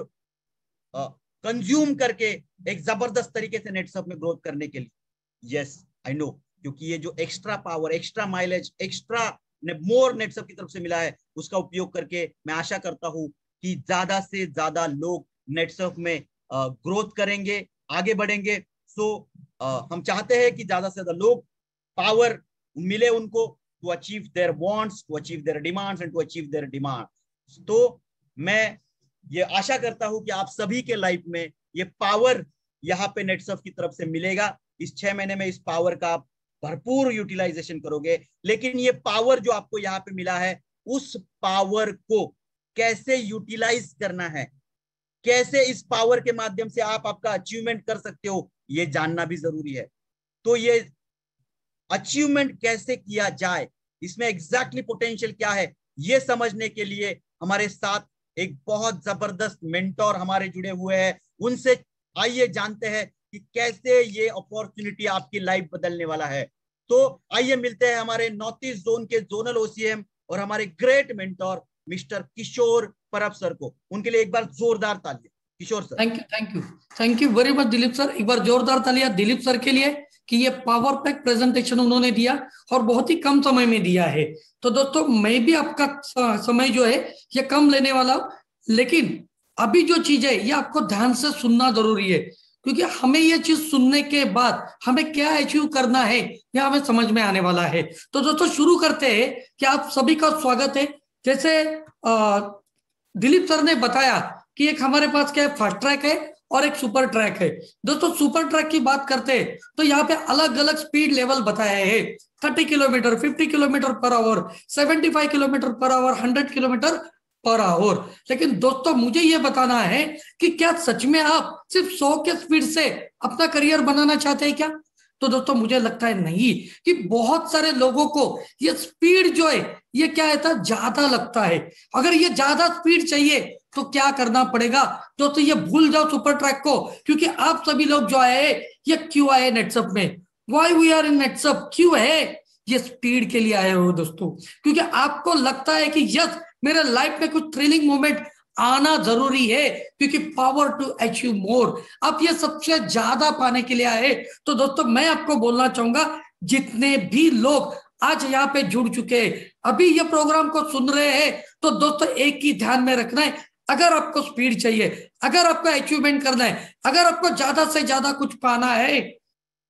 कंज्यूम करके एक जबरदस्त तरीके से नेटसअप में ग्रोथ करने के लिए? यस, आई नो, क्योंकि ये जो extra power, extra mileage, extra more Netsurf की तरफ से मिला है, उसका उपयोग करके मैं आशा करता हूं कि ज्यादा से ज्यादा लोग नेटसअप में ग्रोथ करेंगे, आगे बढ़ेंगे। सो हम चाहते हैं कि ज्यादा से ज्यादा लोग पावर मिले उनको to achieve their wants, to achieve their demands and to achieve their demands. तो मैं ये आशा करता हूं कि आप सभी के लाइफ में ये पावर यहाँ पे नेटसअप की तरफ से मिलेगा। इस 6 महीने में इस पावर का आप भरपूर यूटिलाइजेशन करोगे। लेकिन ये पावर जो आपको यहाँ पे मिला है, उस पावर को कैसे यूटिलाइज करना है, कैसे इस पावर के माध्यम से आप आपका अचीवमेंट कर सकते हो, ये जानना भी जरूरी है। तो ये अचीवमेंट कैसे किया जाए, इसमें एग्जैक्टली पोटेंशियल क्या है, ये समझने के लिए हमारे साथ एक बहुत जबरदस्त मेंटोर हमारे जुड़े हुए हैं। उनसे आइए जानते हैं कि कैसे ये अपॉर्चुनिटी आपकी लाइफ बदलने वाला है। तो आइए मिलते हैं हमारे नॉर्थ ईस्ट जोन के जोनल ओसीएम और हमारे ग्रेट मेंटोर मिस्टर किशोर परब सर को। उनके लिए एक बार जोरदार तालियां Kishore sir. Thank you very much Dilip sir. एक बार जोरदार तालियां दिलीप सर के लिए कि ये पावर पैक प्रेजेंटेशन उन्होंने दिया और बहुत ही कम समय में दिया है। तो दोस्तों मैं भी आपका समय जो है ये कम लेने वाला हूं, लेकिन अभी जो चीज है ये आपको ध्यान से सुनना जरूरी है, क्योंकि हमें ये चीज सुनने के बाद हमें क्या अचीव करना है यह हमें समझ में आने वाला है। तो दोस्तों शुरू करते हैं कि आप सभी का स्वागत है। जैसे दिलीप सर ने बताया कि एक हमारे पास क्या है, फास्ट ट्रैक है और एक सुपर ट्रैक है। दोस्तों सुपर ट्रैक की बात करते हैं तो यहाँ पे अलग अलग स्पीड लेवल बताया है, 30 kilometre, 50 kilometre per hour, 75 kilometre per hour, 100 kilometre per hour. लेकिन दोस्तों मुझे ये बताना है कि क्या सच में आप सिर्फ 100 के स्पीड से अपना करियर बनाना चाहते हैं क्या? तो दोस्तों मुझे लगता है नहीं, कि बहुत सारे लोगों को ये स्पीड जो है ये क्या है था, ज्यादा लगता है। अगर ये ज्यादा स्पीड चाहिए तो क्या करना पड़ेगा दोस्तों, ये भूल जाओ सुपर ट्रैक को, क्योंकि आप सभी लोग जो आए ये क्यों आए नेटसअप में, व्हाई वी आर इन नेटसअप, क्यों है, ये स्पीड के लिए आए हो दोस्तों। क्योंकि आपको लगता है कि यस मेरे लाइफ में कुछ थ्रिलिंग मोमेंट आना जरूरी है, क्योंकि पावर टू अचीव मोर आप ये सबसे ज्यादा पाने के लिए आए। तो दोस्तों मैं आपको बोलना चाहूंगा, जितने भी लोग आज यहाँ पे जुड़ चुके हैं, अभी ये प्रोग्राम को सुन रहे हैं, तो दोस्तों एक ही ध्यान में रखना है, अगर आपको स्पीड चाहिए, अगर आपको अचीवमेंट करना है, अगर आपको ज्यादा से ज्यादा कुछ पाना है,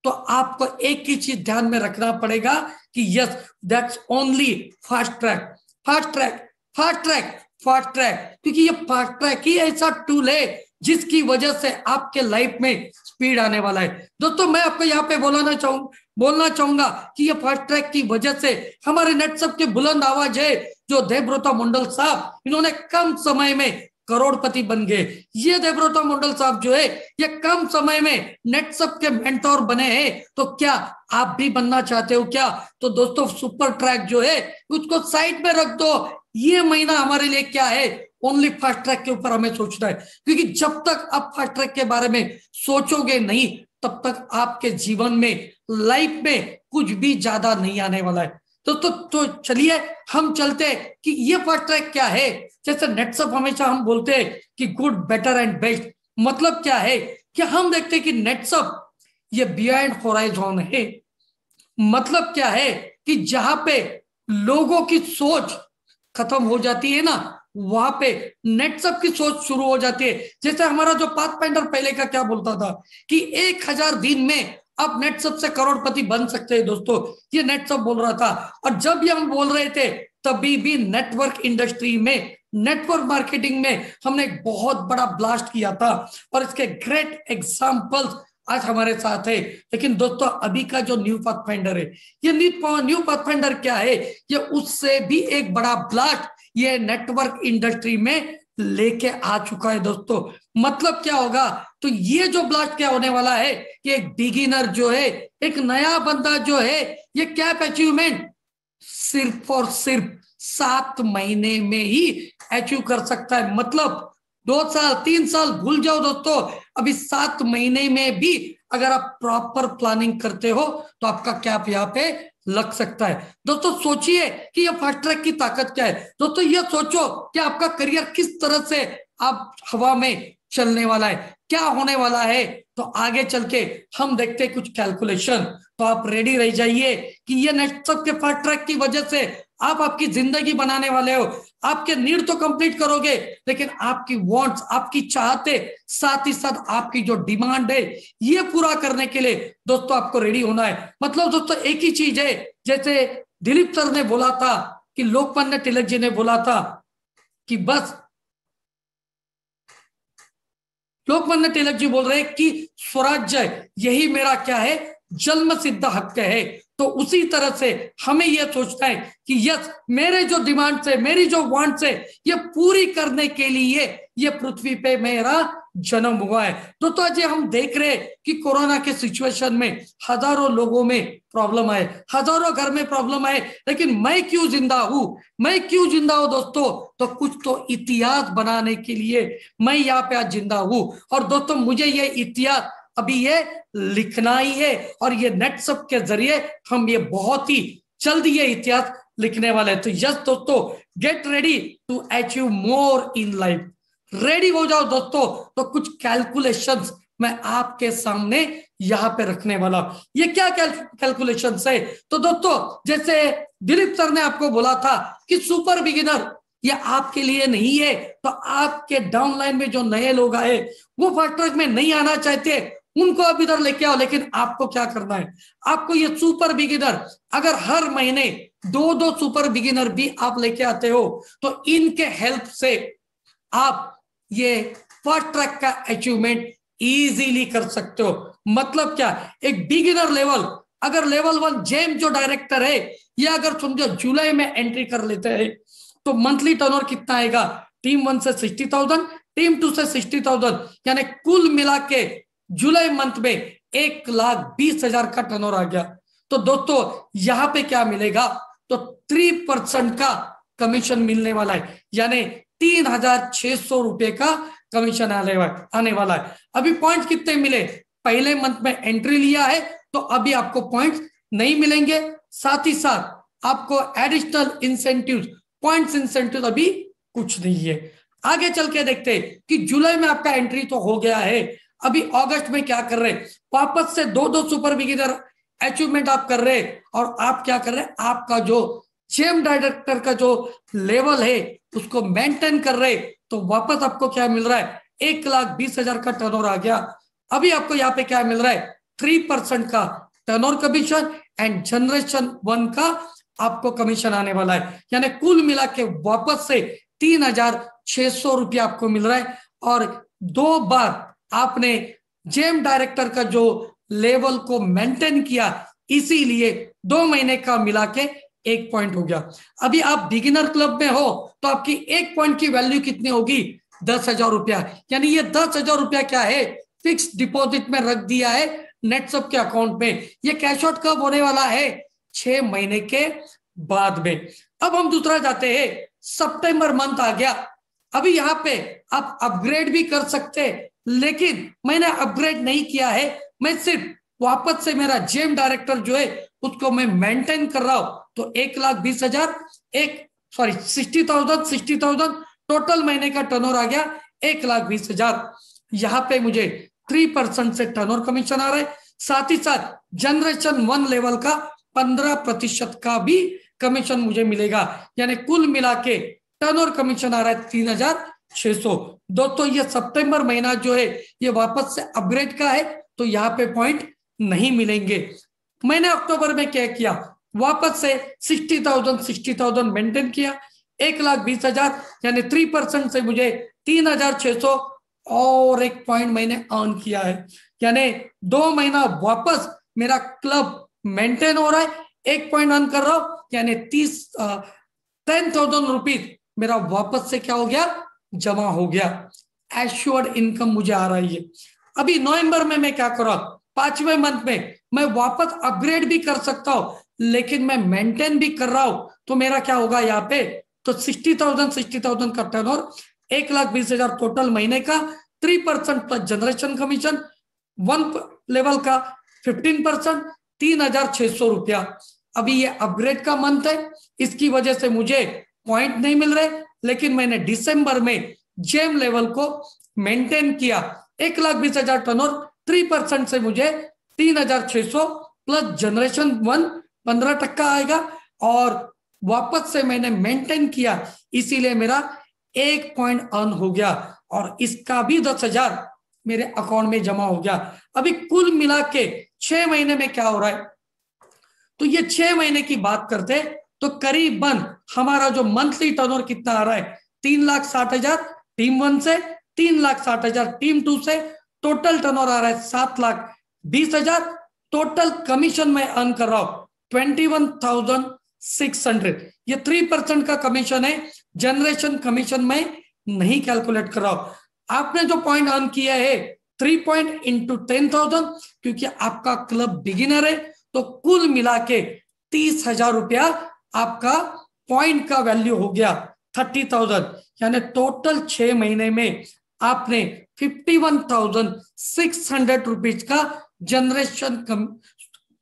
तो आपको एक ही चीज ध्यान में रखना पड़ेगा कि yes that's only fast track, fast track, fast track, fast track. क्योंकि ये फास्ट ट्रैक ही ऐसा टूल है जिसकी वजह से आपके लाइफ में स्पीड आने वाला है। दोस्तों मैं आपको यहाँ पे बोलना चाहूंगा कि ये फास्ट ट्रैक की वजह से हमारे नेटसअप के बुलंद आवाज है जो देवव्रता मंडल साहब, इन्होंने कम समय में करोड़पति बन गए। ये देवव्रता मंडल साहब जो है ये कम समय में नेटसअप के मेंटोर बने हैं। तो क्या आप भी बनना चाहते हो क्या? तो दोस्तों सुपर ट्रैक जो है उसको साइड में रख दो। ये महीना हमारे लिए क्या है, ओनली फास्ट ट्रैक के ऊपर हमें सोचना है, क्योंकि जब तक आप फास्ट ट्रैक के बारे में सोचोगे नहीं तब तक आपके जीवन में, लाइफ में कुछ भी ज्यादा नहीं आने वाला है। तो चलिए हम चलते हैं कि ये फास्ट ट्रैक क्या है। जैसे नेटसअप हमेशा हम बोलते हैं कि गुड, बेटर एंड बेस्ट, मतलब क्या है कि हम देखते हैं कि नेटसअप ये बियॉन्ड होराइजन है। मतलब क्या है कि जहां पे लोगों की सोच खत्म हो जाती है ना, वहां पे नेटसप की सोच शुरू हो जाती है। जैसे हमारा जो पाथफाइंडर पहले का क्या बोलता था कि 1000 दिन में आप नेटसप से करोड़पति बन सकते हैं दोस्तों, ये नेटसप बोल रहा था। और जब ये हम बोल रहे थे तभी भी नेटवर्क इंडस्ट्री में, नेटवर्क मार्केटिंग में हमने एक बहुत बड़ा ब्लास्ट किया था, और इसके ग्रेट एग्जांपल्स आज हमारे साथ है। लेकिन दोस्तों अभी का जो न्यू पाथफाइंडर है, ये न्यू पाथफाइंडर क्या है, ये उससे भी एक बड़ा ब्लास्ट ये नेटवर्क इंडस्ट्री में लेके आ चुका है दोस्तों। मतलब क्या होगा, तो ये जो ब्लास्ट क्या होने वाला है कि एक बिगिनर जो है, एक नया बंदा जो है, ये कैप अचीवमेंट सिर्फ और सिर्फ 7 महीने में ही अचीव कर सकता है। मतलब 2 साल 3 साल भूल जाओ दोस्तों, अभी 7 महीने में भी अगर आप प्रॉपर प्लानिंग करते हो तो आपका कैप यहाँ पे लग सकता है। दोस्तों सोचिए कि ये फास्ट ट्रैक की ताकत क्या है। दोस्तों ये सोचो कि आपका करियर किस तरह से आप हवा में चलने वाला है, क्या होने वाला है। तो आगे चल के हम देखते हैं कुछ कैलकुलेशन। तो आप रेडी रह जाइए कि ये नेटवर्क के फास्ट ट्रैक की वजह से आप आपकी जिंदगी बनाने वाले हो। आपके नीड तो कंप्लीट करोगे, लेकिन आपकी वांट्स, आपकी चाहते, साथ ही साथ आपकी जो डिमांड है, ये पूरा करने के लिए दोस्तों आपको रेडी होना है। मतलब दोस्तों एक ही चीज है, जैसे दिलीप सर ने बोला था कि लोकमान्य तिलक जी ने बोला था कि बस, लोकमान्य तिलक जी बोल रहे हैं कि स्वराज्य यही मेरा क्या है, जन्म सिद्ध हक है। तो उसी तरह से हमें यह सोचना है कि यस, मेरे जो डिमांड्स है, मेरी जो वांट्स है, ये पूरी करने के लिए ये पृथ्वी पे मेरा जन्म हुआ है। तो आज हम देख रहे हैं कि कोरोना के सिचुएशन में हजारों लोगों में प्रॉब्लम आए, हजारों घर में प्रॉब्लम आए, लेकिन मैं क्यों जिंदा हूं, मैं क्यों जिंदा हूं दोस्तों, तो कुछ तो इतिहास बनाने के लिए मैं यहाँ पे आज जिंदा हूं। और दोस्तों मुझे ये इतिहास अभी ये लिखना ही है, और ये नेटसप के जरिए हम ये बहुत ही जल्दी ये इतिहास लिखने वाले हैं। तो यस दोस्तों, get ready to achieve more in life. Ready हो जाओ दोस्तों। तो कुछ कैलकुलेशंस मैं आपके सामने यहाँ पे रखने वाला हूं। ये क्या कैलकुलेशंस है, तो दोस्तों जैसे दिलीप सर ने आपको बोला था कि सुपर बिगिनर ये आपके लिए नहीं है। तो आपके डाउनलाइन में जो नए लोग आए, वो फास्ट ट्रैक में नहीं आना चाहते, उनको अब इधर लेके आओ। लेकिन आपको क्या करना है, आपको ये सुपर बिगिनर, अगर हर महीने 2 सुपर बिगिनर भी आप लेके आते हो, तो इनके हेल्प से आप ये फास्ट ट्रैक का अचीवमेंट इजीली कर सकते हो। मतलब क्या, एक बिगिनर लेवल, अगर लेवल 1 जेम जो डायरेक्टर है, ये अगर समझो जुलाई में एंट्री कर लेते हैं, तो मंथली टर्नओवर कितना आएगा, टीम 1 से 60,000, टीम 2 से 60,000, यानी कुल मिला के जुलाई मंथ में 1,20,000 का टर्नओवर आ गया। तो दोस्तों यहां पे क्या मिलेगा, तो 3% का कमीशन मिलने वाला है, यानी 3,600 रुपए का कमीशन आने वाला है। अभी पॉइंट कितने मिले, पहले मंथ में एंट्री लिया है तो अभी आपको पॉइंट नहीं मिलेंगे, साथ ही साथ आपको एडिशनल इंसेंटिव, पॉइंट्स इंसेंटिव अभी कुछ नहीं है। आगे चल के देखते हैं कि जुलाई में आपका एंट्री तो हो गया है, अभी अगस्त में क्या कर रहे हैं, वापस से 2 सुपर बिगिनर अचीवमेंट आप कर रहे हैं। और आप क्या कर रहे हैं, आपका जो जेम डायरेक्टर का जो लेवल है उसको मेंटेन कर रहे, तो वापस आपको क्या मिल रहा है, 1,20,000 का टर्नओवर आ गया। अभी आपको यहाँ पे क्या मिल रहा है, 3% का टर्नओवर कमीशन एंड जनरेशन 1 का आपको कमीशन आने वाला है, यानी कुल मिला के वापस से 3,600 रुपया आपको मिल रहा है। और 2 बार आपने जेम डायरेक्टर का जो लेवल को मेंटेन किया, इसीलिए 2 महीने का मिला के 1 पॉइंट हो गया। अभी आप बिगिनर क्लब में हो तो आपकी 1 पॉइंट की वैल्यू कितनी होगी, 10,000 रुपया, यानी ये 10,000 रुपया क्या है, फिक्स डिपॉजिट में रख दिया है नेटसप के अकाउंट में। ये कैश आउट कब होने वाला है, 6 महीने के बाद में। अब हम दूसरा जाते हैं, सितंबर मंथ आ गया। अभी यहाँ पे आप अपग्रेड भी कर सकते हैं, लेकिन मैंने अपग्रेड नहीं किया है, मैं सिर्फ वापस से मेरा जेम डायरेक्टर जो है उसको मैं मेंटेन कर रहा हूं। तो 1,20,000, 60,000 टोटल महीने का टर्नओवर आ गया 1,20,000। यहाँ पे मुझे 3% से टर्नओवर कमीशन आ रहा है, साथ ही साथ जनरेशन 1 लेवल का 15% का भी कमीशन मुझे मिलेगा, यानी कुल मिला के टर्नओवर कमीशन आ रहा है 3600। दोस्तों ये सितंबर महीना जो है ये वापस से अपग्रेड का है, तो यहाँ पे पॉइंट नहीं मिलेंगे। मैंने अक्टूबर में क्या किया, वापस से 60,000 मेंटेन किया, 1,20,000 यानी 3% से मुझे 3,600 और एक पॉइंट मैंने अर्न किया है, यानी 2 महीना वापस मेरा क्लब मेंटेन हो रहा है, 1 पॉइंट अर्न कर रहा हूं, यानी 10,000 रुपीज मेरा वापस से क्या हो गया, जमा हो गया। एश्योर्ड इनकम मुझे आ रही है। अभी नवंबर में मैं क्या कर रहा हूं, 5वें मंथ में मैं वापस अपग्रेड भी कर सकता हूं, लेकिन मैं मेंटेन भी कर रहा हूं, तो मेरा क्या होगा यहाँ पे, तो 60,000 का टर्नओवर, 1,20,000 टोटल महीने का, 3% प्लस जनरेशन कमीशन, 1 लेवल का 15%, 3,600 रुपया। अभी ये अपग्रेड का मंथ है, इसकी वजह से मुझे पॉइंट नहीं मिल रहे, लेकिन मैंने दिसंबर में जेम लेवल को मेंटेन किया, 1,20,000 टर्नओवर, 3% से मुझे 3,600 प्लस जनरेशन 1 15% आएगा, और वापस से मैंने मेंटेन किया, इसीलिए मेरा 1 पॉइंट अर्न हो गया, और इसका भी 10,000 मेरे अकाउंट में जमा हो गया। अभी कुल मिला के 6 महीने में क्या हो रहा है, तो ये 6 महीने की बात करते तो करीबन हमारा जो मंथली टर्नओवर कितना आ रहा है, 3,60,000 टीम 1 से, 3,60,000 टीम 2 से, टोटल टर्नओवर आ रहा है 7,20,000। टोटल कमीशन में अर्न कर रहा हूं 21,600। ये 3% का कमीशन है, जनरेशन कमीशन में नहीं कैलकुलेट कर रहा हूं। आपने जो पॉइंट अर्न किया है 3 पॉइंट इंटू 10,000, क्योंकि आपका क्लब बिगिनर है, तो कुल मिला के 30,000 रुपया आपका पॉइंट का वैल्यू हो गया 30,000, यानी टोटल 6 महीने में आपने 51,600 रुपीज का जनरेशन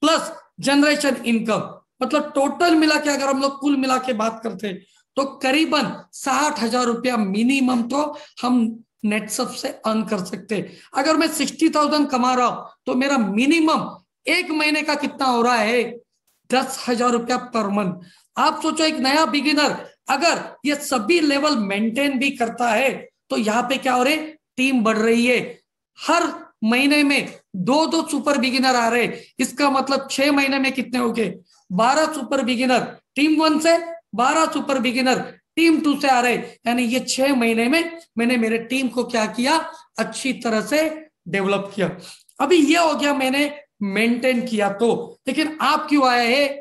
प्लस जनरेशन इनकम, मतलब टोटल मिला के अगर हम लोग कुल मिला के बात करते तो करीबन 60,000 रुपया मिनिमम तो हम नेटसप से अर्न कर सकते। अगर मैं 60,000 कमा रहा हूं तो मेरा मिनिमम 1 महीने का कितना हो रहा है, 10,000 रुपया पर मंथ। आप सोचो एक नया बिगिनर अगर ये सभी लेवल मेंटेन भी करता है, तो यहाँ पे क्या हो रहे, टीम बढ़ रही है, हर महीने में 2 सुपर बिगिनर आ रहे, इसका मतलब 6 महीने में कितने हो गए, 12 सुपर बिगिनर टीम 1 से, 12 सुपर बिगिनर टीम 2 से आ रहे, यानी ये 6 महीने में मैंने मेरे टीम को क्या किया, अच्छी तरह से डेवलप किया। अभी ये हो गया मैंने मेंटेन किया, तो लेकिन आप क्यों आए हैं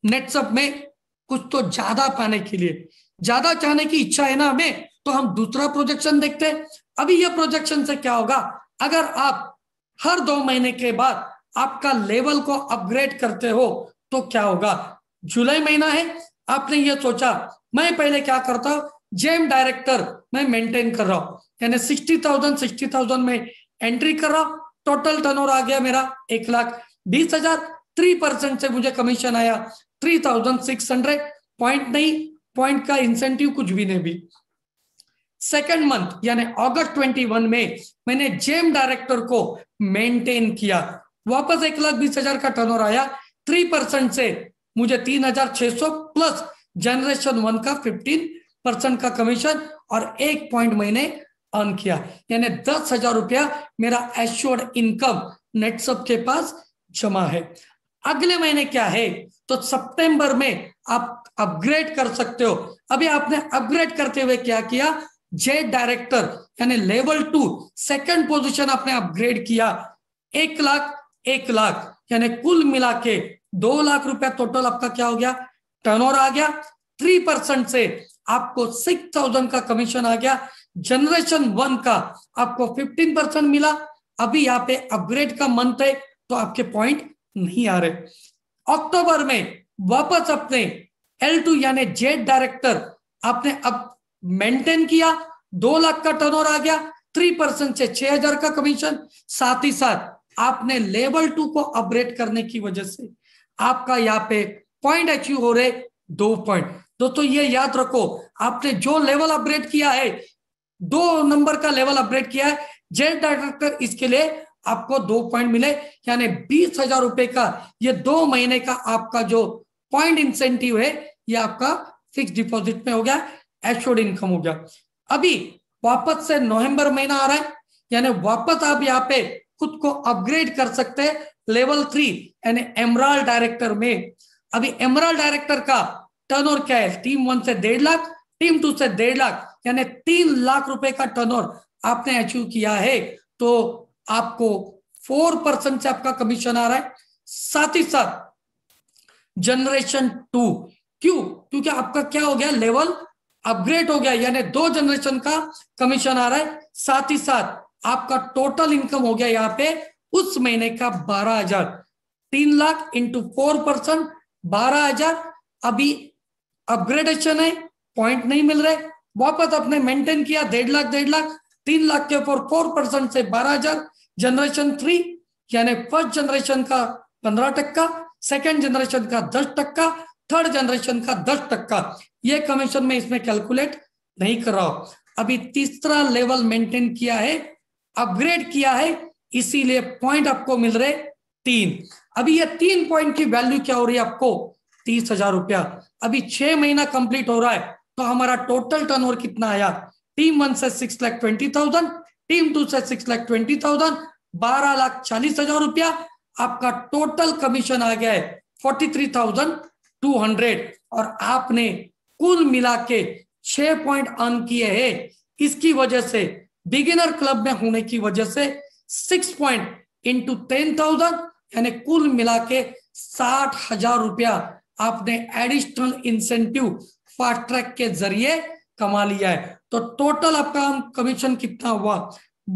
नेटसप में, कुछ तो ज्यादा पाने के लिए, ज्यादा चाहने की इच्छा है ना हमें, तो हम दूसरा प्रोजेक्शन देखते हैं। अभी ये प्रोजेक्शन से क्या होगा, अगर आप हर 2 महीने के बाद आपका लेवल को अपग्रेड करते हो तो क्या होगा। जुलाई महीना है, आपने ये सोचा मैं पहले क्या करता हूं, जेम डायरेक्टर मैं मेंटेन कर रहा हूं, यानी 60,000 में एंट्री कर रहा हूं, टोटल टर्नओवर आ गया मेरा 1,20,000, 3% से मुझे कमीशन आया 3,600, पॉइंट नहीं, पॉइंट का इंसेंटिव कुछ भी नहीं भी। सेकेंड मंथ यानी अगस्त 21 में मैंने जेम डायरेक्टर को मेंटेन किया, वापस 1,20,000 का टर्नओवर आया, 3% से मुझे 3,600 प्लस जनरेशन 1 का 15% का कमीशन, और 1 पॉइंट मैंने अर्न किया, यानी 10,000 रुपया मेरा एश्योर्ड इनकम नेटसप के पास जमा है। अगले महीने क्या है, तो सितंबर में आप अपग्रेड कर सकते हो। अभी आपने अपग्रेड करते हुए क्या किया, जेड डायरेक्टर यानी लेवल 2 सेकंड पोजीशन आपने अपग्रेड किया, 1,00,000 यानी कुल मिला के 2 लाख रुपया टोटल आपका क्या हो गया, टर्नओवर आ गया, 3% से आपको 6,000 का कमीशन आ गया, जनरेशन 1 का आपको 15% मिला। अभी यहाँ पे अपग्रेड का मंथ है तो आपके पॉइंट नहीं आ रहे। अक्टूबर में वापस अपने L2 यानी जेड डायरेक्टर आपने अब मेंटेन किया, 2 लाख का टर्नओवर आ गया, 3% से 6,000 का कमीशन, साथ ही साथ आपने लेवल 2 को अपग्रेड करने की वजह से आपका यहाँ पे पॉइंट अचीव हो रहे 2 पॉइंट। दोस्तों ये याद रखो, आपने जो लेवल अपग्रेड किया है, 2 नंबर का लेवल अपग्रेड किया है, जेड डायरेक्टर इसके लिए आपको 2 पॉइंट मिले, यानी 20,000 रुपए का ये 2 महीने का आपका जो पॉइंट इंसेंटिव है ये आपका फिक्स डिपॉजिट में हो गया, एश्योर्ड इनकम हो गया। अभी वापस से नवंबर महीना आ रहा है, यानी वापस आप यहाँ पे खुद को अपग्रेड कर सकते हैं लेवल 3 यानी एमराल्ड डायरेक्टर में। अभी एमराल्ड डायरेक्टर का टर्नओवर क्या है, टीम 1 से 1.5 लाख, टीम 2 से 1.5 लाख, यानी 3 लाख रुपए का टर्नओवर आपने अचीव किया है तो आपको 4% से आपका कमीशन आ रहा है। साथ ही साथ जनरेशन 2, क्यों? क्योंकि आपका क्या हो गया, लेवल अपग्रेड हो गया, यानी 2 जनरेशन का कमीशन आ रहा है। साथ ही साथ आपका टोटल इनकम हो गया यहाँ पे उस महीने का 12,000, 3 लाख इंटू 4%, 12,000। अभी अपग्रेडेशन है, पॉइंट नहीं मिल रहे, वापस आपने मेंटेन किया 1.5 लाख, 1.5 लाख, 3 लाख के ऊपर 4% से 12,000। जनरेशन 3 यानी फर्स्ट जनरेशन का 15%, सेकेंड जनरेशन का 10%, थर्ड जनरेशन का 10%। ये कमीशन में इसमें कैलकुलेट नहीं कर रहा हूं। अभी तीसरा लेवल मेंटेन किया है, अपग्रेड किया है, इसीलिए पॉइंट आपको मिल रहे 3। अभी ये 3 पॉइंट की वैल्यू क्या हो रही है आपको, 30,000 रुपया। अभी 6 महीना कंप्लीट हो रहा है तो हमारा टोटल टर्नओवर कितना आया, टीम 1 से 6,20,000, टीम 2 से 6,20,000, 12,40,000 रुपया। आपका टोटल कमीशन आ गया है 43,200 और आपने कुल मिला के 6 पॉइंट अर्न किए हैं। इसकी वजह से बिगिनर क्लब में होने की वजह से 6 पॉइंट इंटू 10,000 यानी कुल मिला के 60,000 रुपया आपने एडिशनल इंसेंटिव फास्ट ट्रैक के जरिए कमा लिया है। तो टोटल आपका कमीशन कितना हुआ,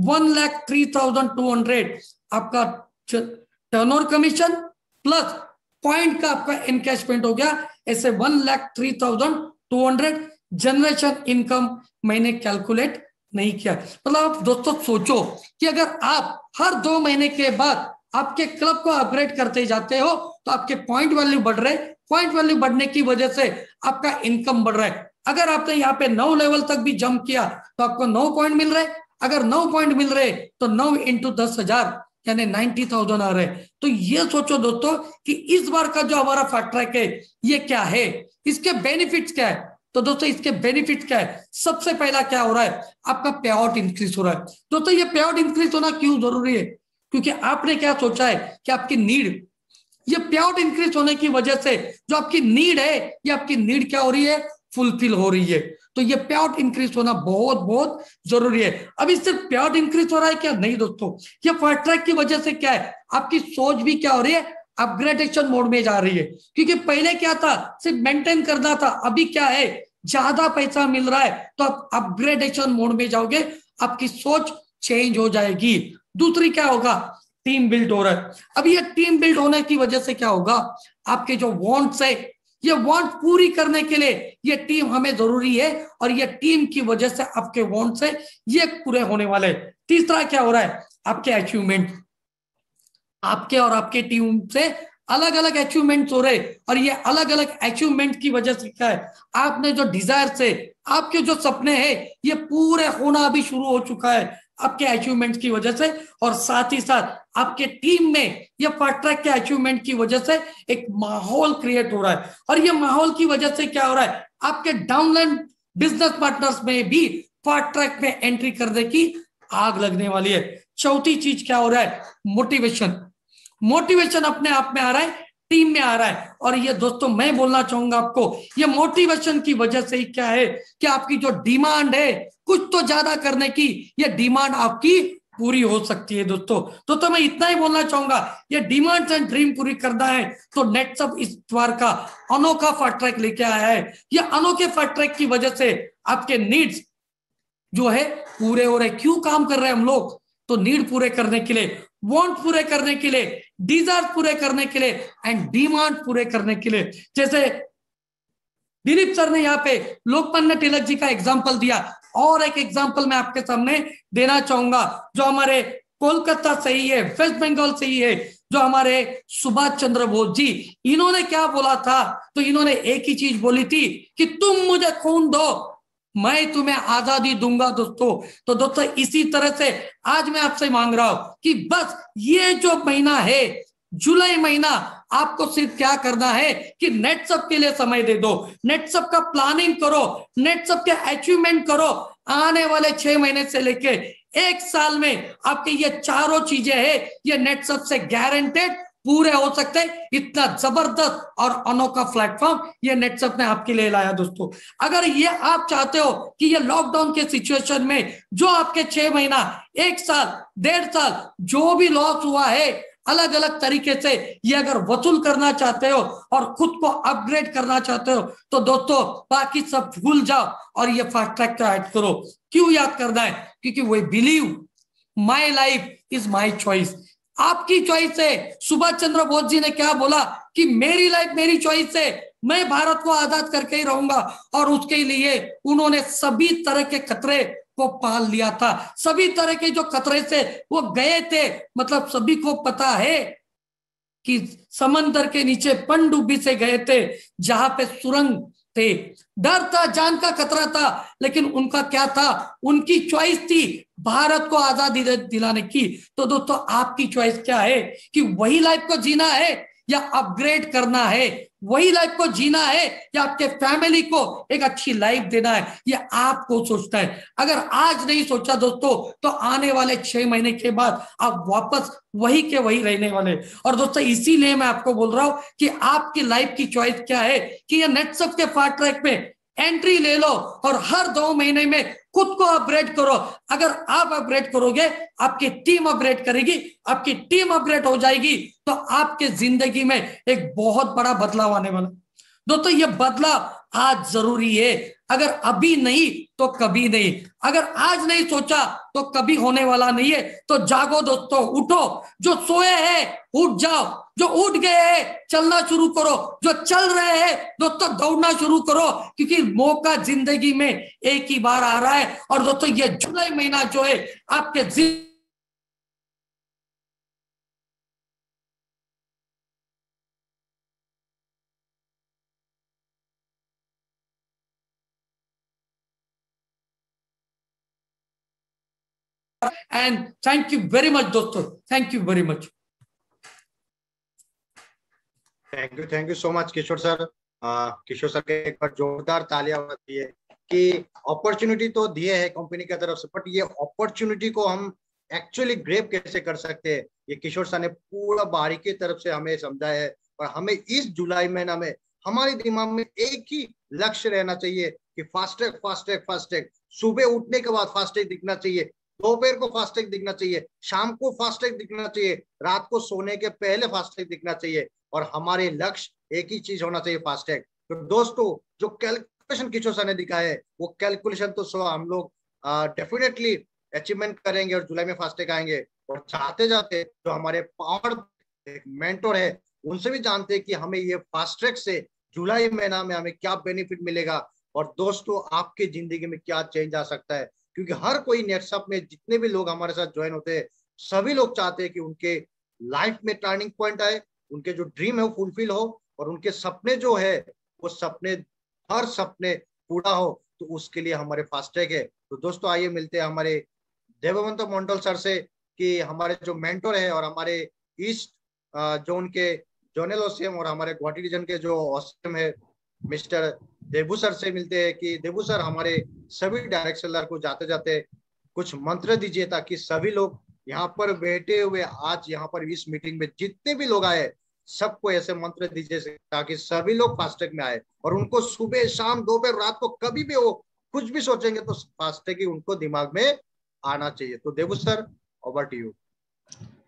1,03,200 आपका टर्नओवर कमीशन प्लस पॉइंट का आपका एनकैशमेंट हो गया, ऐसे 1,03,200। जनरेशन इनकम मैंने कैलकुलेट नहीं किया। मतलब आप दोस्तों सोचो कि अगर आप हर 2 महीने के बाद आपके क्लब को अपग्रेड करते जाते हो तो आपके पॉइंट वैल्यू बढ़ रहे, पॉइंट वैल्यू बढ़ने की वजह से आपका इनकम बढ़ रहा है। अगर आपने यहाँ पे 9 लेवल तक भी जंप किया तो आपको 9 पॉइंट मिल रहे, अगर 9 पॉइंट मिल रहे तो 9 इंटू 10,000 यानी 90,000 आ रहे। तो ये सोचो दोस्तों कि इस बार का जो हमारा फास्ट ट्रैक है ये क्या है, इसके बेनिफिट्स क्या है। तो दोस्तों इसके बेनिफिट क्या है, सबसे पहला क्या हो रहा है, आपका पे आउट इंक्रीज हो रहा है। दोस्तों ये पे आउट इंक्रीज होना क्यों जरूरी है, क्योंकि आपने क्या सोचा है कि आपकी नीड, ये पे आउट इंक्रीज होने की वजह से जो आपकी नीड है ये आपकी नीड क्या हो रही है, फुलफिल हो रही है। तो ये पे आउट इंक्रीज होना बहुत बहुत जरूरी है। अभी सिर्फ पे आउट इंक्रीज हो रहा है क्या, नहीं दोस्तों, ये फास्ट ट्रैक की वजह से क्या है, आपकी सोच भी क्या हो रही है, अपग्रेडेशन मोड में जा रही है। क्योंकि पहले क्या था, सिर्फ मेंटेन करना था, अभी क्या है, ज्यादा पैसा मिल रहा है तो आप अपग्रेडेशन मोड में जाओगे, आपकी सोच चेंज हो जाएगी। दूसरी क्या होगा, टीम बिल्ड हो रहा है। अब ये टीम बिल्ड होने की वजह से क्या होगा, आपके जो वांट्स है ये वांट पूरी करने के लिए ये टीम हमें जरूरी है और ये टीम की वजह से आपके वांट्स है ये पूरे होने वाले। तीसरा क्या हो रहा है, आपके अचीवमेंट, आपके और आपके टीम से अलग अलग अचीवमेंट हो रहे और ये अलग अलग अचीवमेंट की वजह से क्या है, आपने जो डिजायर से, आपके जो सपने हैं ये पूरे होना अभी शुरू हो चुका है आपके अचीवमेंट की वजह से। और साथ ही साथ आपके टीम में ये फास्ट ट्रैक के अचीवमेंट की वजह से एक माहौल क्रिएट हो रहा है और ये माहौल की वजह से क्या हो रहा है, आपके डाउनलाइन बिजनेस पार्टनर्स में भी फास्ट ट्रैक में एंट्री करने की आग लगने वाली है। चौथी चीज क्या हो रहा है, मोटिवेशन, मोटिवेशन अपने आप में आ रहा है, टीम में आ रहा है। और ये दोस्तों मैं बोलना चाहूंगा आपको, ये मोटिवेशन की वजह से ही क्या है कि आपकी जो डिमांड है कुछ तो ज्यादा करने की, ये डिमांड आपकी पूरी हो सकती है दोस्तों। तो मैं इतना ही बोलना चाहूंगा, ये डिमांड एंड ड्रीम पूरी करना है तो नेटसअप इस बार का अनोखा फास्ट ट्रैक लेके आया है। ये अनोखे फास्ट ट्रैक की वजह से आपके नीड्स जो है पूरे हो रहे। क्यों काम कर रहे हैं हम लोग, तो नीड पूरे करने के लिए, वांट पूरे करने के लिए, डिजायर पूरे करने के लिए एंड डिमांड पूरे करने के लिए। जैसे दिलीप सर ने यहाँ पे लोकमान्य तिलक जी का एग्जांपल दिया, और एक एग्जांपल मैं आपके सामने देना चाहूंगा जो हमारे कोलकाता से ही है, वेस्ट बंगाल से ही है, जो हमारे सुभाष चंद्र बोस जी, इन्होंने क्या बोला था, तो इन्होंने एक ही चीज बोली थी कि तुम मुझे खून दो मैं तुम्हें आजादी दूंगा दोस्तों। तो दोस्तों इसी तरह से आज मैं आपसे मांग रहा हूं कि बस ये जो महीना है, जुलाई महीना, आपको सिर्फ क्या करना है कि नेटसप के लिए समय दे दो, नेटसप का प्लानिंग करो, नेटसप के अचीवमेंट करो। आने वाले 6 महीने से लेके 1 साल में आपके ये चारों चीजें हैं, ये नेटसप से गारंटेड पूरे हो सकते हैं। इतना जबरदस्त और अनोखा प्लेटफॉर्म ये नेटसप ने आपके लिए लाया दोस्तों। अगर ये आप चाहते हो कि ये लॉकडाउन के सिचुएशन में जो आपके 6 महीना, 1 साल, 1.5 साल जो भी लॉस हुआ है, अलग अलग तरीके से ये अगर वसूल करना चाहते हो और खुद को अपग्रेड करना चाहते हो, तो दोस्तों बाकी सब भूल जाओ और ये फास्ट ट्रैक का ऐड करो। क्यों याद करना है? क्योंकि we believe my life is my choice. आपकी चॉइस है। सुभाष चंद्र बोस जी ने क्या बोला कि मेरी लाइफ मेरी चॉइस है, मैं भारत को आजाद करके ही रहूंगा। और उसके लिए उन्होंने सभी तरह के खतरे को पाल लिया था। सभी तरह के जो खतरे से वो गए थे, मतलब सभी को पता है कि समंदर के नीचे पनडुब्बी से गए थे जहां पे सुरंग थे। डर था, जान का खतरा था, लेकिन उनका क्या था? उनकी चॉइस थी भारत को आजादी दिलाने की। तो दोस्तों आपकी चॉइस क्या है कि वही लाइफ को जीना है या अपग्रेड करना है? वही लाइफ को जीना है या आपके फैमिली को एक अच्छी लाइफ देना है? ये आपको सोचना है। अगर आज नहीं सोचा दोस्तों, तो आने वाले 6 महीने के बाद आप वापस वही के वही रहने वाले। और दोस्तों इसीलिए मैं आपको बोल रहा हूं कि आपकी लाइफ की चॉइस क्या है कि ये नेटसप के फास्ट ट्रैक में एंट्री ले लो और हर 2 महीने में खुद को अपग्रेड करो। अगर आप अपग्रेड करोगे, आपकी टीम अपग्रेड करेगी, आपकी टीम अपग्रेड हो जाएगी, तो आपके जिंदगी में एक बहुत बड़ा बदलाव आने वाला। दोस्तों ये बदलाव आज जरूरी है। अगर अभी नहीं तो कभी नहीं। अगर आज नहीं सोचा तो कभी होने वाला नहीं है। तो जागो दोस्तों, उठो। जो सोए हैं उठ जाओ, जो उठ गए हैं चलना शुरू करो, जो चल रहे हैं दोस्तों दौड़ना शुरू करो, क्योंकि मौका जिंदगी में एक ही बार आ रहा है। और दोस्तों ये जुलाई महीना जो है आपके and thank you very much दोस्तों, thank you very much. Thank you so much Kishore sir. Kishore sir के एक बार जोरदार तालियां होती है कि अपॉर्चुनिटी तो दिए है कंपनी की तरफ से, बट ये अपॉर्चुनिटी को हम एक्चुअली ग्रेप कैसे कर सकते हैं, ये किशोर सर ने पूरा बारीकी तरफ से हमें समझाया है। और हमें इस जुलाई महीना में हमारे दिमाग में एक ही लक्ष्य रहना चाहिए कि फास्टैग फास्टैग फास्टैग। सुबह उठने के बाद फास्टैग दिखना चाहिए, दोपहर को फास्टैग दिखना चाहिए, शाम को फास्टैग दिखना चाहिए, रात को सोने के पहले फास्टैग दिखना चाहिए। और हमारे लक्ष्य एक ही चीज होना चाहिए, फास्टैग। तो दोस्तों जो कैलकुलेशन किशोर सर ने दिखाया है, वो कैलकुलेशन तो सो हम लोग डेफिनेटली अचीवमेंट करेंगे और जुलाई में फास्टैग आएंगे। और चाहते जाते जो हमारे पावर एक मेंटोर है, उनसे भी जानते हैं कि हमें ये फास्टैग से जुलाई महीना में हमें क्या बेनिफिट मिलेगा और दोस्तों आपके जिंदगी में क्या चेंज आ सकता है। क्योंकि हर कोई नेटसप में जितने भी लोग हमारे साथ ज्वाइन होते हैं, सभी लोग चाहते हैं कि उनके लाइफ में टर्निंग पॉइंट आए, उनके जो ड्रीम है वो फुलफिल हो और उनके सपने जो है वो सपने, हर सपने पूरा हो। तो उसके लिए हमारे फास्टैग है। तो दोस्तों आइए मिलते हैं हमारे देववंत मंडल सर से कि हमारे जो मेंटोर है और हमारे ईस्ट जोन के जोनल ओसीएम और हमारे गुवाहाटी रीजन के जो ओसीएम है मिस्टर देबू सर से मिलते हैं कि देबू सर हमारे सभी डायरेक्टर को जाते जाते कुछ मंत्र दीजिए, ताकि सभी लोग यहाँ पर बैठे हुए आज यहाँ पर इस मीटिंग में जितने भी लोग आए सबको ऐसे मंत्र दीजिए ताकि सभी लोग फास्टैग में आए और उनको सुबह शाम दोपहर रात को कभी भी वो कुछ भी सोचेंगे तो फास्टैग ही उनको दिमाग में आना चाहिए। तो Debu sir over to you.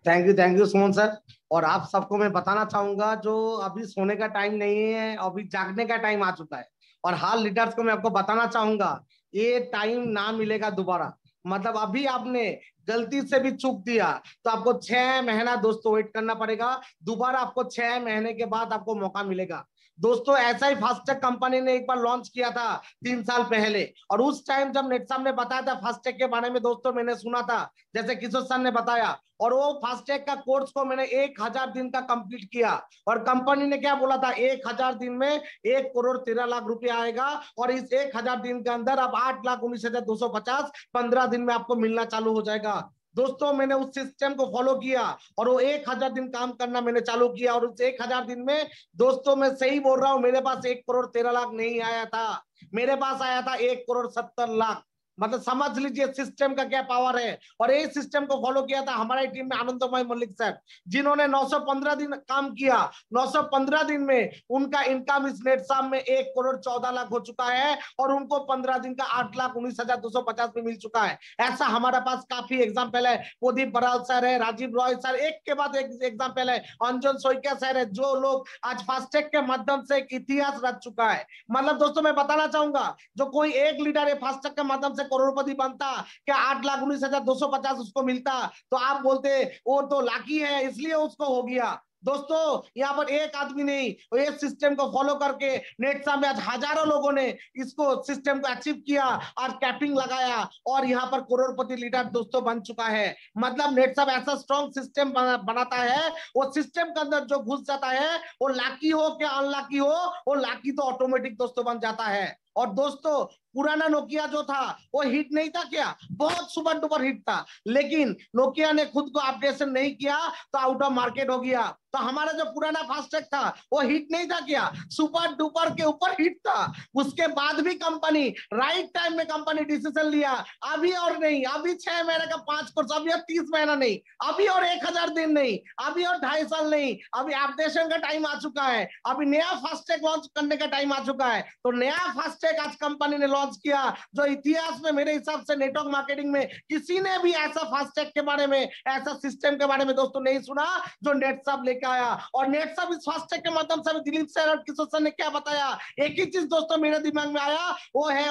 Thank you Suman sir. और आप सबको मैं बताना चाहूंगा, जो अभी सोने का टाइम नहीं है, अभी जागने का टाइम आ चुका है। और हाल लीडर्स को मैं आपको बताना चाहूंगा, ये टाइम ना मिलेगा दोबारा। मतलब अभी आपने गलती से भी चूक दिया तो आपको 6 महीना दोस्तों वेट करना पड़ेगा। दोबारा आपको 6 महीने के बाद आपको मौका मिलेगा। दोस्तों ऐसा ही फास्टैग कंपनी ने एक बार लॉन्च किया था 3 साल पहले, और उस टाइम जब नेटसम ने बताया था फास्टैग के बारे में दोस्तों, मैंने सुना था जैसे किशोर सर ने बताया, और वो फास्टैग का कोर्स को मैंने 1000 दिन का कंप्लीट किया, और कंपनी ने क्या बोला था 1000 दिन में 1,13,00,000 रुपया आएगा, और इस 1000 दिन के अंदर अब 8,19,250 15 दिन में आपको मिलना चालू हो जाएगा। दोस्तों मैंने उस सिस्टम को फॉलो किया और वो 1000 दिन काम करना मैंने चालू किया, और उस 1000 दिन में दोस्तों मैं सही बोल रहा हूं, मेरे पास 1,13,00,000 नहीं आया था, मेरे पास आया था 1,70,00,000। मतलब समझ लीजिए सिस्टम का क्या पावर है। और ये सिस्टम को फॉलो किया था हमारी टीम में आनंदमय मल्लिक साहब, जिन्होंने 915 दिन काम किया। 915 दिन में उनका इनकम इस नेटसम में 1,14,00,000 हो चुका है, और उनको 15 दिन का 8,19,250 में मिल चुका है। ऐसा हमारे पास काफी एग्जाम्पल है। प्रदीप बराल सर है, राजीव रॉय सर, एक के बाद एक एग्जाम्पल है। अंजन सोइकिया सर है, जो लोग आज फास्टैग के माध्यम से एक इतिहास रच चुका है। मतलब दोस्तों मैं बताना चाहूंगा, जो कोई एक लीडर है फास्टैग के माध्यम से करोड़पति बनता, क्या 8,19,250 उसको मिलता, तो आप बोलते वो तो लाकी है इसलिए उसको हो गया। दोस्तों यहाँ पर एक आदमी नहीं, ये सिस्टम को फॉलो करके नेटसम में आज हजारों लोगों ने इसको सिस्टम को अचीव किया और कैपिंग लगाया, और यहाँ पर करोड़पति लीडर दोस्तों बन चुका है। मतलब नेटसम ऐसा स्ट्रॉन्ग सिस्टम बनाता है, वो सिस्टम के अंदर जो घुस जाता है, वो लाकी हो क्या अनलाकी हो, वो लाकी तो ऑटोमेटिक दोस्तों बन जाता है। और दोस्तों पुराना नोकिया जो था वो हिट नहीं था क्या, बहुत सुपर डुपर हिट था, लेकिन नोकिया ने खुद को अपडेशन नहीं किया तो आउट ऑफ मार्केट हो गया। तो हमारा जो पुराना फास्टैग था वो हिट नहीं था क्या, सुपर डुपर के ऊपर हिट था। उसके बाद भी कंपनी राइट टाइम में कंपनी डिसीजन लिया, अभी और नहीं, अभी 6 महीने का 5 कोर्स, अभी और 30 महीना नहीं, अभी और 1000 दिन नहीं, अभी और 2.5 साल नहीं, अभी अपडेशन का टाइम आ चुका है, अभी नया फास्टैग लॉन्च करने का टाइम आ चुका है। तो नया फास्टैग आज कंपनी ने लॉन्च किया, जो इतिहास में मेरे हिसाब से नेटवर्क मार्केटिंग में किसी ने भी ऐसा फास्टैग के बारे में, ऐसा सिस्टम के बारे में दोस्तों नहीं सुना जो नेटसम लेके आया। और नेटसम इस फास्टैग के माध्यम से दिलीप सर और किशोर सर ने क्या बताया, एक ही चीज दोस्तों मेरे दिमाग में आया, वो है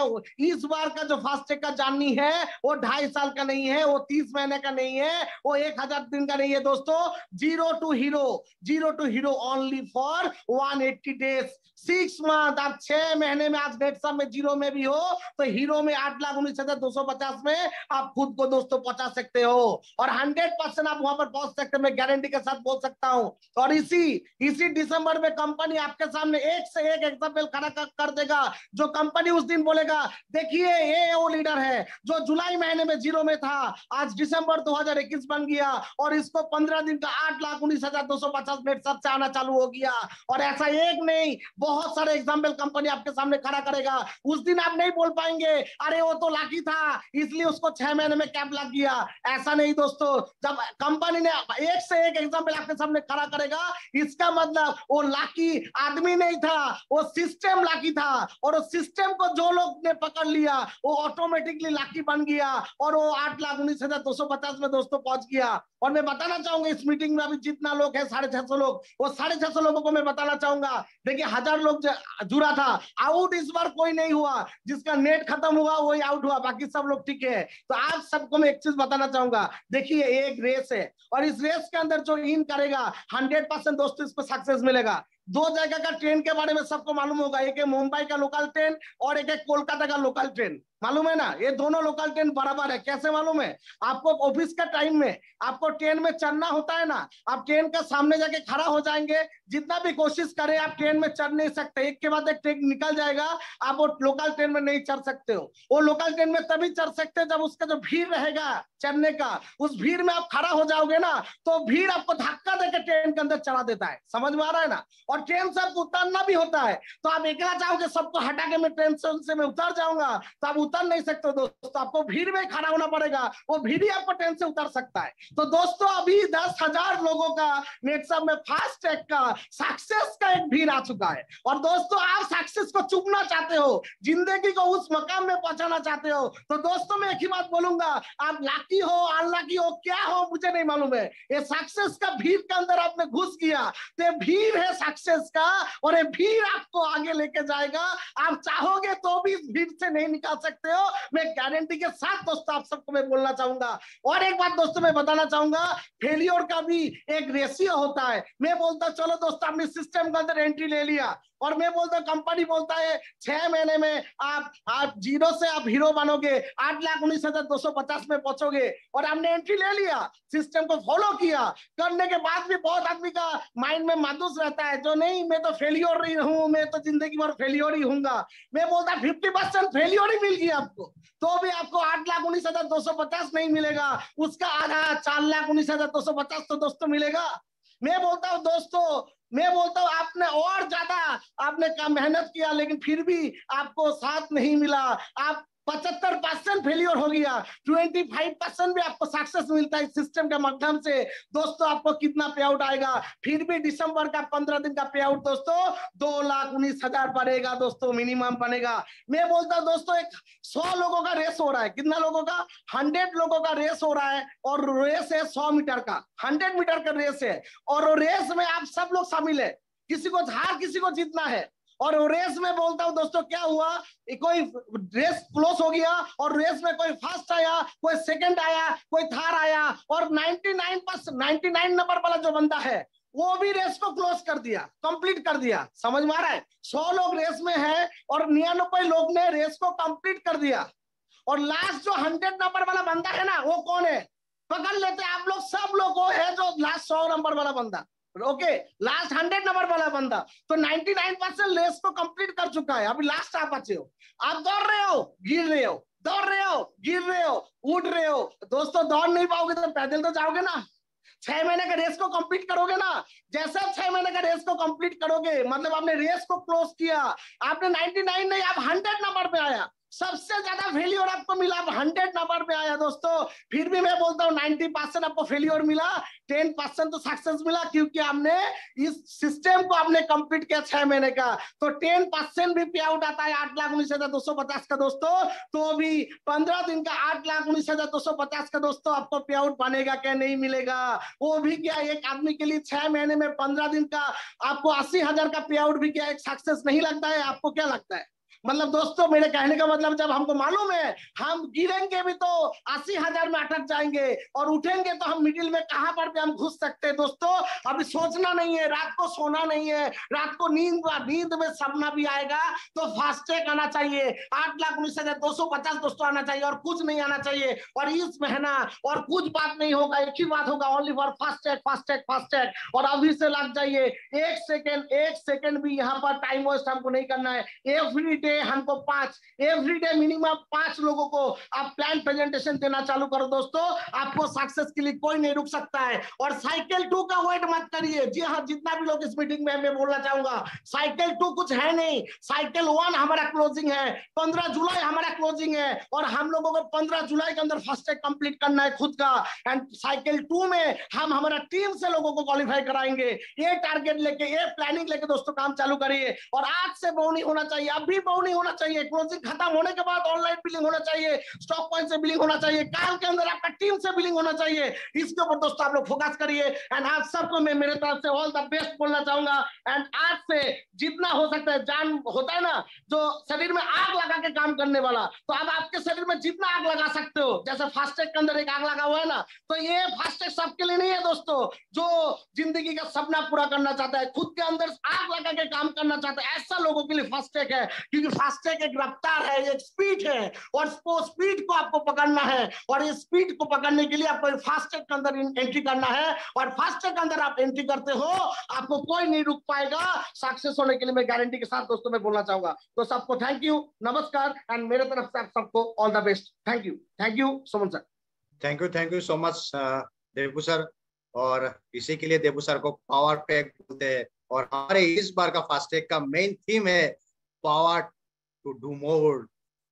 इस बार का जो फास्टैग का जर्नी है वो 2.5 साल का नहीं है, वो 30 महीने का नहीं है, वो 1000 दिन का नहीं है दोस्तों। Zero to hero only for 180 days, 6 month. आप 6 महीने में आज नेटसम में जीरो में भी हो तो हीरो में 8,19,250 में आप खुद को दोस्तों पहुंचा सकते हो, और 100% आप वहां पर पहुंच सकते हैं, मैं गारंटी के साथ बोल सकता हूं। और इसी दिसंबर में कंपनी आपके सामने एक से एक एग्जाम्पल खड़ा कर देगा, जो कंपनी उस दिन बोलेगा देखिए ये वो लीडर है जो जुलाई महीने में जीरो में था, आज दिसंबर 2021 बन गया, और इसको 15 दिन का 8,19,250 नेटसम से आना चालू हो गया। और ऐसा एक नहीं, बहुत सारे एग्जाम्पल कंपनी आपके सामने खड़ा करेगा। उस दिन आप नहीं बोल पाएंगे अरे वो तो लाकी था इसलिए उसको 6 महीने में कैप लग गया, ऐसा नहीं दोस्तों। जब कंपनी ने एक से एक एग्जाम्पल आपके सामने खड़ा करेगा, इसका मतलब वो लाकी आदमी नहीं था, वो सिस्टम लाकी था, और उस सिस्टम को जो लोग ने पकड़ लिया वो ऑटोमेटिकली लाकी बन गया, और वो 8,19,250 में दोस्तों पहुंच गया। और मैं बताना चाहूंगा इस मीटिंग में अभी जितना लोग है 650 लोग, वो 650 लोगों को मैं बताना चाहूंगा, देखिए 1000 लोग जुड़ा था, आउट इस बार कोई नहीं हुआ, जिसका नेट खत्म हुआ वही आउट हुआ, बाकी सब लोग ठीक है। तो आप सबको मैं एक चीज बताना चाहूंगा, देखिए एक रेस है, और इस रेस के अंदर जो इन करेगा 100% दोस्तों इसको सक्सेस मिलेगा। 2 जगह का ट्रेन के बारे में सबको मालूम होगा, एक है मुंबई का लोकल ट्रेन और एक है कोलकाता का लोकल ट्रेन, मालूम है ना, ये दोनों लोकल ट्रेन बराबर है। कैसे मालूम है, आपको ऑफिस का टाइम में आपको ट्रेन में चढ़ना होता है ना, आप ट्रेन का सामने जाके खड़ा हो जाएंगे, जितना भी कोशिश करें आप ट्रेन में चढ़ नहीं सकते, एक के बाद एक ट्रेन निकल जाएगा, आप वो लोकल ट्रेन में नहीं चढ़ सकते हो। वो लोकल ट्रेन में तभी चढ़ सकते हो जब उसका जो भीड़ रहेगा चढ़ने का, उस भीड़ में आप खड़ा हो जाओगे ना, तो भीड़ आपको धक्का देकर ट्रेन के अंदर चढ़ा देता है, समझ में आ रहा है ना। और ट्रेन से आपको उतरना भी होता है, तो आप अकेला चाहोगे सबको हटा के मैं ट्रेन से मैं उतर जाऊंगा, तो आप उतर नहीं सकते दोस्तों, आपको भीड़ में खड़ा होना पड़ेगा, वो भीड़ ही आपको ट्रेन से उतर सकता है। तो दोस्तों अभी 10,000 लोगों का नेटसम में फास्टैग का सक्सेस का एक भीड़ आ चुका है। और दोस्तों आप सक्सेस को चुनना चाहते हो, जिंदगी को उस मकाम में पहुंचाना चाहते हो, तो दोस्तों मैं एक ही बात बोलूंगा, आप लाकी हो अनलकी हो क्या हो मुझे नहीं मालूम है, ये सक्सेस का भीड़ के अंदर आप में घुस गया तो ये भीड़ है सक्सेस का, और ये भीड़ आपको आगे लेके जाएगा। आप चाहोगे तो भी इस भीड़ से नहीं निकाल सकते हो, मैं गारंटी के साथ दोस्तों आप सबको मैं बोलना चाहूंगा। और एक बात दोस्तों मैं बताना चाहूंगा, फेलियर का भी एक रेशियो होता है। मैं बोलता चलो दोस्तों आपने सिस्टम के अंदर एंट्री ले लिया, और मैं बोलता हूँ कंपनी बोलता है 6 महीने में आप जीरो से आप हीरो बनोगे, 8,19,250 में पहुंचोगे, और हमने एंट्री ले लिया, सिस्टम को फॉलो किया, करने के बाद भी बहुत आदमी का माइंड में मायूस रहता है, जो नहीं मैं तो फेलियर ही हूँ, मैं तो जिंदगी भर फेलियर ही हूँगा। मैं बोलता 50% फेलियर ही मिल गया आपको, तो भी आपको 8,19,250 नहीं मिलेगा, उसका आधा 4,19,250 तो दोस्तों मिलेगा। मैं बोलता हूँ दोस्तों, मैं बोलता हूँ आपने और ज्यादा आपने मेहनत किया, लेकिन फिर भी आपको साथ नहीं मिला, आप 75% फेलियर हो गया, 25% भी आपको सक्सेस मिलता है इस सिस्टम के माध्यम से। दोस्तों आपको कितना पे आउट आएगा, फिर भी दिसंबर का 15 दिन का पे आउट दोस्तों 2,19,000 बनेगा दोस्तों, मिनिमम बनेगा। मैं बोलता हूँ दोस्तों एक 100 लोगों का रेस हो रहा है, कितना लोगों का, 100 लोगों का रेस हो रहा है, और रेस है 100 मीटर का, 100 मीटर का रेस है, और रेस में आप सब लोग शामिल है, किसी को हार किसी को जीतना है। और रेस में बोलता हूं दोस्तों क्या हुआ, कोई रेस क्लोज हो गया, और रेस में कोई फर्स्ट आया, कोई सेकंड आया, कोई थर्ड आया, और 99 नंबर वाला जो बंदा है वो भी रेस को क्लोज कर दिया, कंप्लीट कर दिया। समझ में आ रहा है, 100 लोग रेस में है और 99 लोग ने रेस को कंप्लीट कर दिया, और लास्ट जो 100 नंबर वाला बंदा है ना, वो कौन है, पकड़ लेते हैं आप लोग, सब लोग वो है जो लास्ट 100 नंबर वाला बंदा, ओके, लास्ट 100 नंबर वाला बंदा। तो 99% रेस को कंप्लीट कर चुका है, अभी लास्ट आप बचे हो, आप दौड़ रहे हो, गिर रहे हो, दौड़ रहे हो, गिर रहे हो, उड़ रहे हो। दोस्तों दौड़ नहीं पाओगे तो पैदल तो जाओगे ना, 6 महीने का रेस को कंप्लीट करोगे ना, जैसे 6 महीने का रेस को कंप्लीट करोगे मतलब आपने रेस को क्लोज किया, आपने 99 नहीं, आप 100 नंबर पे आया, सबसे ज्यादा फेलियर आपको मिला, 100 नंबर पे आया दोस्तों। फिर भी मैं बोलता हूँ 90% आपको फेलियर मिला, 10% तो सक्सेस मिला, क्योंकि हमने इस सिस्टम को आपने कंप्लीट किया 6 महीने का। तो 10% भी पे आउट आता है 8,19,250 का दोस्तों, तो भी 15 दिन का 8,19,250 का दोस्तों आपको पे आउट बनेगा क्या, नहीं मिलेगा। वो भी क्या एक आदमी के लिए 6 महीने में 15 दिन का आपको 80,000 का पे आउट भी क्या एक सक्सेस नहीं लगता है, आपको क्या लगता है? मतलब दोस्तों मेरे कहने का मतलब, जब हमको मालूम है हम गिरेंगे भी तो 80,000 में अटक जाएंगे, और उठेंगे तो हम मिडिल में कहां पर भी हम घुस सकते हैं दोस्तों। अभी सोचना नहीं है, रात को सोना नहीं है, रात को नींद में सपना भी आएगा तो फास्टैग आना चाहिए, 8,19,250 दोस्तों आना चाहिए, और कुछ नहीं आना चाहिए। और इस महीना और कुछ बात नहीं होगा, एक ही बात होगा, only for FASTag FASTag FASTag. और अभी से लग जाइए, एक सेकेंड भी यहाँ पर टाइम वेस्ट हमको नहीं करना है। एवरी डे हमको एवरी डे मिनिमम 5 लोगों को आप प्लान प्रेजेंटेशन देना चालू करो दोस्तों, आपको सक्सेस के लिए कोई नहीं रुक सकता है। और साइकिल 2 का वेट मत करिए। जी हाँ, जितना भी लोग इस मीटिंग में मैं बोलना चाहूंगा, साइकिल 2 कुछ है नहीं, साइकिल 1 हमारा क्लोजिंग है, 15 जुलाई हमारा क्लोजिंग है, और हम लोगों को 15 जुलाई के अंदर फर्स्ट कंप्लीट करना है खुद का। एंड साइकिल 2 में हम हमारा टीम से लोगों को क्वालिफाई कराएंगे। ये टारगेट लेके, ये प्लानिंग लेके दोस्तों काम चालू करिए। और आज से बहु नहीं होना चाहिए, अभी बहु नहीं होना चाहिए, क्लोजिंग खत्म होने के बाद ऑनलाइन बिलिंग होना चाहिए, स्टॉक पॉइंट से बिलिंग होना चाहिए, काल के अंदर आपका टीम से बिलिंग होना चाहिए। इसके ऊपर दोस्तों आप लोग फोकस करिए। एंड आप सबको मैं मेरे तरफ से ऑल द बेस्ट बोलना चाहूंगा। एंड आज से जितना हो सकता है, जान होता है ना जो शरीर में आग लगा के काम करने वाला, तो अब आपके शरीर में जितना आग लगा सकते हो, जैसे फास्टैग के अंदर एक आग लगा हुआ है ना, तो ये फास्टैग सबके लिए नहीं है दोस्तों। जो जिंदगी का सपना पूरा करना चाहता है, खुद के अंदर आग लगा के काम करना चाहता है, ऐसा लोगों के लिए फास्टैग है। क्योंकि फास्टैग एक रफ्तार है, एक स्पीड है, और वो स्पीड को आपको पकड़ना है। और इस स्पीड को पकड़ने के लिए आपको फास्टैग के अंदर एंट्री करना है। और फास्टैग के अंदर आप एंट्री करते हो, आपको कोई नहीं रुक पाएगा। सक्सेस होने के लिए मैं गारंटी के साथ दोस्तों मैं बोलना चाहूंगा। तो सबको थैंक यू, नमस्कार, एंड मेरे तरफ से आप सबको all the best. Thank you Suman sir. Thank you so much Debu sir. और इसी के लिए देबू सर को पावर पैक बोलते हैं। और हमारे इस बार का फास्टैग का मेन थीम है पावर टू डू मोर,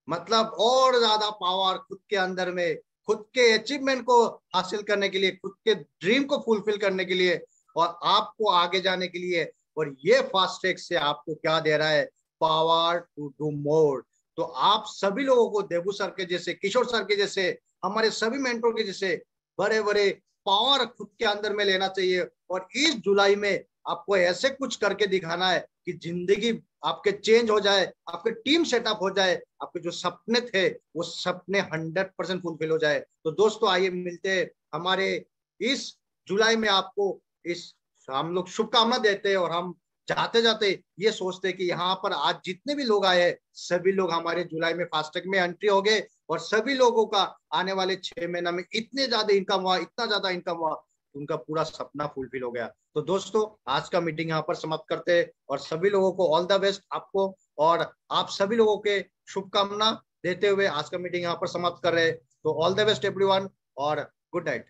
मतलब और ज्यादा पावर खुद के अंदर में, खुद के अचीवमेंट को हासिल करने के लिए, खुद के ड्रीम को फुलफिल करने के लिए, और आपको आगे जाने के लिए। और ये फास्टैग से आपको क्या दे रहा है, पावर टू डू मोर। तो आप सभी लोगों को देबू सर के जैसे, किशोर सर के जैसे, हमारे सभी मेंटोर के जैसे बड़े बड़े पावर खुद के अंदर में लेना चाहिए और इस जुलाई में आपको ऐसे कुछ करके दिखाना है कि जिंदगी आपके चेंज हो जाए, आपके टीम सेटअप हो जाए, आपके जो सपने थे वो सपने 100% फुलफिल हो जाए। तो दोस्तों आइए मिलते हैं हमारे इस जुलाई में। आपको इस हम लोग शुभकामना देते हैं और हम जाते जाते ये सोचते हैं कि यहाँ पर आज जितने भी लोग आए हैं सभी लोग हमारे जुलाई में फास्टैग में एंट्री हो गए और सभी लोगों का आने वाले 6 महीना में इतने ज्यादा इनकम हुआ, इतना ज्यादा इनकम हुआ, उनका पूरा सपना फुलफिल हो गया। तो दोस्तों आज का मीटिंग यहाँ पर समाप्त करते हैं और सभी लोगों को ऑल द बेस्ट आपको और आप सभी लोगों के शुभकामना देते हुए आज का मीटिंग यहाँ पर समाप्त कर रहे हैं। तो ऑल द बेस्ट एवरीवन और गुड नाइट।